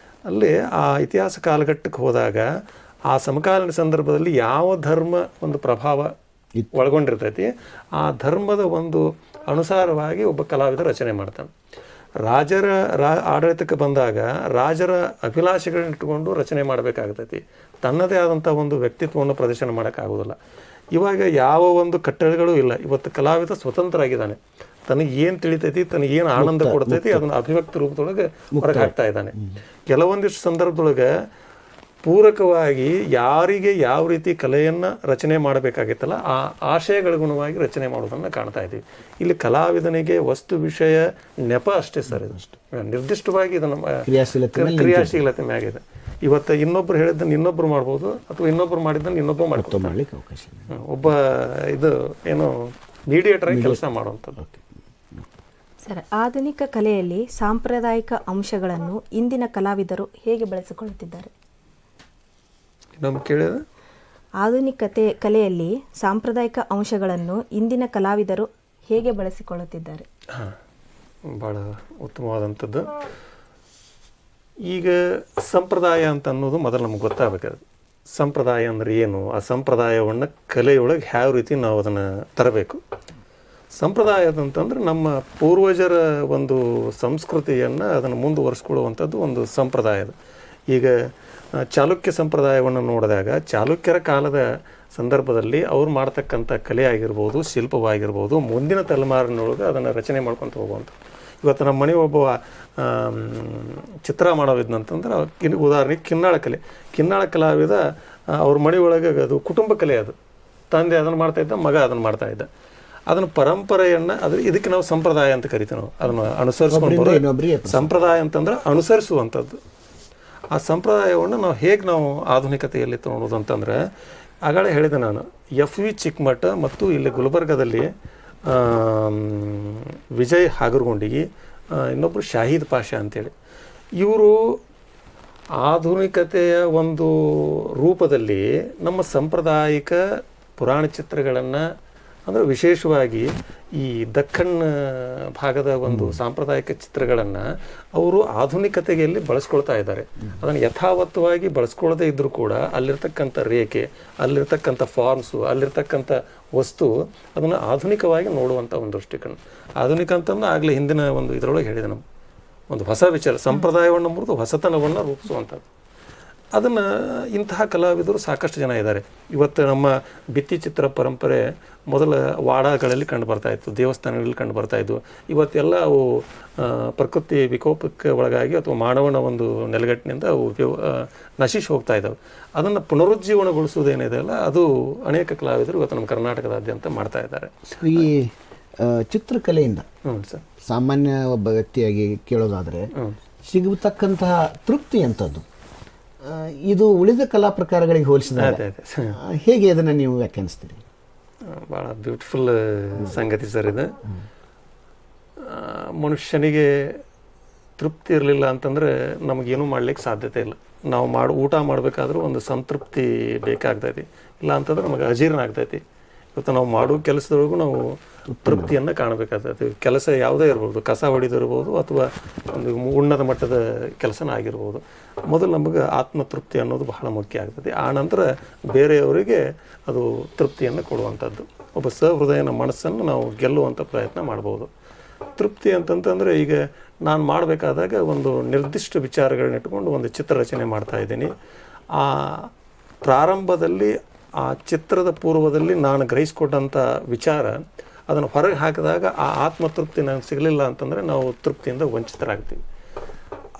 ಅಲ್ಲಿ ಆ ಇತಿಹಾಸ ಕಾಲಘಟ್ಟಕ್ಕೆ ಹೋದಾಗ ಆ ಸಮಕಾಲೀನ ಸಂದರ್ಭದಲ್ಲಿ ಯಾವ ಧರ್ಮ ಒಂದು ಪ್ರಭಾವ ಒಳಗೊಂಡಿರ್ತೈತಿ, ಆ ಧರ್ಮದ ಒಂದು ಅನುಸಾರವಾಗಿ ಒಬ್ಬ ಕಲಾವಿದ ರಚನೆ ಮಾಡ್ತಾನೆ. ರಾಜರ ಆಡಳಿತಕ್ಕೆ ಬಂದಾಗ ರಾಜರ ಅಭಿಲಾಷೆಗಳನ್ನ ಇಟ್ಟುಕೊಂಡು ರಚನೆ ಮಾಡಬೇಕಾಗ್ತೈತಿ. ತನ್ನದೇ ಆದಂಥ ಒಂದು ವ್ಯಕ್ತಿತ್ವವನ್ನು ಪ್ರದರ್ಶನ ಮಾಡೋಕ್ಕಾಗೋದಿಲ್ಲ. ಇವಾಗ ಯಾವ ಒಂದು ಕಟ್ಟಳೆಗಳೂ ಇಲ್ಲ. ಇವತ್ತು ಕಲಾವಿದ ಸ್ವತಂತ್ರ ಆಗಿದ್ದಾನೆ. ತನಗೆ ಏನು ತಿಳಿತೈತಿ, ತನಗೆ ಏನು ಆನಂದ ಕೊಡ್ತೈತಿ, ಅದನ್ನು ಅಭಿವ್ಯಕ್ತಿ ರೂಪದೊಳಗೆ ಹೊರಗೆ ಹಾಕ್ತಾ ಇದ್ದಾನೆ. ಕೆಲವೊಂದಿಷ್ಟು ಸಂದರ್ಭದೊಳಗೆ ಪೂರಕವಾಗಿ ಯಾರಿಗೆ ಯಾವ ರೀತಿ ಕಲೆಯನ್ನು ರಚನೆ ಮಾಡಬೇಕಾಗಿತ್ತಲ್ಲ, ಆ ಆಶಯಗಳಿಗುಣವಾಗಿ ರಚನೆ ಮಾಡೋದನ್ನು ಕಾಣ್ತಾ ಇದ್ದೀವಿ. ಇಲ್ಲಿ ಕಲಾವಿದನಿಗೆ ವಸ್ತು ವಿಷಯ ನೆಪ ಅಷ್ಟೇ ಸರ್, ಇದಷ್ಟು ನಿರ್ದಿಷ್ಟವಾಗಿ ಇದನ್ನು ಕ್ರಿಯಾಶೀಲತೆ ಮ್ಯಾಗಿದೆ. ಇವತ್ತು ಇನ್ನೊಬ್ರು ಹೇಳಿದ್ದನ್ನು ಇನ್ನೊಬ್ರು ಮಾಡ್ಬೋದು, ಅಥವಾ ಇನ್ನೊಬ್ರು ಮಾಡಿದ್ದನ್ನು ಇನ್ನೊಬ್ಬರು ಮಾಡ್ಲಿಕ್ಕೆ ಅವಕಾಶ. ಒಬ್ಬ ಇದು ಏನು ಮೀಡಿಯೇಟರ್ ಆಗಿ ಕೆಲಸ ಮಾಡುವಂಥದ್ದು. ಸರ್, ಆಧುನಿಕ ಕಲೆಯಲ್ಲಿ ಸಾಂಪ್ರದಾಯಿಕ ಅಂಶಗಳನ್ನು ಇಂದಿನ ಕಲಾವಿದರು ಹೇಗೆ ಬಳಸಿಕೊಳ್ಳುತ್ತಿದ್ದಾರೆ? ಆಧುನಿಕ ಕಲೆಯಲ್ಲಿ ಸಾಂಪ್ರದಾಯಿಕ ಅಂಶಗಳನ್ನು ಇಂದಿನ ಕಲಾವಿದರು ಹೇಗೆ ಬಳಸಿಕೊಳ್ಳುತ್ತಿದ್ದಾರೆ? ಭಾಳ ಉತ್ತಮವಾದಂಥದ್ದು. ಈಗ ಸಂಪ್ರದಾಯ ಅಂತ ಅನ್ನೋದು ಮೊದಲು ನಮ್ಗೆ ಗೊತ್ತಾಗಬೇಕಾದ್ರೆ, ಸಂಪ್ರದಾಯ ಅಂದರೆ ಏನು, ಆ ಸಂಪ್ರದಾಯವನ್ನು ಕಲೆಯೊಳಗೆ ಯಾವ ರೀತಿ ನಾವು ಅದನ್ನು ತರಬೇಕು. ಸಂಪ್ರದಾಯದಂತಂದ್ರೆ ನಮ್ಮ ಪೂರ್ವಜರ ಒಂದು ಸಂಸ್ಕೃತಿಯನ್ನು ಅದನ್ನು ಮುಂದುವರಿಸ್ಕೊಳ್ಳುವಂಥದ್ದು ಒಂದು ಸಂಪ್ರದಾಯದ. ಈಗ ಚಾಲುಕ್ಯ ಸಂಪ್ರದಾಯವನ್ನು ನೋಡಿದಾಗ ಚಾಲುಕ್ಯರ ಕಾಲದ ಸಂದರ್ಭದಲ್ಲಿ ಅವ್ರು ಮಾಡ್ತಕ್ಕಂಥ ಕಲೆ ಆಗಿರ್ಬೋದು, ಶಿಲ್ಪವಾಗಿರ್ಬೋದು, ಮುಂದಿನ ತಲೆಮಾರಿನೊಳಗೆ ಅದನ್ನು ರಚನೆ ಮಾಡ್ಕೊತ ಹೋಗುವಂಥ. ಇವತ್ತು ನಮ್ಮ ಮನೆ ಒಬ್ಬ ಚಿತ್ರ ಮಾಡೋದಿದ್ನಂತಂದ್ರೆ ಉದಾಹರಣೆಗೆ ಕಿನ್ನಾಳ ಕಲಾವಿದ ಅವ್ರ ಮನೆ ಒಳಗೆ ಅದು ಕುಟುಂಬ ಕಲೆ, ಅದು ತಂದೆ ಅದನ್ನು ಮಾಡ್ತಾಯಿದ್ದ, ಮಗ ಅದನ್ನು ಮಾಡ್ತಾಯಿದ್ದ. ಅದನ್ನು ಪರಂಪರೆಯನ್ನು ಇದಕ್ಕೆ ನಾವು ಸಂಪ್ರದಾಯ ಅಂತ ಕರಿತೀವಿ. ನಾವು ಅದನ್ನು ಅನುಸರಿಸ್ಕೊಂಡು ಇನ್ನೊಬ್ಬರಿಗೆ ಸಂಪ್ರದಾಯ ಅಂತಂದ್ರೆ ಅನುಸರಿಸುವಂಥದ್ದು. ಆ ಸಂಪ್ರದಾಯವನ್ನು ನಾವು ಆಧುನಿಕತೆಯಲ್ಲಿ ತೊಗೊಳೋದು ಅಂತಂದರೆ, ಆಗಳೇ ಹೇಳಿದೆ ನಾನು, FV ಚಿಕ್ಕಮಠ ಮತ್ತು ಇಲ್ಲಿ ಗುಲ್ಬರ್ಗದಲ್ಲಿ ವಿಜಯ್ ಹಾಗರಗುಂಡಿಗಿ, ಇನ್ನೊಬ್ಬರು ಶಾಹೀದ್ ಪಾಷಾ ಅಂತೇಳಿ, ಇವರು ಆಧುನಿಕತೆಯ ಒಂದು ರೂಪದಲ್ಲಿ ನಮ್ಮ ಸಾಂಪ್ರದಾಯಿಕ ಪುರಾಣ ಚಿತ್ರಗಳನ್ನು, ಅಂದರೆ ವಿಶೇಷವಾಗಿ ಈ ದಕ್ಕನ್ ಭಾಗದ ಒಂದು ಸಾಂಪ್ರದಾಯಿಕ ಚಿತ್ರಗಳನ್ನು ಅವರು ಆಧುನಿಕತೆಯಲ್ಲಿ ಬಳಸ್ಕೊಳ್ತಾ ಇದ್ದಾರೆ. ಅದನ್ನು ಯಥಾವತ್ತವಾಗಿ ಬಳಸ್ಕೊಳ್ಳದೇ ಇದ್ದರೂ ಕೂಡ ಅಲ್ಲಿರ್ತಕ್ಕಂಥ ರೇಖೆ, ಅಲ್ಲಿರ್ತಕ್ಕಂಥ ಫಾರ್ಮ್ಸು, ಅಲ್ಲಿರ್ತಕ್ಕಂಥ ವಸ್ತು ಅದನ್ನು ಆಧುನಿಕವಾಗಿ ನೋಡುವಂಥ ಒಂದು ದೃಷ್ಟಿಕೋನ. ಆಧುನಿಕ ಅಂತಂದ್ರೆ ಆಗಲೇ ಹಿಂದಿನ ಒಂದು ಇದರೊಳಗೆ ಹೇಳಿದೆ, ನಮ್ಮ ಒಂದು ಹೊಸ ವಿಚಾರ, ಸಂಪ್ರದಾಯವನ್ನು ಮುರಿದು ಹೊಸತನವನ್ನು ರೂಪಿಸುವಂಥದ್ದು. ಅದನ್ನು ಇಂತಹ ಕಲಾವಿದರು ಸಾಕಷ್ಟು ಜನ ಇದ್ದಾರೆ. ಇವತ್ತು ನಮ್ಮ ಭಿತ್ತಿ ಚಿತ್ರ ಪರಂಪರೆ ಮೊದಲ ವಾಡಗಳಲ್ಲಿ ಕಂಡು ಬರ್ತಾಯಿತ್ತು, ದೇವಸ್ಥಾನಗಳಲ್ಲಿ ಕಂಡು ಬರ್ತಾಯಿದ್ವು. ಇವತ್ತೆಲ್ಲ ಅವು ಪ್ರಕೃತಿ ವಿಕೋಪಕ್ಕೆ ಒಳಗಾಗಿ ಅಥವಾ ಮಾನವನ ಒಂದು ನೆಲೆಗಟ್ಟಿನಿಂದ ಅವು ನಶಿಸಿ ಹೋಗ್ತಾ ಇದ್ದಾವೆ. ಅದನ್ನು ಪುನರುಜ್ಜೀವನಗೊಳಿಸುವುದೇನಿದೆ ಅಲ್ಲ, ಅದು ಅನೇಕ ಕಲಾವಿದರು ಇವತ್ತು ನಮ್ಮ ಕರ್ನಾಟಕದಾದ್ಯಂತ ಮಾಡ್ತಾ ಇದ್ದಾರೆ. ಈ ಚಿತ್ರಕಲೆಯಿಂದ ಸರ್, ಸಾಮಾನ್ಯ ಒಬ್ಬ ವ್ಯಕ್ತಿಯಾಗಿ ಕೇಳೋದಾದರೆ ಸಿಗತಕ್ಕಂತಹ ತೃಪ್ತಿ ಅಂಥದ್ದು ಇದು ಉಳಿದ ಕಲಾ ಪ್ರಕಾರಗಳಿಗೆ ಹೋಲಿಸಿದಾಗ ಹೇಗೆ ಅದನ್ನು ನೀವು ವ್ಯಾಖ್ಯಾನಿಸ್ತೀರಿ? ಭಾಳ ಬ್ಯೂಟಿಫುಲ್ ಸಂಗತಿ ಸರ್ ಇದು. ಮನುಷ್ಯನಿಗೆ ತೃಪ್ತಿ ಇರಲಿಲ್ಲ ಅಂತಂದರೆ ನಮಗೇನು ಮಾಡ್ಲಿಕ್ಕೆ ಸಾಧ್ಯತೆ ಇಲ್ಲ. ನಾವು ಊಟ ಮಾಡಬೇಕಾದ್ರೂ ಒಂದು ಸಂತೃಪ್ತಿ ಬೇಕಾಗ್ತೈತಿ, ಇಲ್ಲ ಅಂತಂದ್ರೆ ನಮಗೆ ಅಜೀರ್ಣ ಆಗ್ತೈತಿ. ಇವತ್ತು ನಾವು ಮಾಡೋ ಕೆಲಸದೊಳಗೂ ನಾವು ತೃಪ್ತಿಯನ್ನು ಕಾಣಬೇಕಾಗ್ತೈತಿ. ಕೆಲಸ ಯಾವುದೇ ಇರ್ಬೋದು, ಕಸ ಹೊಡಿದಿರ್ಬೋದು ಅಥವಾ ಒಂದು ಉನ್ನತ ಮಟ್ಟದ ಕೆಲಸನ ಆಗಿರ್ಬೋದು. ಮೊದಲು ನಮಗೆ ಆತ್ಮತೃಪ್ತಿ ಅನ್ನೋದು ಬಹಳ ಮುಖ್ಯ ಆಗ್ತದೆ. ಆ ನಂತರ ಬೇರೆಯವರಿಗೆ ಅದು ತೃಪ್ತಿಯನ್ನು ಕೊಡುವಂಥದ್ದು. ಒಬ್ಬ ಸಹೃದಯನ ಮನಸ್ಸನ್ನು ನಾವು ಗೆಲ್ಲುವಂಥ ಪ್ರಯತ್ನ ಮಾಡ್ಬೋದು. ತೃಪ್ತಿ ಅಂತಂತಂದರೆ, ಈಗ ನಾನು ಮಾಡಬೇಕಾದಾಗ ಒಂದು ನಿರ್ದಿಷ್ಟ ವಿಚಾರಗಳನ್ನ ಇಟ್ಕೊಂಡು ಒಂದು ಚಿತ್ರ ರಚನೆ ಮಾಡ್ತಾ ಇದ್ದೀನಿ. ಆ ಪ್ರಾರಂಭದಲ್ಲಿ ಆ ಚಿತ್ರದ ಪೂರ್ವದಲ್ಲಿ ನಾನು ಗ್ರಹಿಸ್ಕೊಟ್ಟಂಥ ವಿಚಾರ ಅದನ್ನು ಹೊರಗೆ ಹಾಕಿದಾಗ ಆ ಆತ್ಮತೃಪ್ತಿ ನನಗೆ ಸಿಗಲಿಲ್ಲ ಅಂತಂದರೆ ನಾವು ತೃಪ್ತಿಯಿಂದ ವಂಚಿತರಾಗ್ತೀವಿ.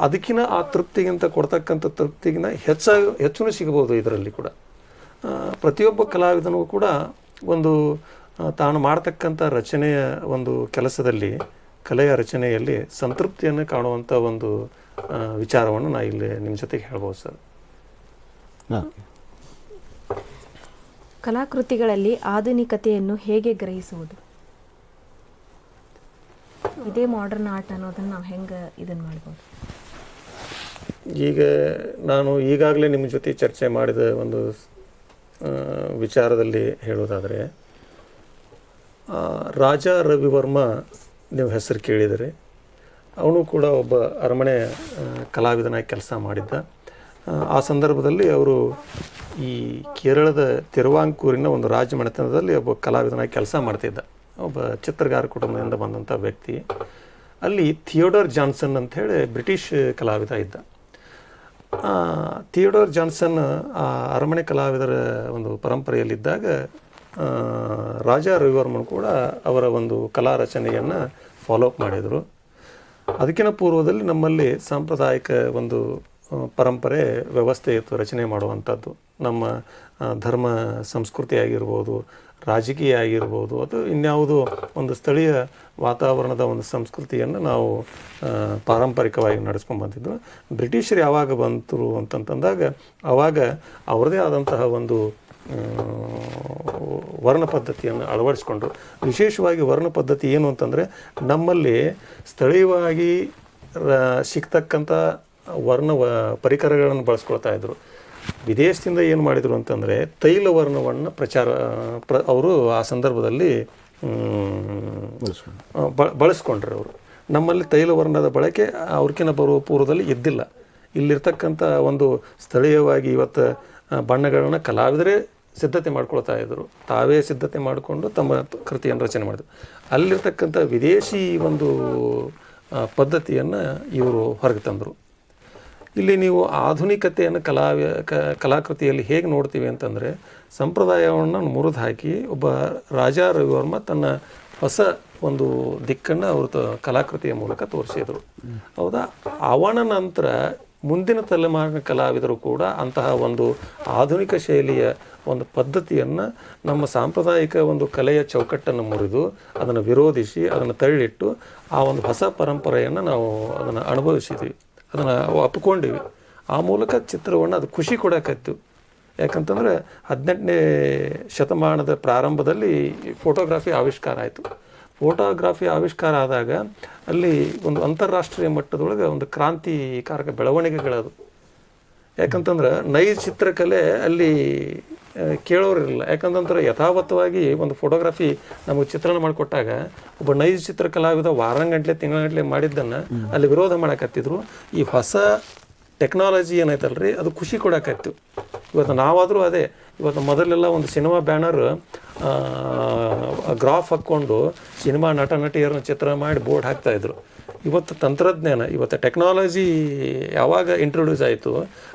ಅದಕ್ಕಿಂತ ಆ ತೃಪ್ತಿಗಿಂತ ಕೊಡ್ತಕ್ಕಂಥ ತೃಪ್ತಿಗಿಂತ ಹೆಚ್ಚು ಸಿಗಬಹುದು. ಇದರಲ್ಲಿ ಕೂಡ ಪ್ರತಿಯೊಬ್ಬ ಕಲಾವಿದನೂ ಕೂಡ ಒಂದು ತಾನು ಮಾಡ್ತಕ್ಕಂಥ ರಚನೆಯ ಒಂದು ಕೆಲಸದಲ್ಲಿ, ಕಲೆಯ ರಚನೆಯಲ್ಲಿ ಸಂತೃಪ್ತಿಯನ್ನು ಕಾಣುವಂಥ ಒಂದು ವಿಚಾರವನ್ನು ನಾನು ಇಲ್ಲಿ ನಿಮ್ಮ ಜೊತೆಗೆ ಹೇಳ್ಬೋದು ಸರ್. ಕಲಾಕೃತಿಗಳಲ್ಲಿ ಆಧುನಿಕತೆಯನ್ನು ಹೇಗೆ ಗ್ರಹಿಸುವುದು? ಇದೇ ಮಾಡರ್ನ್ ಆರ್ಟ್ ಅನ್ನೋದನ್ನು ನಾವು ಹೆಂಗೆ ಇದನ್ನು ಮಾಡ್ಬೋದು? ಈಗ ನಾನು ಈಗಾಗಲೇ ನಿಮ್ಮ ಜೊತೆ ಚರ್ಚೆ ಮಾಡಿದ ಒಂದು ವಿಚಾರದಲ್ಲಿ ಹೇಳೋದಾದರೆ, ರಾಜ ರವಿವರ್ಮ ನೀವು ಹೆಸರು ಕೇಳಿದರೆ, ಅವನು ಕೂಡ ಒಬ್ಬ ಅರಮನೆ ಕಲಾವಿದನಾಗಿ ಕೆಲಸ ಮಾಡಿದ್ದ. ಆ ಸಂದರ್ಭದಲ್ಲಿ ಅವರು ಈ ಕೇರಳದ ತಿರುವಾಂಕೂರಿನ ಒಂದು ರಾಜಮನೆತನದಲ್ಲಿ ಒಬ್ಬ ಕಲಾವಿದನಾಗಿ ಕೆಲಸ ಮಾಡ್ತಿದ್ದ. ಒಬ್ಬ ಚಿತ್ರಗಾರ ಕುಟುಂಬದಿಂದ ಬಂದಂಥ ವ್ಯಕ್ತಿ. ಅಲ್ಲಿ ಥಿಯೋಡರ್ ಜಾನ್ಸನ್ ಅಂಥೇಳಿ ಬ್ರಿಟಿಷ್ ಕಲಾವಿದ ಇದ್ದ. ಥಿಯೋಡರ್ ಜಾನ್ಸನ್ ಆ ಅರಮನೆ ಕಲಾವಿದರ ಒಂದು ಪರಂಪರೆಯಲ್ಲಿದ್ದಾಗ ರಾಜ ರವಿವರ್ಮನ್ ಕೂಡ ಅವರ ಒಂದು ಕಲಾ ರಚನೆಯನ್ನು ಫಾಲೋಅಪ್ ಮಾಡಿದರು. ಅದಕ್ಕಿಂತ ಪೂರ್ವದಲ್ಲಿ ನಮ್ಮಲ್ಲಿ ಸಾಂಪ್ರದಾಯಿಕ ಒಂದು ಪರಂಪರೆ ವ್ಯವಸ್ಥೆ ಇತ್ತು, ರಚನೆ ಮಾಡುವಂಥದ್ದು. ನಮ್ಮ ಧರ್ಮ ಸಂಸ್ಕೃತಿ ಆಗಿರ್ಬೋದು, ರಾಜಕೀಯ ಆಗಿರ್ಬೋದು, ಅಥವಾ ಇನ್ಯಾವುದೋ ಒಂದು ಸ್ಥಳೀಯ ವಾತಾವರಣದ ಒಂದು ಸಂಸ್ಕೃತಿಯನ್ನು ನಾವು ಪಾರಂಪರಿಕವಾಗಿ ನಡೆಸ್ಕೊಂಡು ಬಂದಿದ್ದು. ಬ್ರಿಟಿಷರು ಯಾವಾಗ ಬಂತರು ಅಂತಂದಾಗ ಆವಾಗ ಅವರದೇ ಆದಂತಹ ಒಂದು ವರ್ಣ ಪದ್ಧತಿಯನ್ನು ಅಳವಡಿಸ್ಕೊಂಡ್ರು. ವಿಶೇಷವಾಗಿ ವರ್ಣ ಪದ್ಧತಿ ಏನು ಅಂತಂದರೆ, ನಮ್ಮಲ್ಲಿ ಸ್ಥಳೀಯವಾಗಿ ಸಿಗ್ತಕ್ಕಂಥ ವರ್ಣ ಪರಿಕರಗಳನ್ನು ಬಳಸ್ಕೊಳ್ತಾ ಇದ್ರು. ವಿದೇಶದಿಂದ ಏನು ಮಾಡಿದರು ಅಂತಂದರೆ ತೈಲ ವರ್ಣವನ್ನು ಅವರು ಆ ಸಂದರ್ಭದಲ್ಲಿ ಬಳಸ್ಕೊಂಡ್ರು. ಅವರು ನಮ್ಮಲ್ಲಿ ತೈಲ ವರ್ಣದ ಬಳಕೆ ಅವ್ರಕಿನ ಬರುವ ಪೂರ್ವದಲ್ಲಿ ಇದ್ದಿಲ್ಲ. ಇಲ್ಲಿರ್ತಕ್ಕಂಥ ಒಂದು ಸ್ಥಳೀಯವಾಗಿ ಇವತ್ತು ಬಣ್ಣಗಳನ್ನು ಕಲಾವಿದರೇ ಸಿದ್ಧತೆ ಮಾಡ್ಕೊಳ್ತಾ ಇದ್ದರು. ತಾವೇ ಸಿದ್ಧತೆ ಮಾಡಿಕೊಂಡು ತಮ್ಮ ಕೃತಿಯನ್ನು ರಚನೆ ಮಾಡಿದ್ರು. ಅಲ್ಲಿರ್ತಕ್ಕಂಥ ವಿದೇಶಿ ಒಂದು ಪದ್ಧತಿಯನ್ನು ಇವರು ಹೊರಗೆ ತಂದರು. ಇಲ್ಲಿ ನೀವು ಆಧುನಿಕತೆಯನ್ನು ಕಲಾಕೃತಿಯಲ್ಲಿ ಹೇಗೆ ನೋಡ್ತೀವಿ ಅಂತಂದರೆ, ಸಂಪ್ರದಾಯವನ್ನು ಮುರಿದು ಹಾಕಿ ಒಬ್ಬ ರಾಜ ರವಿವರ್ಮ ತನ್ನ ಹೊಸ ಒಂದು ದಿಕ್ಕನ್ನು ಅವರು ಕಲಾಕೃತಿಯ ಮೂಲಕ ತೋರಿಸಿದರು. ಹೌದಾ? ಅವನ ನಂತರ ಮುಂದಿನ ತಲೆಮಾರಿನ ಕಲಾವಿದರು ಕೂಡ ಅಂತಹ ಒಂದು ಆಧುನಿಕ ಶೈಲಿಯ ಒಂದು ಪದ್ಧತಿಯನ್ನು ನಮ್ಮ ಸಾಂಪ್ರದಾಯಿಕ ಒಂದು ಕಲೆಯ ಚೌಕಟ್ಟನ್ನು ಮುರಿದು ಅದನ್ನು ವಿರೋಧಿಸಿ ಅದನ್ನು ತಳ್ಳಿಟ್ಟು ಆ ಒಂದು ಹೊಸ ಪರಂಪರೆಯನ್ನು ನಾವು ಅದನ್ನು ಅನುಭವಿಸಿದ್ವಿ, ಅದನ್ನು ಒಪ್ಕೊಂಡಿವಿ. ಆ ಮೂಲಕ ಚಿತ್ರವನ್ನು ಅದು ಖುಷಿ ಕೊಡೋಕತ್ತು. ಯಾಕಂತಂದರೆ 18ನೇ ಶತಮಾನದ ಪ್ರಾರಂಭದಲ್ಲಿ ಫೋಟೋಗ್ರಫಿ ಆವಿಷ್ಕಾರ ಆಯಿತು. ಫೋಟೋಗ್ರಫಿ ಆವಿಷ್ಕಾರ ಆದಾಗ ಅಲ್ಲಿ ಒಂದು ಅಂತಾರಾಷ್ಟ್ರೀಯ ಮಟ್ಟದೊಳಗೆ ಒಂದು ಕ್ರಾಂತಿಕಾರಕ ಬೆಳವಣಿಗೆಗಳದು. ಯಾಕಂತಂದ್ರೆ ನೈಜ ಚಿತ್ರಕಲೆ ಅಲ್ಲಿ ಕೇಳೋರಿರಲಿಲ್ಲ. ಯಾಕಂತಂದ್ರೆ ಯಥಾವತ್ತವಾಗಿ ಒಂದು ಫೋಟೋಗ್ರಫಿ ನಮಗೆ ಚಿತ್ರಣ ಮಾಡಿಕೊಟ್ಟಾಗ ಒಬ್ಬ ನೈಜ ಚಿತ್ರಕಲಾವಿದ ವಾರಂಗಂಟ್ಲೆ ತಿಂಗಳಗಂಟ್ಲೆ ಮಾಡಿದ್ದನ್ನು ಅಲ್ಲಿ ವಿರೋಧ ಮಾಡಕತ್ತಿದ್ರು. ಈ ಹೊಸ ಟೆಕ್ನಾಲಜಿ ಏನೈತಲ್ರಿ ಅದು ಖುಷಿ ಕೊಡೋಕತ್ತು. ಇವತ್ತು ನಾವಾದರೂ ಅದೇ, ಇವತ್ತು ಮೊದಲೆಲ್ಲ ಒಂದು ಸಿನಿಮಾ ಬ್ಯಾನರ್ ಗ್ರಾಫ್ ಹಾಕ್ಕೊಂಡು ಸಿನಿಮಾ ನಟ ನಟಿಯರನ್ನ ಚಿತ್ರ ಮಾಡಿ ಬೋರ್ಡ್ ಹಾಕ್ತಾಯಿದ್ರು. ಇವತ್ತು ತಂತ್ರಜ್ಞಾನ, ಇವತ್ತು ಟೆಕ್ನಾಲಜಿ ಯಾವಾಗ ಇಂಟ್ರೊಡ್ಯೂಸ್ ಆಯಿತು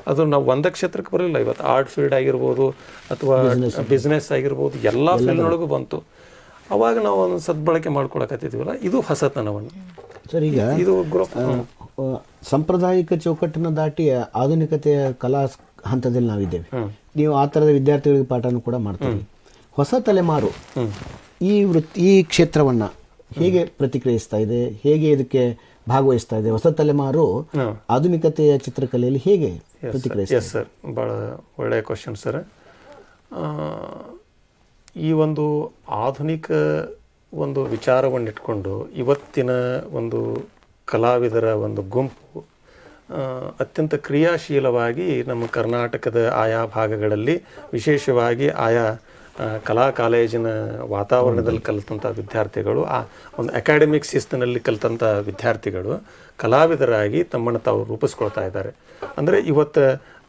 ಅದು ನಾವು ಒಂದೇ ಕ್ಷೇತ್ರಕ್ಕೆ ಬರಲಿಲ್ಲ. ಇವತ್ತು ಆರ್ಟ್ ಫೀಲ್ಡ್ ಆಗಿರ್ಬೋದು ಅಥವಾ ಬಿಸ್ನೆಸ್ ಆಗಿರ್ಬೋದು, ಎಲ್ಲ ಫೀಲ್ಡ್ನೊಳಗೂ ಬಂತು. ಅವಾಗ ನಾವು ಒಂದು ಸದ್ಬಳಕೆ ಮಾಡ್ಕೊಳಕತ್ತಿದ್ವಲ್ಲ, ಇದು ಹೊಸತನವನ್ನು. ಸರ್, ಈಗ ಇದು ಸಾಂಪ್ರದಾಯಿಕ ಚೌಕಟ್ಟನ್ನು ದಾಟಿ ಆಧುನಿಕತೆಯ ಕಲಾ ಹಂತದಲ್ಲಿ ನಾವಿದ್ದೇವೆ. ನೀವು ಆ ಥರದ ವಿದ್ಯಾರ್ಥಿಗಳಿಗೆ ಪಾಠನೂ ಕೂಡ ಮಾಡ್ತೀವಿ. ಹೊಸ ತಲೆಮಾರು ಈ ಕ್ಷೇತ್ರವನ್ನು ಹೇಗೆ ಪ್ರತಿಕ್ರಿಯಿಸ್ತಾ ಇದೆ, ಹೇಗೆ ಇದಕ್ಕೆ ಭಾಗವಹಿಸ್ತಾ ಇದೆ? ಹೊಸ ತಲೆಮಾರು ಆಧುನಿಕತೆಯ ಚಿತ್ರಕಲೆಯಲ್ಲಿ ಹೇಗೆ ಪ್ರತಿಕ್ರಿಯಿಸ್ತಾ ಇದೆ? ಸರ್, ಭಾಳ ಒಳ್ಳೆಯ ಕ್ವಶನ್ ಸರ್. ಈ ಒಂದು ಆಧುನಿಕ ಒಂದು ವಿಚಾರವನ್ನು ಇಟ್ಕೊಂಡು ಇವತ್ತಿನ ಒಂದು ಕಲಾವಿದರ ಒಂದು ಗುಂಪು ಅತ್ಯಂತ ಕ್ರಿಯಾಶೀಲವಾಗಿ ನಮ್ಮ ಕರ್ನಾಟಕದ ಆಯಾ ಭಾಗಗಳಲ್ಲಿ, ವಿಶೇಷವಾಗಿ ಆಯಾ ಕಲಾ ಕಾಲೇಜಿನ ವಾತಾವರಣದಲ್ಲಿ ಕಲಿತಂಥ ವಿದ್ಯಾರ್ಥಿಗಳು, ಆ ಒಂದು ಅಕಾಡೆಮಿಕ್ ಶಿಸ್ತಿನಲ್ಲಿ ಕಲಿತಂಥ ವಿದ್ಯಾರ್ಥಿಗಳು ಕಲಾವಿದರಾಗಿ ತಮ್ಮನ್ನು ತಾವು ರೂಪಿಸ್ಕೊಳ್ತಾ ಇದ್ದಾರೆ. ಅಂದರೆ ಇವತ್ತು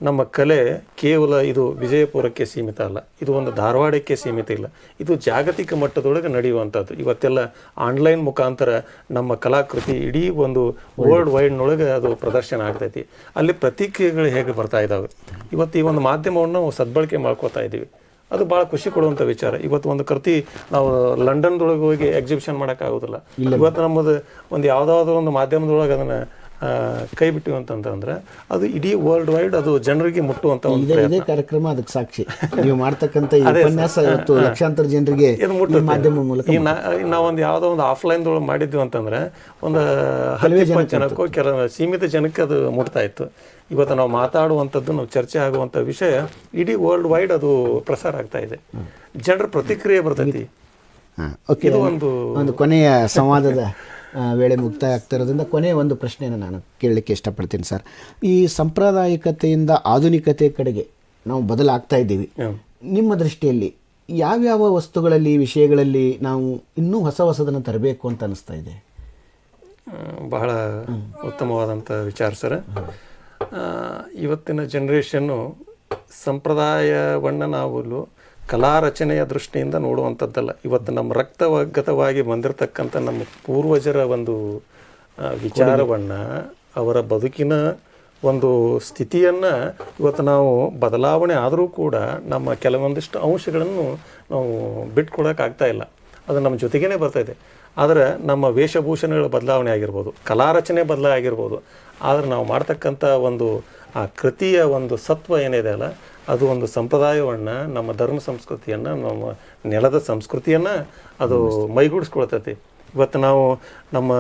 ನಮ್ಮ ಕಲೆ ಕೇವಲ ಇದು ವಿಜಯಪುರಕ್ಕೆ ಸೀಮಿತ ಅಲ್ಲ, ಇದು ಒಂದು ಧಾರವಾಡಕ್ಕೆ ಸೀಮಿತ ಇಲ್ಲ, ಇದು ಜಾಗತಿಕ ಮಟ್ಟದೊಳಗೆ ನಡೆಯುವಂಥದ್ದು. ಇವತ್ತೆಲ್ಲ ಆನ್ಲೈನ್ ಮುಖಾಂತರ ನಮ್ಮ ಕಲಾಕೃತಿ ಇಡೀ ಒಂದು ವರ್ಲ್ಡ್ ವೈಡ್ನೊಳಗೆ ಅದು ಪ್ರದರ್ಶನ ಆಗ್ತೈತಿ. ಅಲ್ಲಿ ಪ್ರತಿಕ್ರಿಯೆಗಳು ಹೇಗೆ ಬರ್ತಾ ಇದ್ದಾವೆ. ಇವತ್ತು ಈ ಒಂದು ಮಾಧ್ಯಮವನ್ನು ಸದ್ಬಳಕೆ ಮಾಡ್ಕೋತಾ ಇದ್ದೀವಿ. ಅದು ಭಾಳ ಖುಷಿ ಕೊಡುವಂಥ ವಿಚಾರ. ಇವತ್ತು ಒಂದು ಕೃತಿ ನಾವು ಲಂಡನ್ದೊಳಗೆ ಹೋಗಿ ಎಕ್ಸಿಬಿಷನ್ ಮಾಡೋಕ್ಕಾಗೋದಿಲ್ಲ. ಇವತ್ತು ನಮ್ಮದು ಒಂದು ಯಾವುದಾದ್ರೂ ಒಂದು ಮಾಧ್ಯಮದೊಳಗೆ ಅದನ್ನು ಕೈ ಬಿಟ್ಟಿವಿ ಅಂತಂದ್ರೆ ಅದು ಇಡೀ ವರ್ಲ್ಡ್ ವೈಡ್ ಅದು ಜನರಿಗೆ ಮುಟ್ಟುವಂಥ ಒಂದು ಇದೇ ಕಾರ್ಯಕ್ರಮ ಅದಕ್ಕೆ ಸಾಕ್ಷಿ. ನೀವು ಮಾಡ್ತಕ್ಕಂಥ ಈ ಉಪನ್ಯಾಸ ಇವತ್ತು ಲಕ್ಷಾಂತರ ಜನರಿಗೆ ಮಾಧ್ಯಮ ಮೂಲಕ ನಾವೊಂದು ಯಾವುದೋ ಒಂದು ಆಫ್ಲೈನ್ದೊಳಗೆ ಮಾಡಿದ್ವಿ ಅಂತಂದ್ರೆ ಒಂದು 10-20 ಜನಕ್ಕೋ ಸೀಮಿತ ಜನಕ್ಕೆ ಅದು ಮುಟ್ತಾ ಇತ್ತು. ಇವತ್ತು ನಾವು ಮಾತಾಡುವಂಥದ್ದು, ನಾವು ಚರ್ಚೆ ಆಗುವಂಥ ವಿಷಯ ಇಡೀ ವರ್ಲ್ಡ್ ವೈಡ್ ಅದು ಪ್ರಸಾರ ಆಗ್ತಾ ಇದೆ. ಜನರ ಪ್ರತಿಕ್ರಿಯೆ ಬರ್ತೈತಿ. ಇದು ಒಂದು ಕೊನೆಯ ಸಂವಾದದ ವೇಳೆ ಮುಕ್ತಾಯ ಆಗ್ತಾ ಇರೋದ್ರಿಂದ ಕೊನೆಯ ಒಂದು ಪ್ರಶ್ನೆಯನ್ನು ನಾನು ಕೇಳಲಿಕ್ಕೆ ಇಷ್ಟಪಡ್ತೀನಿ ಸರ್. ಈ ಸಾಂಪ್ರದಾಯಿಕತೆಯಿಂದ ಆಧುನಿಕತೆ ಕಡೆಗೆ ನಾವು ಬದಲಾಗ್ತಾ ಇದ್ದೀವಿ. ನಿಮ್ಮ ದೃಷ್ಟಿಯಲ್ಲಿ ಯಾವ್ಯಾವ ವಸ್ತುಗಳಲ್ಲಿ, ವಿಷಯಗಳಲ್ಲಿ ನಾವು ಇನ್ನೂ ಹೊಸದನ್ನು ತರಬೇಕು ಅಂತ ಅನಿಸ್ತಾ ಇದೆ? ಬಹಳ ಉತ್ತಮವಾದಂಥ ವಿಚಾರ ಸರ್. ಇವತ್ತಿನ ಜನ್ರೇಷನ್ನು ಸಂಪ್ರದಾಯವನ್ನು ನಾವು ಕಲಾ ರಚನೆಯ ದೃಷ್ಟಿಯಿಂದ ನೋಡುವಂಥದ್ದಲ್ಲ. ಇವತ್ತು ನಮ್ಮ ರಕ್ತಗತವಾಗಿ ಬಂದಿರತಕ್ಕಂಥ ನಮ್ಮ ಪೂರ್ವಜರ ಒಂದು ವಿಚಾರವನ್ನು, ಅವರ ಬದುಕಿನ ಒಂದು ಸ್ಥಿತಿಯನ್ನು ಇವತ್ತು ನಾವು ಬದಲಾವಣೆ ಆದರೂ ಕೂಡ ನಮ್ಮ ಕೆಲವೊಂದಿಷ್ಟು ಅಂಶಗಳನ್ನು ನಾವು ಬಿಟ್ಕೊಡೋಕ್ಕಾಗ್ತಾ ಇಲ್ಲ. ಅದು ನಮ್ಮ ಜೊತೆಗೇ ಬರ್ತಾಯಿದೆ. ಆದರೆ ನಮ್ಮ ವೇಷಭೂಷಣಗಳ ಬದಲಾವಣೆ ಆಗಿರ್ಬೋದು, ಕಲಾ ರಚನೆ ಬದಲಾವಣೆ ಆಗಿರ್ಬೋದು, ಆದರೆ ನಾವು ಮಾಡ್ತಕ್ಕಂಥ ಒಂದು ಆ ಕೃತಿಯ ಒಂದು ಸತ್ವ ಏನಿದೆ ಅಲ್ಲ, ಅದು ಒಂದು ಸಂಪ್ರದಾಯವನ್ನು, ನಮ್ಮ ಧರ್ಮ ಸಂಸ್ಕೃತಿಯನ್ನು, ನಮ್ಮ ನೆಲದ ಸಂಸ್ಕೃತಿಯನ್ನು ಅದು ಮೈಗೂಡಿಸ್ಕೊಳ್ತೈತಿ. ಇವತ್ತು ನಾವು ನಮ್ಮ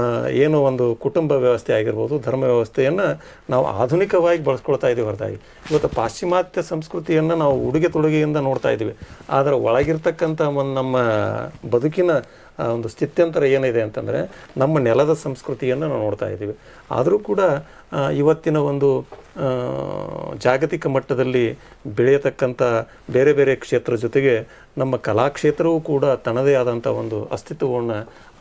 ಏನು ಒಂದು ಕುಟುಂಬ ವ್ಯವಸ್ಥೆ ಆಗಿರ್ಬೋದು, ಧರ್ಮ ವ್ಯವಸ್ಥೆಯನ್ನು ನಾವು ಆಧುನಿಕವಾಗಿ ಬಳಸ್ಕೊಳ್ತಾ ಇದ್ದೀವಿ ಹೊರತಾಗಿ ಇವತ್ತು ಪಾಶ್ಚಿಮಾತ್ಯ ಸಂಸ್ಕೃತಿಯನ್ನು ನಾವು ಉಡುಗೆ ತೊಡುಗೆಯಿಂದ ನೋಡ್ತಾ ಇದ್ದೀವಿ. ಆದರೆ ಒಳಗಿರ್ತಕ್ಕಂಥ ನಮ್ಮ ಬದುಕಿನ ಒಂದು ಸ್ಥಿತ್ಯಂತರ ಏನಿದೆ ಅಂತಂದರೆ ನಮ್ಮ ನೆಲದ ಸಂಸ್ಕೃತಿಯನ್ನು ನಾವು ನೋಡ್ತಾ ಇದ್ದೀವಿ. ಆದರೂ ಕೂಡ ಇವತ್ತಿನ ಒಂದು ಜಾಗತಿಕ ಮಟ್ಟದಲ್ಲಿ ಬೆಳೆಯತಕ್ಕಂಥ ಬೇರೆ ಬೇರೆ ಕ್ಷೇತ್ರ ಜೊತೆಗೆ ನಮ್ಮ ಕಲಾಕ್ಷೇತ್ರವೂ ಕೂಡ ತನ್ನದೇ ಆದಂಥ ಒಂದು ಅಸ್ತಿತ್ವವನ್ನು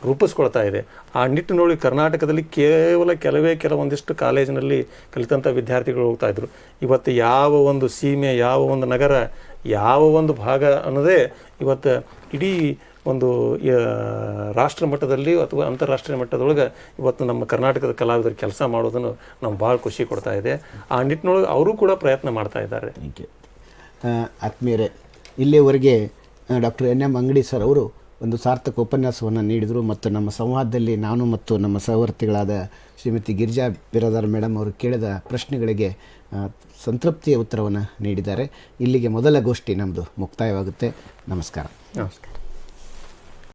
ರೂಪಿಸ್ಕೊಳ್ತಾ ಇದೆ. ಆ ನಿಟ್ಟಿನೊಳಗೆ ಕರ್ನಾಟಕದಲ್ಲಿ ಕೇವಲ ಕೆಲವೊಂದಿಷ್ಟು ಕಾಲೇಜಿನಲ್ಲಿ ಕಲಿತಂಥ ವಿದ್ಯಾರ್ಥಿಗಳು ಹೋಗ್ತಾ ಇದ್ರು. ಇವತ್ತು ಯಾವ ಒಂದು ಸೀಮೆ, ಯಾವ ಒಂದು ನಗರ, ಯಾವ ಒಂದು ಭಾಗ ಅನ್ನೋದೇ ಇವತ್ತು ಇಡೀ ಒಂದು ರಾಷ್ಟ್ರ ಮಟ್ಟದಲ್ಲಿ ಅಥವಾ ಅಂತಾರಾಷ್ಟ್ರೀಯ ಮಟ್ಟದೊಳಗೆ ಇವತ್ತು ನಮ್ಮ ಕರ್ನಾಟಕದ ಕಲಾವಿದರು ಕೆಲಸ ಮಾಡೋದನ್ನು ನಮ್ಗೆ ಭಾಳ ಖುಷಿ ಕೊಡ್ತಾ ಇದೆ. ಆ ನಿಟ್ಟಿನೊಳಗೆ ಅವರು ಕೂಡ ಪ್ರಯತ್ನ ಮಾಡ್ತಾ ಇದ್ದಾರೆ. ಆತ್ಮೀಯರೇ, ಇಲ್ಲಿಯವರೆಗೆ ಡಾಕ್ಟರ್ ಎನ್ ಎಂ ಅಂಗಡಿ ಸರ್ ಅವರು ಒಂದು ಸಾರ್ಥಕ ಉಪನ್ಯಾಸವನ್ನು ನೀಡಿದರು ಮತ್ತು ನಮ್ಮ ಸಂವಾದದಲ್ಲಿ ನಾನು ಮತ್ತು ನಮ್ಮ ಸಹವರ್ತಿಗಳಾದ ಶ್ರೀಮತಿ ಗಿರಿಜಾ ಬಿರಾದಾರ್ ಮೇಡಮ್ ಅವರು ಕೇಳಿದ ಪ್ರಶ್ನೆಗಳಿಗೆ ಸಂತೃಪ್ತಿಯ ಉತ್ತರವನ್ನು ನೀಡಿದ್ದಾರೆ. ಇಲ್ಲಿಗೆ ಮೊದಲ ಗೋಷ್ಠಿ ನಮ್ಮದು ಮುಕ್ತಾಯವಾಗುತ್ತೆ. ನಮಸ್ಕಾರ. ನಮಸ್ಕಾರ.